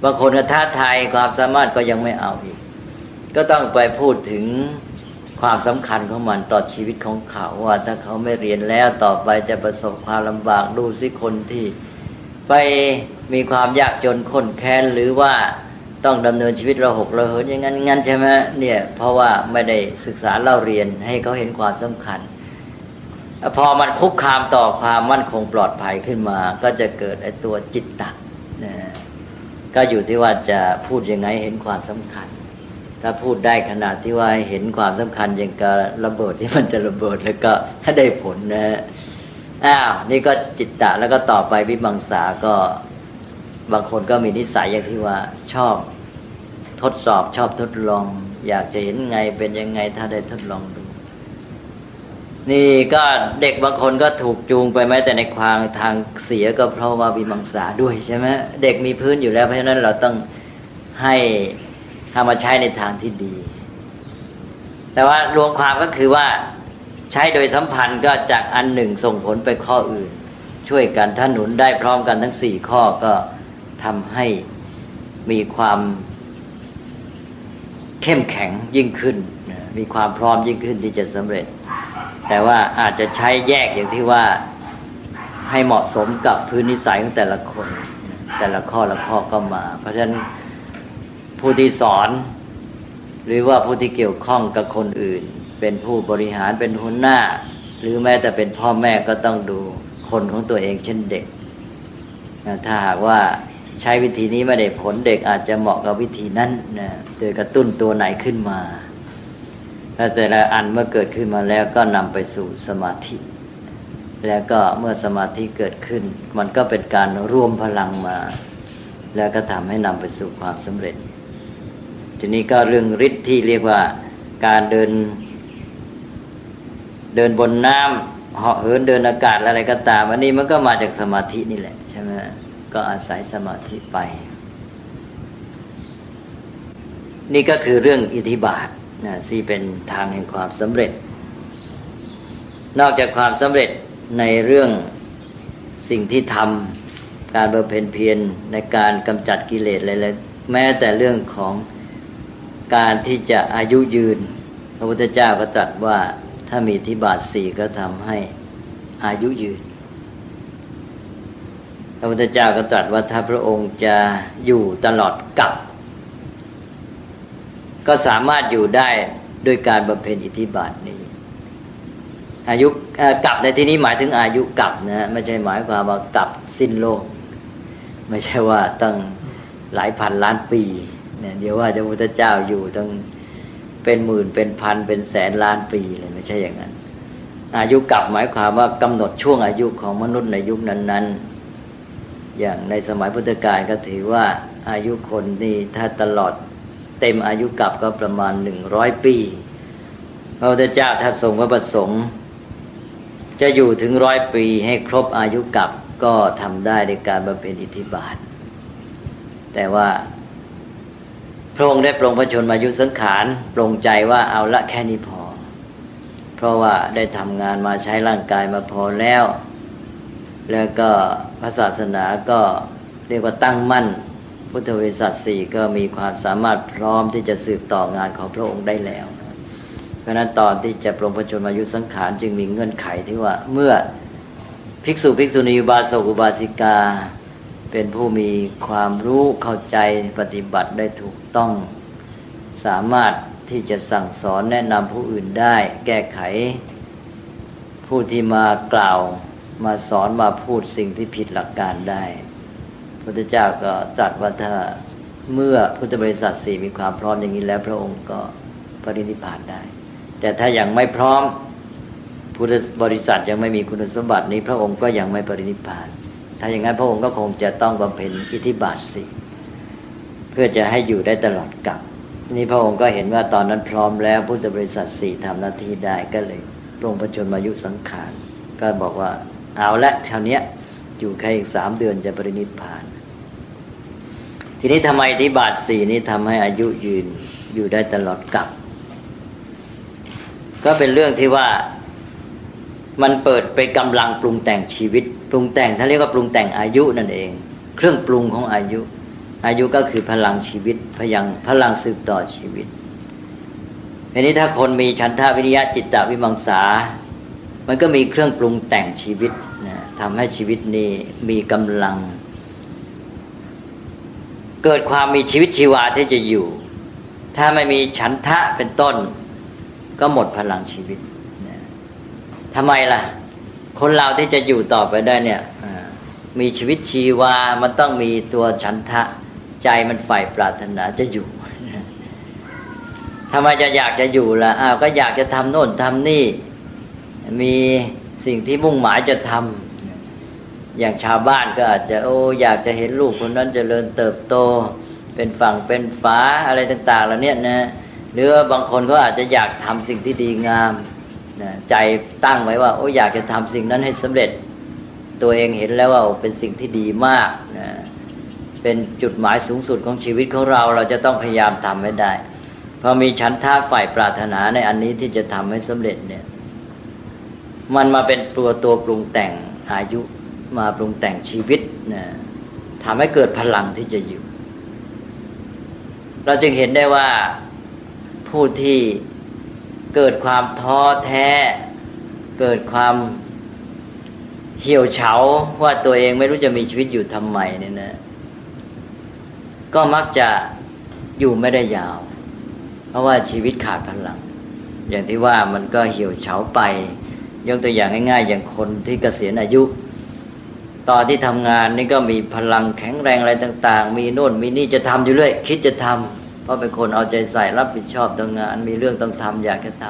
Speaker 1: บางคนก็ท้าทายความสามารถก็ยังไม่เอาอีกก็ต้องไปพูดถึงความสำคัญของมันต่อชีวิตของเขาว่าถ้าเขาไม่เรียนแล้วต่อไปจะประสบความลำบากดูสิคนที่ไปมีความยากจนข้นแค้นหรือว่าต้องดำเนินชีวิตระหกระเหินอย่างนั้นใช่ไหมเนี่ยเพราะว่าไม่ได้ศึกษาเล่าเรียนให้เขาเห็นความสำคัญพอมันคุกคามต่อความมั่นคงปลอดภัยขึ้นมาก็จะเกิดไอ้ตัวจิตตะนะก็อยู่ที่ว่าจะพูดยังไงเห็นความสำคัญถ้าพูดได้ขนาดที่ว่าเห็นความสำคัญอย่างกับระเบิดที่มันจะระเบิดแล้วก็ได้ผลนะนี่ก็จิตตะแล้วก็ต่อไปวิมังสาก็บางคนก็มีนิสัยอย่างที่ว่าชอบทดสอบชอบทดลองอยากจะเห็นไงเป็นยังไงถ้าได้ทดลองดูนี่ก็เด็กบางคนก็ถูกจูงไปแม้แต่ในความทางเสียก็เพราะว่าวิมังสาด้วยใช่ไหมเด็กมีพื้นอยู่แล้วเพราะฉะนั้นเราต้องให้ทำมาใช้ในทางที่ดีแต่ว่ารวมความก็คือว่าใช้โดยสัมพันธ์ก็จากอันหนึ่งส่งผลไปข้ออื่นช่วยกันถ้าหนุนได้พร้อมกันทั้ง4ข้อก็ทำให้มีความเข้มแข็งยิ่งขึ้นมีความพร้อมยิ่งขึ้นที่จะสำเร็จแต่ว่าอาจจะใช้แยกอย่างที่ว่าให้เหมาะสมกับพื้นนิสัยของแต่ละคนแต่ละข้อละข้อก็มาเพราะฉะนั้นผู้ที่สอนหรือว่าผู้ที่เกี่ยวข้องกับคนอื่นเป็นผู้บริหารเป็นหัวหน้าหรือแม้แต่เป็นพ่อแม่ก็ต้องดูคนของตัวเองเช่นเด็กถ้าหากว่าใช้วิธีนี้ไม่ได้ผลเด็กอาจจะเหมาะกับวิธีนั้นนะโดยกระตุ้นตัวไหนขึ้นมาถ้าแต่ละอันเมื่อเกิดขึ้นมาแล้วก็นำไปสู่สมาธิแล้วก็เมื่อสมาธิเกิดขึ้นมันก็เป็นการรวมพลังมาแล้วก็ทำให้นำไปสู่ความสำเร็จทีนี้ก็เรื่องฤทธิ์ที่เรียกว่าการเดินบนน้ำเหาะเหินเดินอากาศอะไรก็ตามอันนี้มันก็มาจากสมาธินี่แหละใช่ไหมก็อาศัยสมาธิไปนี่ก็คือเรื่องอิทธิบาทนะที่เป็นทางแห่งความสำเร็จนอกจากความสำเร็จในเรื่องสิ่งที่ทำการบำเพ็ญเพียรในการกำจัดกิเลสอะไรๆแม้แต่เรื่องของการที่จะอายุยืนพระพุทธเจ้าก็ตรัสว่าถ้ามีอิทธิบาท4ก็ทำให้อายุยืนพระพุทธเจ้าก็ตรัสว่าถ้าพระองค์จะอยู่ตลอดกาลก็สามารถอยู่ได้ด้วยการบำเพ็ญอิทธิบาทนี้อายุกลับในที่นี้หมายถึงอายุกลับนะไม่ใช่หมายความว่ากลับสิ้นโลกไม่ใช่ว่าตั้งหลายพันล้านปีเนี่ยเดี๋ยวว่าพระพุทธเจ้าอยู่ตั้งเป็นหมื่นเป็นพันเป็นแสนล้านปีเลยไม่ใช่อย่างนั้นอายุกลับหมายความว่ากำหนดช่วงอายุของมนุษย์ในยุคนั้นๆอย่างในสมัยพุทธกาลก็ถือว่าอายุคนนี่ถ้าตลอดเต็มอายุกลับก็ประมาณ100ปีพระพุทธเจ้าถ้าทรงพระประสงค์จะอยู่ถึง100ปีให้ครบอายุกลับก็ทำได้ในการบำเพ็ญอิทธิบาทแต่ว่าพระองค์ได้ปรงพระชนมายุสังขารปรงใจว่าเอาละแค่นี้พอเพราะว่าได้ทำงานมาใช้ร่างกายมาพอแล้วก็พระศาสนาก็เรียกว่าตั้งมั่นพุทธบริษัท4ก็มีความสามารถพร้อมที่จะสืบต่องานของพระองค์ได้แล้วเพราะนั้นตอนที่จะปรงพระชนมายุสังขารจึงมีเงื่อนไขที่ว่าเมื่อ ภิกษุภิกษุณีอุบาสกอุบาสิกาเป็นผู้มีความรู้เข้าใจปฏิบัติได้ถูกต้องสามารถที่จะสั่งสอนแนะนำผู้อื่นได้แก้ไขผู้ที่มากล่าวมาสอนมาพูดสิ่งที่ผิดหลักการได้พระพุทธเจ้าก็ตรัสว่าถ้าเมื่อพุทธบริษัทสี่มีความพร้อมอย่างนี้แล้วพระองค์ก็ปรินิพพานได้แต่ถ้ายังไม่พร้อมพุทธบริษัทยังไม่มีคุณสมบัตินี้พระองค์ก็ยังไม่ปรินิพพานถ้าอย่างนั้นพระองค์ก็คงจะต้องบำเพ็ญอิทธิบาทสี่เพื่อจะให้อยู่ได้ตลอดกาลนี่พระองค์ก็เห็นว่าตอนนั้นพร้อมแล้วพุทธบริษัทสี่ทำหน้าที่ได้ก็เลยลงพระชนมายุสังขารก็บอกว่าเอาละเท่านี้อยู่แค่อีก3 เดือนจะปรินิพพานทีนี้ทำไมอิทธิบาทสี่นี้ทำให้อายุยืนอยู่ได้ตลอดกาลก็เป็นเรื่องที่ว่ามันเปิดไปกำลังปรุงแต่งชีวิตปรุงแต่งท่านเรียกว่าปรุงแต่งอายุนั่นเองเครื่องปรุงของอายุก็คือพลังชีวิตพลังสืบต่อชีวิตทีนี้ถ้าคนมีฉันทะวิริยะจิตตวิมังสามันก็มีเครื่องปรุงแต่งชีวิตนะทำให้ชีวิตนี้มีกำลังเกิดความมีชีวิตชีวาที่จะอยู่ถ้าไม่มีฉันทะเป็นต้นก็หมดพลังชีวิตนะทำไมล่ะคนเราที่จะอยู่ต่อไปได้เนี่ยมีชีวิตชีวามันต้องมีตัวฉันทะใจมันใฝ่ปรารถนาจะอยู่ทำไมจะอยากจะอยู่ล่ะก็อยากจะทำโน่นทำนี่มีสิ่งที่มุ่งหมายจะทำอย่างชาวบ้านก็อาจจะอยากจะเห็นลูกคนนั้นเจริญเติบโตเป็นฝั่งเป็นฝาอะไรต่างๆแล้วเนี่ยนะหรือบางคนก็อาจจะอยากทำสิ่งที่ดีงามนะใจตั้งไว้ว่าอยากจะทำสิ่งนั้นให้สำเร็จตัวเองเห็นแล้วว่าเป็นสิ่งที่ดีมากนะเป็นจุดหมายสูงสุดของชีวิตของเราจะต้องพยายามทำให้ได้พอมีฉันทะฝ่ายปรารถนาในอันนี้ที่จะทำให้สำเร็จเนี่ยมันมาเป็นตัวปรุงแต่งอายุมาปรุงแต่งชีวิตนะทำให้เกิดพลังที่จะอยู่เราจึงเห็นได้ว่าผู้ที่เกิดความท้อแท้เกิดความเหี่ยวเฉาว่าตัวเองไม่รู้จะมีชีวิตอยู่ทำไมเนี่ยนะก็มักจะอยู่ไม่ได้ยาวเพราะว่าชีวิตขาดพลังอย่างที่ว่ามันก็เหี่ยวเฉาไปยกตัวอย่างง่ายๆอย่างคนที่เกษียณอายุตอนที่ทำงานนี่ก็มีพลังแข็งแรงอะไรต่างๆมีโน่นมีนี่จะทำอยู่เรื่อยคิดจะทำเพราะเป็นคนเอาใจใส่รับผิดชอบต่องานมีเรื่องต้องทำอยากจะท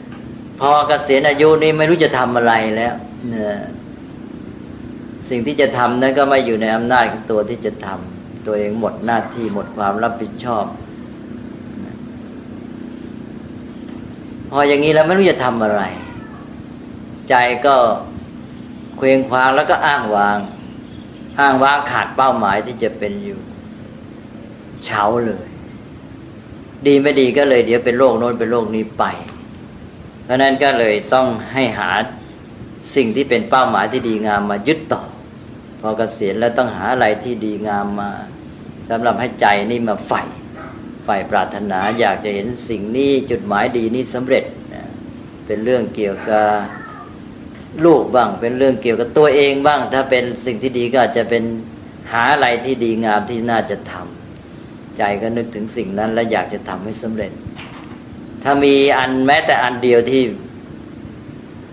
Speaker 1: ำพอเกษียณอายุนี่ไม่รู้จะทำอะไรแล้วเนี่ยสิ่งที่จะทำนั้นก็ไม่อยู่ในอำนาจของตัวที่จะทำตัวเองหมดหน้าที่หมดความรับผิดชอบพออย่างนี้แล้วไม่รู้จะทำอะไรใจก็เคว้งคว้างแล้วก็อ้างว้างขาดเป้าหมายที่จะเป็นอยู่เฉาเลยดีไม่ดีก็เลยเดี๋ยวเป็นโรคโน้นเป็นโรคนี้ไปเพราะนั้นก็เลยต้องให้หาสิ่งที่เป็นเป้าหมายที่ดีงามมายึดต่อพอเกษียณแล้วต้องหาอะไรที่ดีงามมาสำหรับให้ใจนี่มาใฝ่ปรารถนาอยากจะเห็นสิ่งนี้จุดหมายดีนี้สำเร็จเป็นเรื่องเกี่ยวกับลูกบ้างเป็นเรื่องเกี่ยวกับตัวเองบ้างถ้าเป็นสิ่งที่ดีก็อาจจะเป็นหาอะไรที่ดีงามที่น่าจะทำใจก็นึกถึงสิ่งนั้นและอยากจะทำให้สำเร็จถ้ามีแม้แต่อันเดียวที่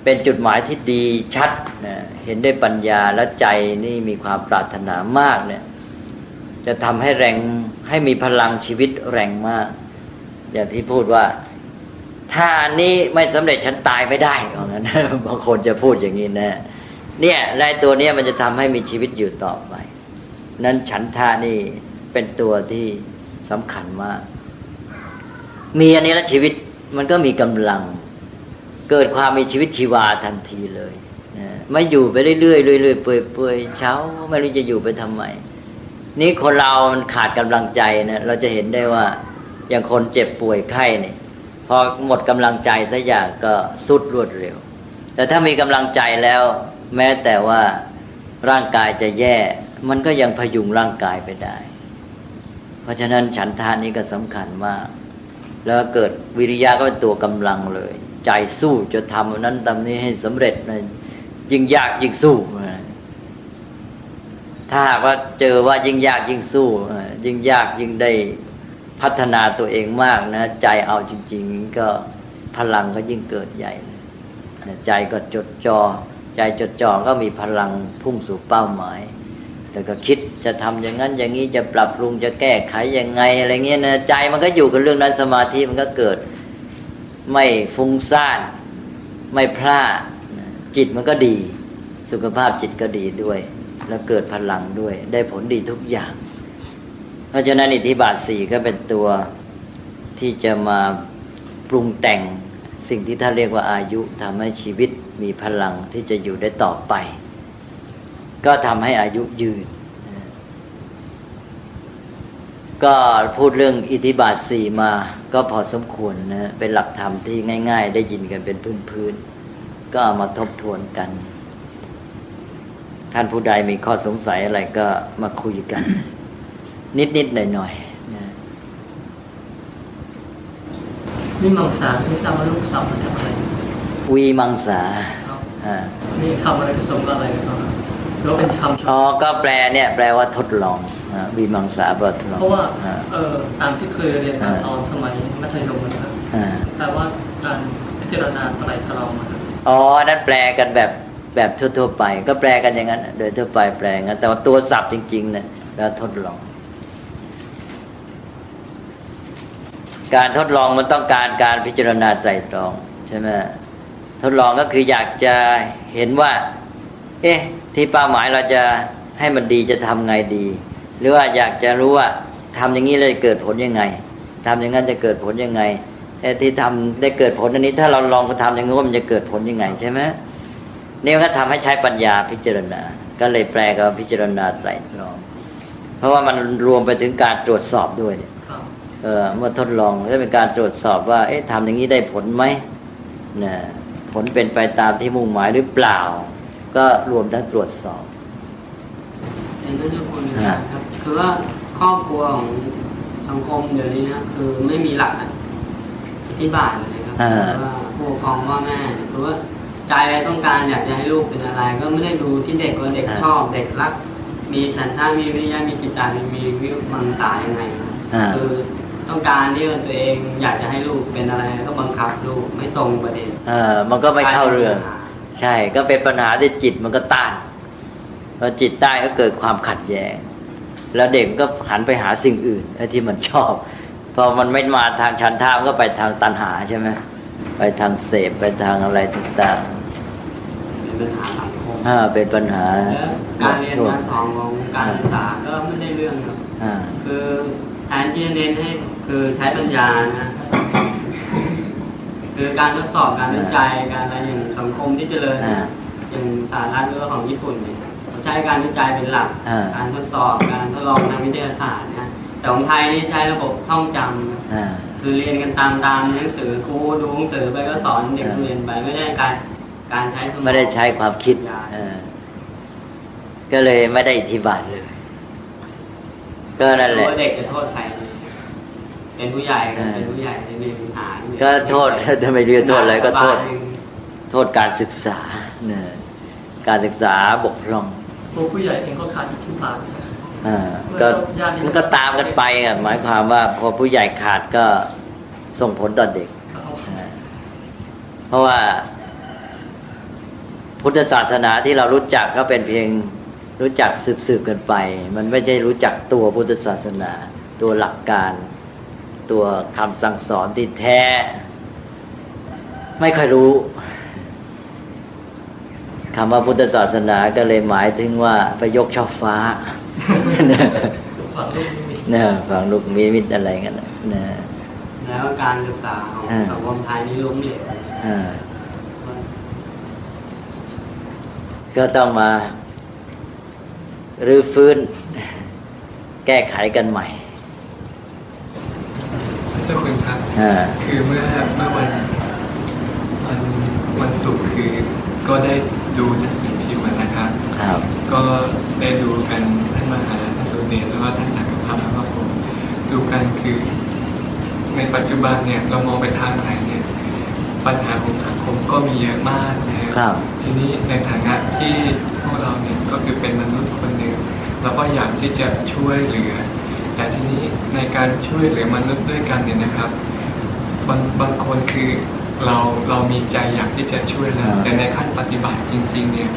Speaker 1: เป็นจุดหมายที่ดีชัดนะเห็นด้วยปัญญาและใจนี่มีความปรารถนามากเนี่ยจะทำให้แรงให้มีพลังชีวิตแรงมากอย่างที่พูดว่าถ้าอันนี้ไม่สำเร็จฉันตายไม่ได้เพราะงั้นบางคนจะพูดอย่างนี้นะเนี่ยในตัวนี้มันจะทำให้มีชีวิตอยู่ต่อไปนั้นฉันทะนี่เป็นตัวที่สำคัญมากมีอันนี้แล้วชีวิตมันก็มีกำลังเกิดความมีชีวิตชีวาทันทีเลยนะไม่อยู่ไปเรื่อยๆเรื่อยๆเปื่อยๆเช้าไม่รู้จะอยู่ไปทำไมนี่คนเรามันขาดกำลังใจนะเราจะเห็นได้ว่าอย่างคนเจ็บป่วยไข้เนี่ยพอหมดกำลังใจสักอย่างก็สุดรวดเร็วแต่ถ้ามีกำลังใจแล้วแม้แต่ว่าร่างกายจะแย่มันก็ยังพยุงร่างกายไปได้เพราะฉะนั้นฉันทานี้ก็สำคัญมากแล้วเกิดวิริยะก็เป็นตัวกำลังเลยใจสู้จะทำนั้นทำนี้ให้สำเร็จนะยิ่งยากยิ่งสู้ ถ้าหากว่าเจอว่ายิ่งยากยิ่งสู้ยิ่งยากยิ่งได้พัฒนาตัวเองมากนะใจเอาจริงๆก็พลังก็ยิ่งเกิดใหญ่ใจก็จดจ่อใจจดจ่อก็มีพลังพุ่งสู่เป้าหมายแต่ก็คิดจะทำอย่างนั้นอย่างนี้จะปรับปรุงจะแก้ไขยังไงอะไรเงี้ยนะใจมันก็อยู่กับเรื่องนั้นสมาธิมันก็เกิดไม่ฟุ้งซ่านไม่พลาดจิตมันก็ดีสุขภาพจิตก็ดีด้วยแล้วเกิดพลังด้วยได้ผลดีทุกอย่างเพราะฉะนั้นอิทธิบาท4ก็เป็นตัวที่จะมาปรุงแต่งสิ่งที่ท่านเรียกว่าอายุทำให้ชีวิตมีพลังที่จะอยู่ได้ต่อไปก็ทำให้อายุยืนก็พูดเรื่องอิทธิบาท4มาก็พอสมควรนะเป็นหลักธรรมที่ง่ายๆได้ยินกันเป็นพื้นๆก็เอามาทบทวนกันท่านผู้ใดมีข้อสงสัยอะไรก็มาคุยกันนิดๆหน่อยๆนะ
Speaker 4: นี่มังสาที่ทำมาลูกสาวมาจากอะไร
Speaker 1: วีมังสา
Speaker 4: นี่ทำอะไรผสมกับอะไรกันบ้างแล้วเป็นคำ
Speaker 1: ก็แปลเนี่ยแปลว่าทดลองวีมังสาแปลว่าทดลอง
Speaker 4: เพราะว่าตามที่เคยเรียนตอนสมัยมัธยมนะครับแปลว่าการพิจารณาอะไรตลอดมา
Speaker 1: นั่นแปลกันแบบทั่วๆไปก็แปลกันอย่างนั้นโดยทั่วไปแปลงั้นแต่ว่าตัวศัพท์จริงๆเนี่ยแล้วทดลองการทดลองมันต้องการพิจารณาไตร่ตรองใช่ไหมทดลองก็คืออยากจะเห็นว่าที่เป้าหมายเราจะให้มันดีจะทำไงดีหรือว่าอยากจะรู้ว่าทำอย่างนี้เลยเกิดผลยังไงทำอย่างนั้นจะเกิดผลยังไงที่ทำได้เกิดผลอันนี้ถ้าเราลองทำอย่างนี้ว่ามันจะเกิดผลยังไงใช่ไหมนี่ก็ทำให้ใช้ปัญญาพิจารณาก็เลยแปลกับพิจารณาไตร่ตรองเพราะว่ามันรวมไปถึงการตรวจสอบด้วยเมื่อทดลองก็เป็นการตรวจสอบว่าทำอย่างนี้ได้ผลไหมนะผลเป็นไปตามที่มุ่งหมายหรือเปล่าก็รวมทั้งตรวจสอบ
Speaker 3: เป็นต้นทุนนะครับคือว่าครอบครัวของสังคมเดี๋ยวนี้นะคือไม่มีหลักอธิบายเลยครับว่าผู้ปกครองพ่อแม่หรือว่าใจต้องการอยากจะให้ลูกเป็นอะไรก็ไม่ได้ดูที่เด็กว่าเด็กชอบเด็กรักมีฉันทะมีวิริยะมีจิตใจมีวิมังสายังไงคือต้องการที่ตัวเองอยากจะให้ลูกเป็นอะไรก็บังคับลูกไม่ตรงประเด็น
Speaker 1: มันก็ไม่เข้าเรื่องใช่ก็เป็นปัญหาที่จิตมันก็ต้านพอจิตต้านก็เกิดความขัดแย้งแล้วเด็กก็หันไปหาสิ่งอื่นที่มันชอบพอมันไม่มาทางฉันทะมันก็ไปทางตัณหาใช่ไหมไปทางเสพไปทางอะไรต่าง
Speaker 3: ๆเป็นปัญหาสังคม
Speaker 1: เป็นปัญหา
Speaker 3: การเรียนการสอนของการศึกษาก็ไม่ได้เรื่องครับคือแทนที่จะเน้นให้คือใช้ปัญญานะคือการทดสอบการวิจัยการอะไรอย่างสังคมที่เจริญอย่างสหรัฐหรือของญี่ปุ่นเนี่ยเขาใช้การวิจัยเป็นหลักการทดสอบการทดลองทางวิทยาศาสตร์นะแต่ของไทยนี่ใช้ระบบท่องจำคือเรียนกันตามหนังสือครูดูหนังสือไปก็สอนเด็กเรียนไปไม่ได้การใช้
Speaker 1: ไม่ได้ใช้ความคิดก็เลยไม่ได้อธิบายเลยก็นั่นแหละ
Speaker 3: เด็กจะโทษใครเป็นผู้ใหญ่เป็นผู้ใหญ่จะมีปัญหา
Speaker 1: ก็โทษถ้าไม่เรียนโทษอะไรก็โทษการศึกษาเนี่ยการศึกษาบกพร่อง
Speaker 4: ผู้ใหญ่เองก็ขาดอิทธิบาท
Speaker 1: ก็มันก็ตามกันไปหมายความว่าพอผู้ใหญ่ขาดก็ส่งผลต่อเด็กเพราะว่าพุทธศาสนาที่เรารู้จักก็เป็นเพียงรู้จักสืบกันไปมันไม่ใช่รู้จักตัวพุทธศาสนาตัวหลักการตัวคำสั่งสอนที่แท้ไม่ค่อยรู้คำว่าพุทธศาสนาก็เลยหมายถึงว่าไปยกช่อฟ้าฝังลูกมีมิตรอะไรกันนะ
Speaker 3: แล้วการศึกษาของสังคมไทยนี่ล้มเหลว
Speaker 1: ก็ต้องมารื้อฟื้นแก้ไขกันใหม่
Speaker 2: เจ้าคุณครับคือเมื่อวันศุกร์คือก็ได้ดูหนังสือพิมพ์นะครับก็ได้ดูกันท่านมหาท่านสุเนศแล้วก็ท่านจักรพรรดิแล้วก็ผมดูกันคือในปัจจุบันเนี่ยเรามองไปทางไหนเนี่ยปัญหาของสังคมก็มีเยอะมากนะครับทีนี้ในฐานะที่พวกเราเนี่ยก็คือเป็นมนุษย์คนหนึ่ง เราก็อยากที่จะช่วยเหลือแต่ทีนี้ในการช่วยเหลือมนุษย์ด้วยกันเนี่ยนะครับบางคนคือเรามีใจอยากที่จะช่วยแล้วแต่ในขั้นปฏิบัติจริงๆเนี่ย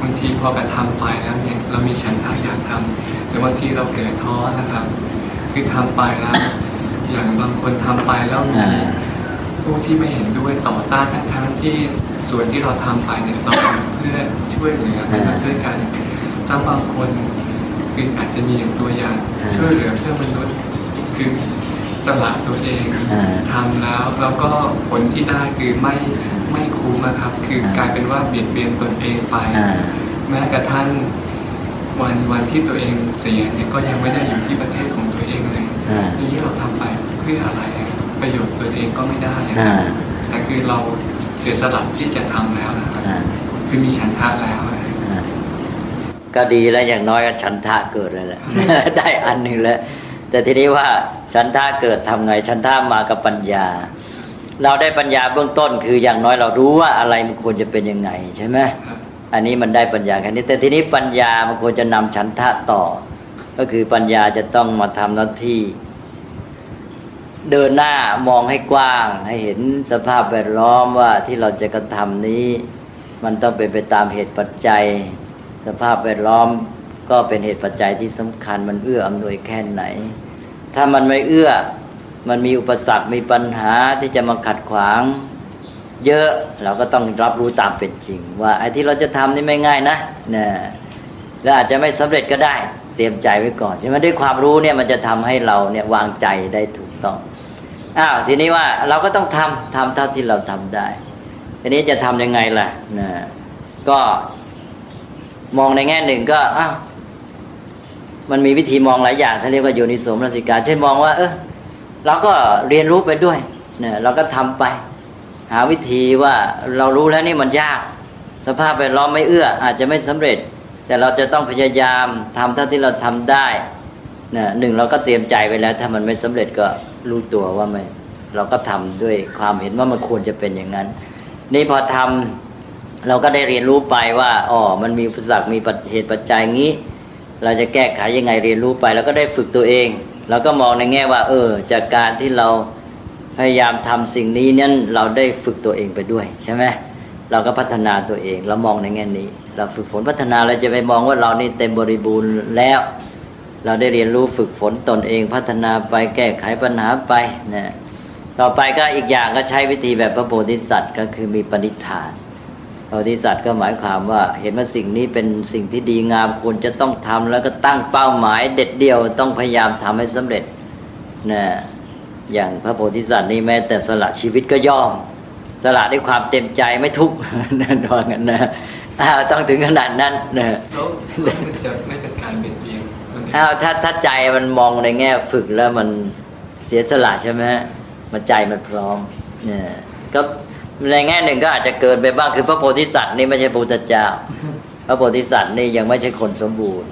Speaker 2: บางทีพอกระทำไปแล้วเนี่ยเรามีฉันทะอยากทำแต่บางทีเราเกิดท้อนะครับคือทำไปแล้วอย่างบางคนทำไปแล้วมีผู้ที่ไม่เห็นด้วยต่อต้านทั้งที่ส่วนที่เราทำไปเนี่ยเราทำเพื่อช่วยเหลือเพื่อด้วยกันซ้ำบางคนคืออาจจะมีอย่างตัวอย่างช่วยเหลือเพื่อมนุษย์คือสละตัวเองทำแล้วก็ผลที่ได้คือไม่คุ้มนะครับคือกลายเป็นว่าเบียดเบียนตนเองไปแม้กระทั่งวันที่ตัวเองเสียเนี่ยก็ยังไม่ได้อยู่ที่ประเทศของตัวเองเลยทีนี้เราทำไปเพื่ออะไรประโยชน์ตัวเองก็ไม่ได้นะครับแต่คือเราเสียสละที่จะทำแล้วนะครับคือมีฉันทะแล้ว
Speaker 1: ก็ดีแล้วอย่างน้อยก็ฉันทะเกิดแล้วแหละ ได้อันหนึ่งแล้วแต่ทีนี้ว่าฉันทะเกิดทำไงฉันทะมากับปัญญาเราได้ปัญญาเบื้องต้นคืออย่างน้อยเรารู้ว่าอะไรมันควรจะเป็นยังไงใช่ไหมอันนี้มันได้ปัญญาแค่นี้แต่ทีนี้ปัญญามันควรจะนำฉันทะต่อก็คือปัญญาจะต้องมาทำหน้าที่เดินหน้ามองให้กว้างให้เห็นสภาพแวดล้อมว่าที่เราจะกระทำนี้มันต้องเป็นไปตามเหตุปัจจัยสภาพแวดล้อมก็เป็นเหตุปัจจัยที่สำคัญมันเอื้ออำนวยแค่ไหนถ้ามันไม่เอื้อมันมีอุปสรรคมีปัญหาที่จะมาขัดขวางเยอะเราก็ต้องรับรู้ตามเป็นจริงว่าไอ้ที่เราจะทำนี่ไม่ง่ายนะเนี่ยและอาจจะไม่สำเร็จก็ได้เตรียมใจไว้ก่อนใช่ไหมด้วยความรู้เนี่ยมันจะทำให้เราเนี่ยวางใจได้ถูกต้องทีนี้ว่าเราก็ต้องทำเท่าที่เราทำได้ทีนี้จะทำยังไงล่ะนะก็มองในแง่หนึ่งก็มันมีวิธีมองหลายอย่างเขาเรียกว่าโยนิโสมนสิการเช่นมองว่าเราก็เรียนรู้ไปด้วยเนี่ยเราก็ทำไปหาวิธีว่าเรารู้แล้วนี่มันยากสภาพแวดล้อมไม่เอื้ออาจจะไม่สำเร็จแต่เราจะต้องพยายามทำเท่าที่เราทำได้เนี่ยหนึ่งเราก็เตรียมใจไว้แล้วถ้ามันไม่สำเร็จก็รู้ตัวว่าไม่เราก็ทำด้วยความเห็นว่ามันควรจะเป็นอย่างนั้นนี่พอทำเราก็ได้เรียนรู้ไปว่ามันมีอุปสรรคมีเหตุปัจจัยงี้เราจะแก้ไขยังไงเรียนรู้ไปแล้วก็ได้ฝึกตัวเองเราก็มองในแง่ว่าจากการที่เราพยายามทำสิ่งนี้นั้นเราได้ฝึกตัวเองไปด้วยใช่ไหมเราก็พัฒนาตัวเองเรามองในแง่นี้เราฝึกฝนพัฒนาเราจะไปมองว่าเรานี่เต็มบริบูรณ์แล้วเราได้เรียนรู้ฝึกฝนตนเองพัฒนาไปแก้ไขปัญหาไปนะต่อไปก็อีกอย่างก็ใช้วิธีแบบพระโพธิสัตว์ก็คือมีปณิธานพระโพธิสัตว์ก็หมายความว่าเห็นว่าสิ่งนี้เป็นสิ่งที่ดีงามควรจะต้องทำแล้วก็ตั้งเป้าหมายเด็ดเดี่ยวต้องพยายามทำให้สำเร็จนะอย่างพระโพธิสัตว์นี่แม้แต่สละชีวิตก็ยอมสละด้วยความเต็มใจไม่ทุกข์นั่นว่างั้นนะต้องถึงขนาดนั้นนะ
Speaker 2: แล้วมันจะไม่เป็นการเบียดเบียน
Speaker 1: ถ้าใจมันมองในแง่ฝึกแล้วมันเสียสละใช่ไหมมันใจมันพร้อมเนี่ยก็ในแง่หนึ่งก็อาจจะเกินไปบ้างคือพระโพธิสัตว์นี่ไม่ใช่พระพุทธเจ้าพระโพธิสัตว์นี่ยังไม่ใช่คนสมบูรณ์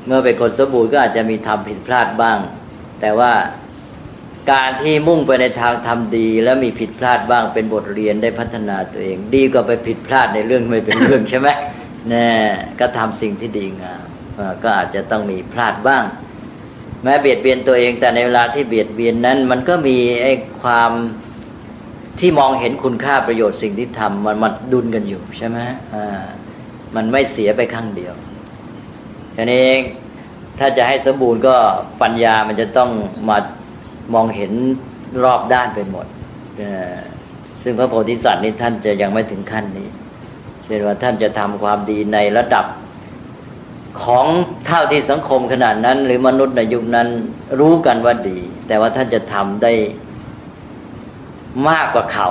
Speaker 1: เมื่อเป็นคนสมบูรณ์ก็อาจจะมีทำผิดพลาดบ้างแต่ว่าการที่มุ่งไปในทางทำดีแล้วมีผิดพลาดบ้างเป็นบทเรียนได้พัฒนาตัวเองดีกว่าไปผิดพลาดในเรื่องไม่เป็นเรื่องใช่ไหมเนี่ยก็ทำสิ่งที่ดีงามก็อาจจะต้องมีพลาดบ้างแม้เบียดเบียนตัวเองแต่ในเวลาที่เบียดเบียนนั้นมันก็มีไอ้ความที่มองเห็นคุณค่าประโยชน์สิ่งที่ทำมันดุลกันอยู่ใช่ไหมมันไม่เสียไปข้างเดียวทีนี้ถ้าจะให้สมบูรณ์ก็ปัญญามันจะต้องมามองเห็นรอบด้านไปหมดซึ่งพระโพธิสัตว์นี่ท่านจะยังไม่ถึงขั้นนี้เช่นว่าท่านจะทำความดีในระดับของเท่าที่สังคมขนาดนั้นหรือมนุษย์ในยุคนั้นรู้กันว่าดีแต่ว่าท่านจะทำได้มากกว่าเขา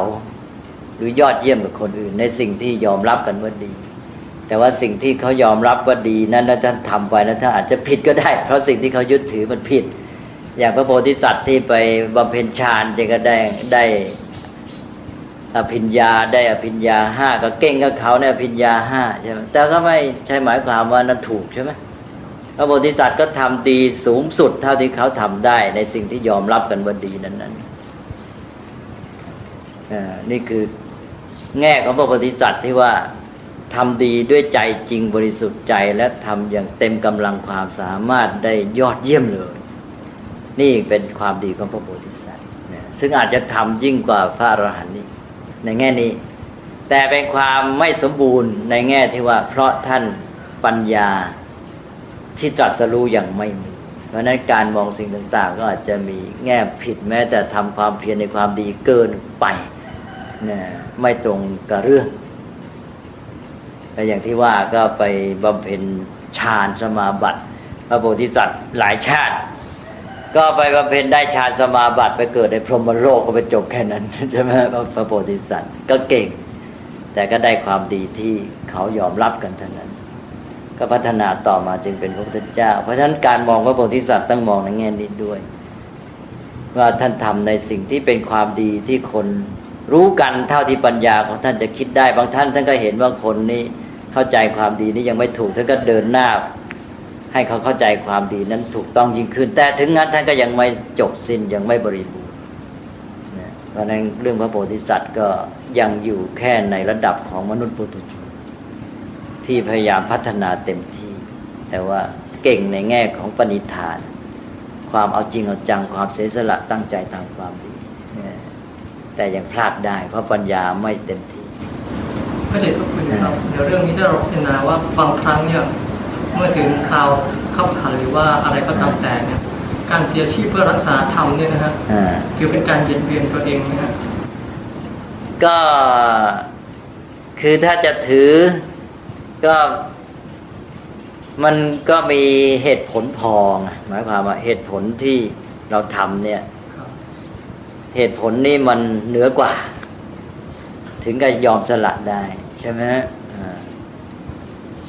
Speaker 1: หรือยอดเยี่ยมกว่าคนอื่นในสิ่งที่ยอมรับกันว่าดีแต่ว่าสิ่งที่เขายอมรับว่าดีนั้นท่านทำไปแล้วท่านอาจจะผิดก็ได้เพราะสิ่งที่เขายึดถือมันผิดอย่างพระโพธิสัตว์ที่ไปบำเพ็ญฌานจึงก็ได้อภิญญาได้อภิญญา5ก็เก่งกับเขาในอภิญญา5ใช่ไหมแต่ก็ไม่ใช่หมายความว่านั้นถูกใช่ไหมพระโพธิสัตว์ก็ทำดีสูงสุดเท่าที่เขาทำได้ในสิ่งที่ยอมรับกันว่าดีนั้นนี่คือแง่ของพระโพธิสัตว์ที่ว่า ทำดีด้วยใจจริงบริสุทธิ์ใจและทำอย่างเต็มกำลังความสามารถได้ยอดเยี่ยมเลยนี่เป็นความดีของพระโพธิสัตว์ซึ่งอาจจะทำยิ่งกว่าพระอรหันต์นี่ในแง่นี้แต่เป็นความไม่สมบูรณ์ในแง่ที่ว่าเพราะท่านปัญญาที่ตรัสรู้อย่างไม่มีเพราะฉะนั้นการมองสิ่งต่างๆก็อาจจะมีแง่ผิดแม้แต่ทำความเพียรในความดีเกินไปไม่ตรงกับเรื่องแต่อย่างที่ว่าก็ไปบำเพ็ญฌานสมาบัติพระโพธิสัตว์หลายชาติก็ไปบำเพ็ญได้ฌานสมาบัติไปเกิดในพรหมโลกก็ไปจบแค่นั้นใช่ไหมพระโพธิสัตว์ก็เก่งแต่ก็ได้ความดีที่เขายอมรับกันเท่านั้นก็พัฒนาต่อมาจึงเป็นพระพุทธเจ้าเพราะฉะนั้นการมองพระโพธิสัตว์ต้องมองในแง่นี้ด้วยว่าท่านทำในสิ่งที่เป็นความดีที่คนรู้กันเท่าที่ปัญญาของท่านจะคิดได้บางท่านก็เห็นว่าคนนี้เข้าใจความดีนี้ยังไม่ถูกท่านก็เดินหน้าให้เขาเข้าใจความดีนั้นถูกต้องยิ่งขึ้นแต่ถึงงั้นท่านก็ยังไม่จบสิ้นยังไม่บริบูรณ์เพราะนั้นเรื่องพระโพธิสัตว์ก็ยังอยู่แค่ในระดับของมนุษย์ปุถุชนที่พยายามพัฒนาเต็มที่แต่ว่าเก่งในแง่ของปณิธานความเอาจริงเอาจังความเสียสละตั้งใจทำความดีแต่ยังพลาดได้เพราะปัญญาไม่เต็มที่
Speaker 4: พระเดชพระคุณครับเดี๋ยวเรื่องนี้ถ้าเราพิจารณาว่าบางครั้งเนี่ยเมื่อถึงข่าวขับขันหรือว่าอะไรก็ตามแต่เนี่ยการเสียชีพเพื่อรักษาธรรมเนี่ยนะฮะคือเป็นการเบียดเบียนตัวเองนะฮะ
Speaker 1: ก็คือถ้าจะถือก็มันก็มีเหตุผลพอหมายความว่าเหตุผลที่เราทำเนี่ยเหตุผลนี่มันเหนือกว่าถึงกับยอมสละได้ใช่ไหม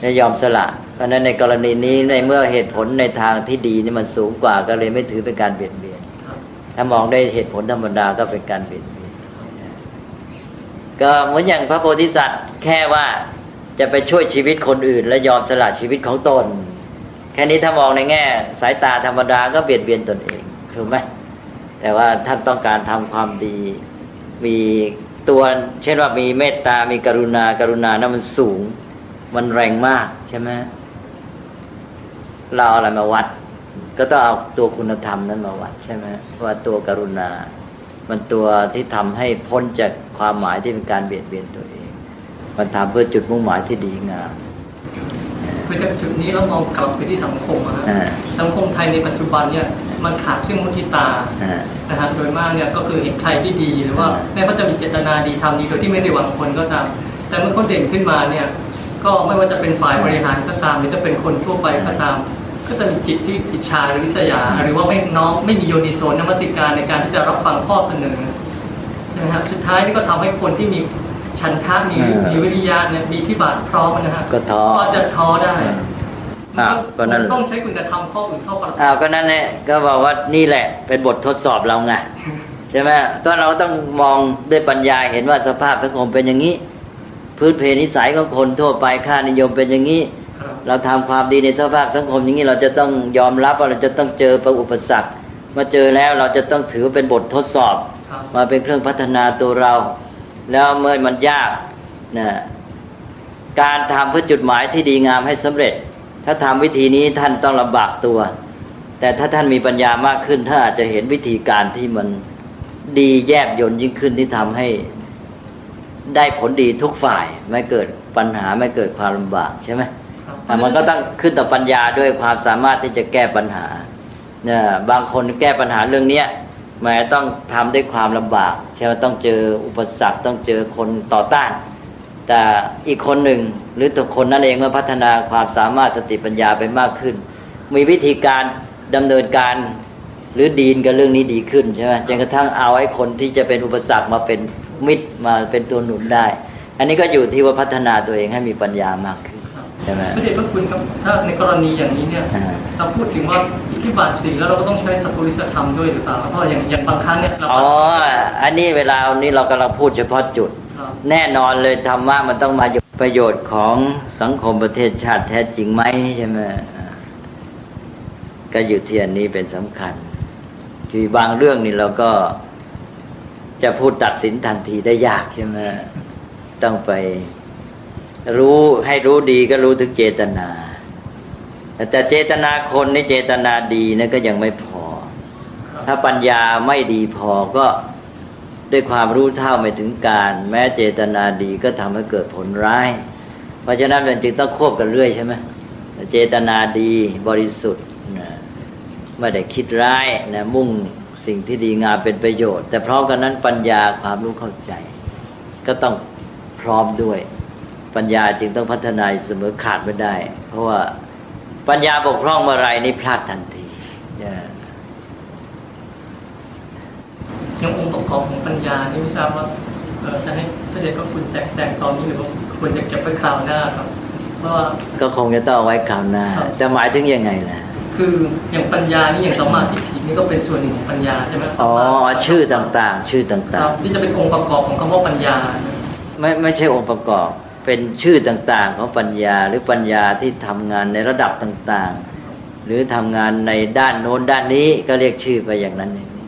Speaker 1: จะยอมสละเพราะนั้นในกรณีนี้ในเมื่อเหตุผลในทางที่ดีนี่มันสูงกว่าก็เลยไม่ถือเป็นการเบียดเบียนถ้ามองได้เหตุผลธรรมดาก็เป็นการเบียดเบียนก็เหมือนอย่างพระโพธิสัตว์แค่ว่าจะไปช่วยชีวิตคนอื่นและยอมสละชีวิตของตนแค่นี้ถ้ามองในแง่สายตาธรรมดาก็เบียดเบียนตนเองถูกไหมแต่ว่าท่านต้องการทำความดีมีตัวเช่นว่ามีเมตตามีกรุณนั้นมันสูงมันแรงมากใช่ไหมเราเอาอะไรมาวัดก็ต้องเอาตัวคุณธรรมนั้นมาวัดใช่ไหมว่าตัวกรุณามันตัวที่ทำให้พ้นจากความหมายที่เป็นการเบียดเบียนตัวเองมันทำเพื่อจุดมุ่งหมายที่ดีงาม
Speaker 4: คือจากจุดนี้เรามองกลับไปที่สังคมนะสังคมไทยในปัจจุบันเนี่ยมันขาดซึ่งมุทิตานะฮะโดยมากเนี่ยก็คือเห็นใครที่ดีหรือว่าแม้ว่าจะมีเจตนาดีทำดีโดยที่ไม่ได้หวังผลก็ตามแต่เมื่อเขาเด่นขึ้นมาเนี่ยก็ไม่ว่าจะเป็นฝ่ายบริหารก็ตามหรือจะเป็นคนทั่วไปก็ตามก็จะมีจิตที่อิจฉาหรือริษยาหรือว่าไม่มีโยนิโสนมัสสิการในการที่จะรับฟังข้อเสนอนะฮะสุดท้ายนี่ก็ทำให้คนที่มีฉันทะมีวิริยะเนี่ยมีที่บาทพร้อมนะฮะก็จะท้อได้
Speaker 1: ก็นั่น
Speaker 4: ต้องใช้คุณธรรมข้ออื่นเข้าประ
Speaker 1: ก็นั่นแหละก็บอกว่านี่แหละเป็นบททดสอบเราไงใช่ไหมก็เราต้องมองด้วยปัญญาเห็นว่าสภาพสังคมเป็นอย่างนี้พื้นเพนิสัยของคนทั่วไปค่านิยมเป็นอย่างนี้เราทำความดีในสภาพสังคมอย่างนี้เราจะต้องยอมรับว่าเราจะต้องเจออุปสรรคมาเจอแล้วเราจะต้องถือเป็นบททดสอบมาเป็นเครื่องพัฒนาตัวเราแล้วเมื่อมันยากนะการทำเพื่อจุดหมายที่ดีงามให้สำเร็จถ้าทำวิธีนี้ท่านต้องลำบากตัวแต่ถ้าท่านมีปัญญามากขึ้นท่านอาจจะเห็นวิธีการที่มันดีแยบยลยิ่งขึ้นที่ทำให้ได้ผลดีทุกฝ่ายไม่เกิดปัญหาไม่เกิดความลำบากใช่ไหมแต่มันก็ต้องขึ้นต่อปัญญาด้วยความสามารถที่จะแก้ปัญหาเนี่ยบางคนแก้ปัญหาเรื่องนี้แม้ต้องทำด้วยความลำบากใช่ไหมต้องเจออุปสรรคต้องเจอคนต่อต้านแต่อีกคนหนึ่งหรือตัวคนนั้นเองเมื่อพัฒนาความสามารถสติปัญญาไปมากขึ้นมีวิธีการดำเนินการหรือดีนกับเรื่องนี้ดีขึ้นใช่ไหมจนกระทั่งเอาไอ้คนที่จะเป็นอุปสรรคมาเป็นมิตรมาเป็นตัวหนุนได้อันนี้ก็อยู่ที่ว่าพัฒนาตัวเองให้มีปัญญามากขึ้นใช่ไหม
Speaker 4: พระเดชพระคุณครับถ้าในกรณีอย่างนี้เนี่ยเราพูดถึงว่าอิทธิบาท4แล้วเราก็ต้องใช้สัพพุริสธรรมด้วยหรือเปล่าเพราะอย่างบางครั้งเนี่ย
Speaker 1: อันนี้เวลานี้เรากำลังพูดเฉพาะจุดแน่นอนเลยธรรมะมันต้องมาประโยชน์ของสังคมประเทศชาติแท้จริงไหมใช่ไหมก็อยู่ที่อันนี้เป็นสำคัญคือบางเรื่องนี่เราก็จะพูดตัดสินทันทีได้ยากใช่ไหมต้องไป รู้ให้รู้ดีก็รู้ถึงเจตนาแต่เจตนาคนนี่เจตนาดีนะก็ยังไม่พอถ้าปัญญาไม่ดีพอก็ด้วยความรู้เท่าไม่ถึงการแม้เจตนาดีก็ทำให้เกิดผลร้ายเพราะฉะนั้นมันจึงต้องควบกันเรื่อยใช่ไหมเจตนาดีบริสุทธิ์นะไม่ได้คิดร้ายนะมุ่งสิ่งที่ดีงามเป็นประโยชน์แต่พร้อมกันนั้นปัญญาความรู้เข้าใจก็ต้องพร้อมด้วยปัญญาจึงต้องพัฒนาเสมอขาดไม่ได้เพราะว่าปัญญาบกพร่องเมื่อไรนี่พลาดทันที
Speaker 4: ยังองค์ประกอบของปัญญานี่ไม่ทราบว่าจะให้พระเดชพระคุณแจกตอนนี้หรือว่าควรจะเก็บไว้คราวหน้าครับเพราะว่า
Speaker 1: ก็คงจะต้องเอาไว้คราวหน้าจะหมายถึงยังไงล่ะ
Speaker 4: คืออย่างปัญญานี่อย่างสัมมาทิฏฐินี่ก็เป็นส่วนหนึ่งของปัญญาใช่ไหม
Speaker 1: อ๋อชื่อต่างๆชื่อต่าง
Speaker 4: ๆที่จะเป็นองค์ประกอบของคำว่าปัญญา
Speaker 1: ไม่ใช่องค์ประกอบเป็นชื่อต่างๆของปัญญาหรือปัญญาที่ทำงานในระดับต่างๆหรือทำงานในด้านโน้นด้านนี้ก็เรียกชื่อไปอย่างนั้นอย่างนี้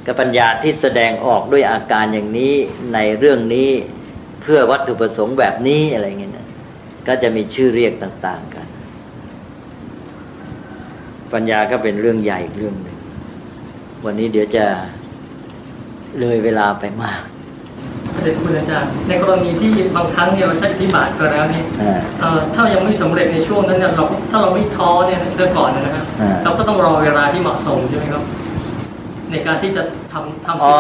Speaker 1: ก็ปัญญาที่แสดงออกด้วยอาการอย่างนี้ในเรื่องนี้เพื่อวัตถุประสงค์แบบนี้อะไรเงี้ยนะก็จะมีชื่อเรียกต่างๆกันปัญญาก็เป็นเรื่องใหญ่เรื่องหนึ่งวันนี้เดี๋ยวจะเลยเวลาไปมาก
Speaker 4: พระเดชคุณอาจารย์ในกรณีที่บางครั้งเนี่ยเราใช้ที่บาทก็แล้วนี่ถ้ายังไม่สำเร็จในช่วงนั้นเนี่ยถ้าเราไม่ท้อเนี่ยเดินก่อนนะครับเราก็ต้องรอเวลาที่เหมาะสมใช่ไหมครับในการที่จะทำสิ่ง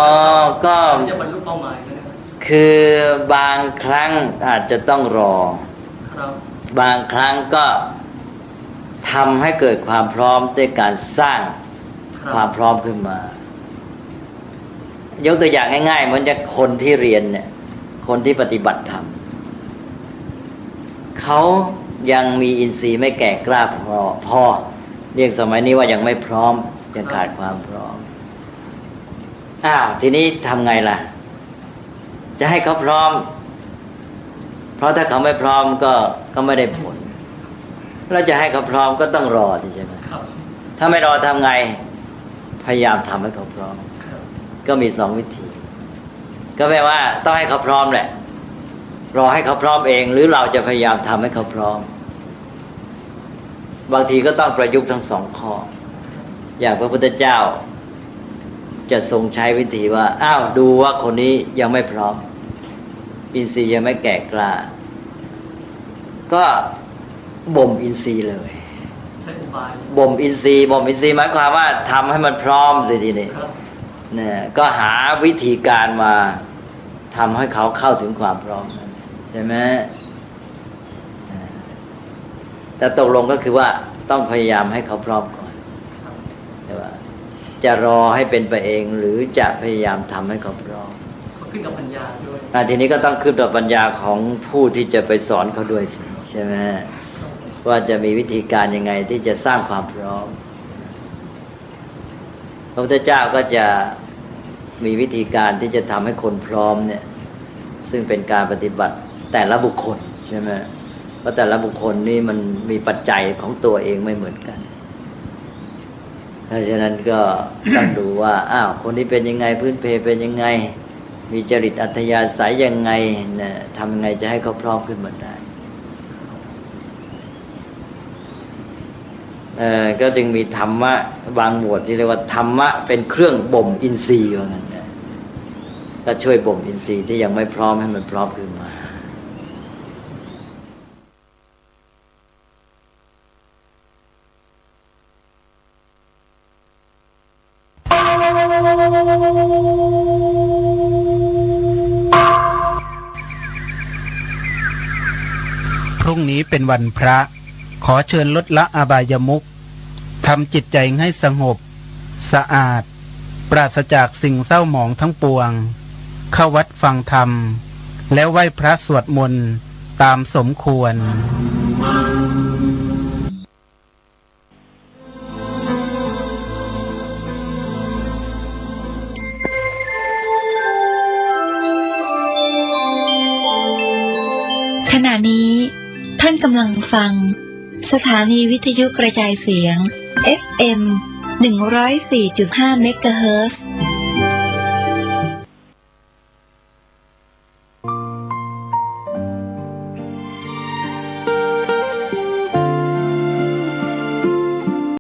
Speaker 1: ก็
Speaker 4: ที่จะบรรลุเป้าหมายนะครับ
Speaker 1: คือบางครั้งอาจจะต้องรอบางครั้งก็ทำให้เกิดความพร้อมด้วยการสร้างความพร้อมขึ้นมายกตัวอย่างง่ายๆเหมือนจะคนที่เรียนเนี่ยคนที่ปฏิบัติธรรมเขายังมีอินทรีย์ไม่แก่กล้าพอเรียกสมัยนี้ว่ายังไม่พร้อมยังขาดความพร้อมทีนี้ทำไงล่ะจะให้เขาพร้อมเพราะถ้าเขาไม่พร้อมก็ไม่ได้ผลแล้วจะให้เขาพร้อมก็ต้องรอใช่ไหมถ้าไม่รอทำไงพยายามทำให้เขาพร้อมก็มี2 วิธีก็แปลว่าต้องให้เขาพร้อมแหละรอให้เขาพร้อมเองหรือเราจะพยายามทำให้เขาพร้อมบางทีก็ต้องประยุกต์ทั้ง2 ข้ออย่างพระพุทธเจ้าจะทรงใช้วิธีว่าดูว่าคนนี้ยังไม่พร้อมอินทรีย์ยังไม่แก่กล้าก็บ่มอินทรีย์เลยบ่มอินทรีย์หมายความว่าทำให้มันพร้อมสิทีนี้เนี่ยก็หาวิธีการมาทำให้เขาเข้าถึงความพร้อมใช่ไหมแต่ตกลงก็คือว่าต้องพยายามให้เขาพร้อมก่อนแต่ว่าจะรอให้เป็นไปเองหรือจะพยายามทำให้เขาพร้อม
Speaker 4: ขึ้นกับปัญญาด้วย
Speaker 1: ทีนี้ก็ต้องขึ้นกับปัญญาของผู้ที่จะไปสอนเขาด้วยใช่ไหมว่าจะมีวิธีการยังไงที่จะสร้างความพร้อมพระพุทธเจ้าก็จะมีวิธีการที่จะทำให้คนพร้อมเนี่ยซึ่งเป็นการปฏิบัติแต่ละบุคคลใช่ไหมเพราะแต่ละบุคคลนี่มันมีปัจจัยของตัวเองไม่เหมือนกันเพราะฉะนั้นก็ต้องดูว่าคนนี้เป็นยังไงพื้นเพเป็นยังไงมีจริตอัธยาศัยยังไงเนี่ยทำยังไงจะให้เขาพร้อมขึ้นมาได้ก็จึงมีธรรมะบางหมวดที่เรียกว่าธรรมะเป็นเครื่องบ่มอินทรีย์ว่างั้นนะก็ช่วยบ่มอินทรีย์ที่ยังไม่พร้อมให้มันพร้อมขึ้นมา
Speaker 6: พรุ่งนี้เป็นวันพระขอเชิญลดละอบายมุขทำจิตใจให้สงบสะอาดปราศจากสิ่งเศร้าหมองทั้งปวงเข้าวัดฟังธรรมแล้วไหว้พระสวดมนต์ตามสมควร
Speaker 7: ขณะนี้ท่านกำลังฟังสถานีวิทยุกระจายเสียง FM 104.5 เมกะเฮิรตซ์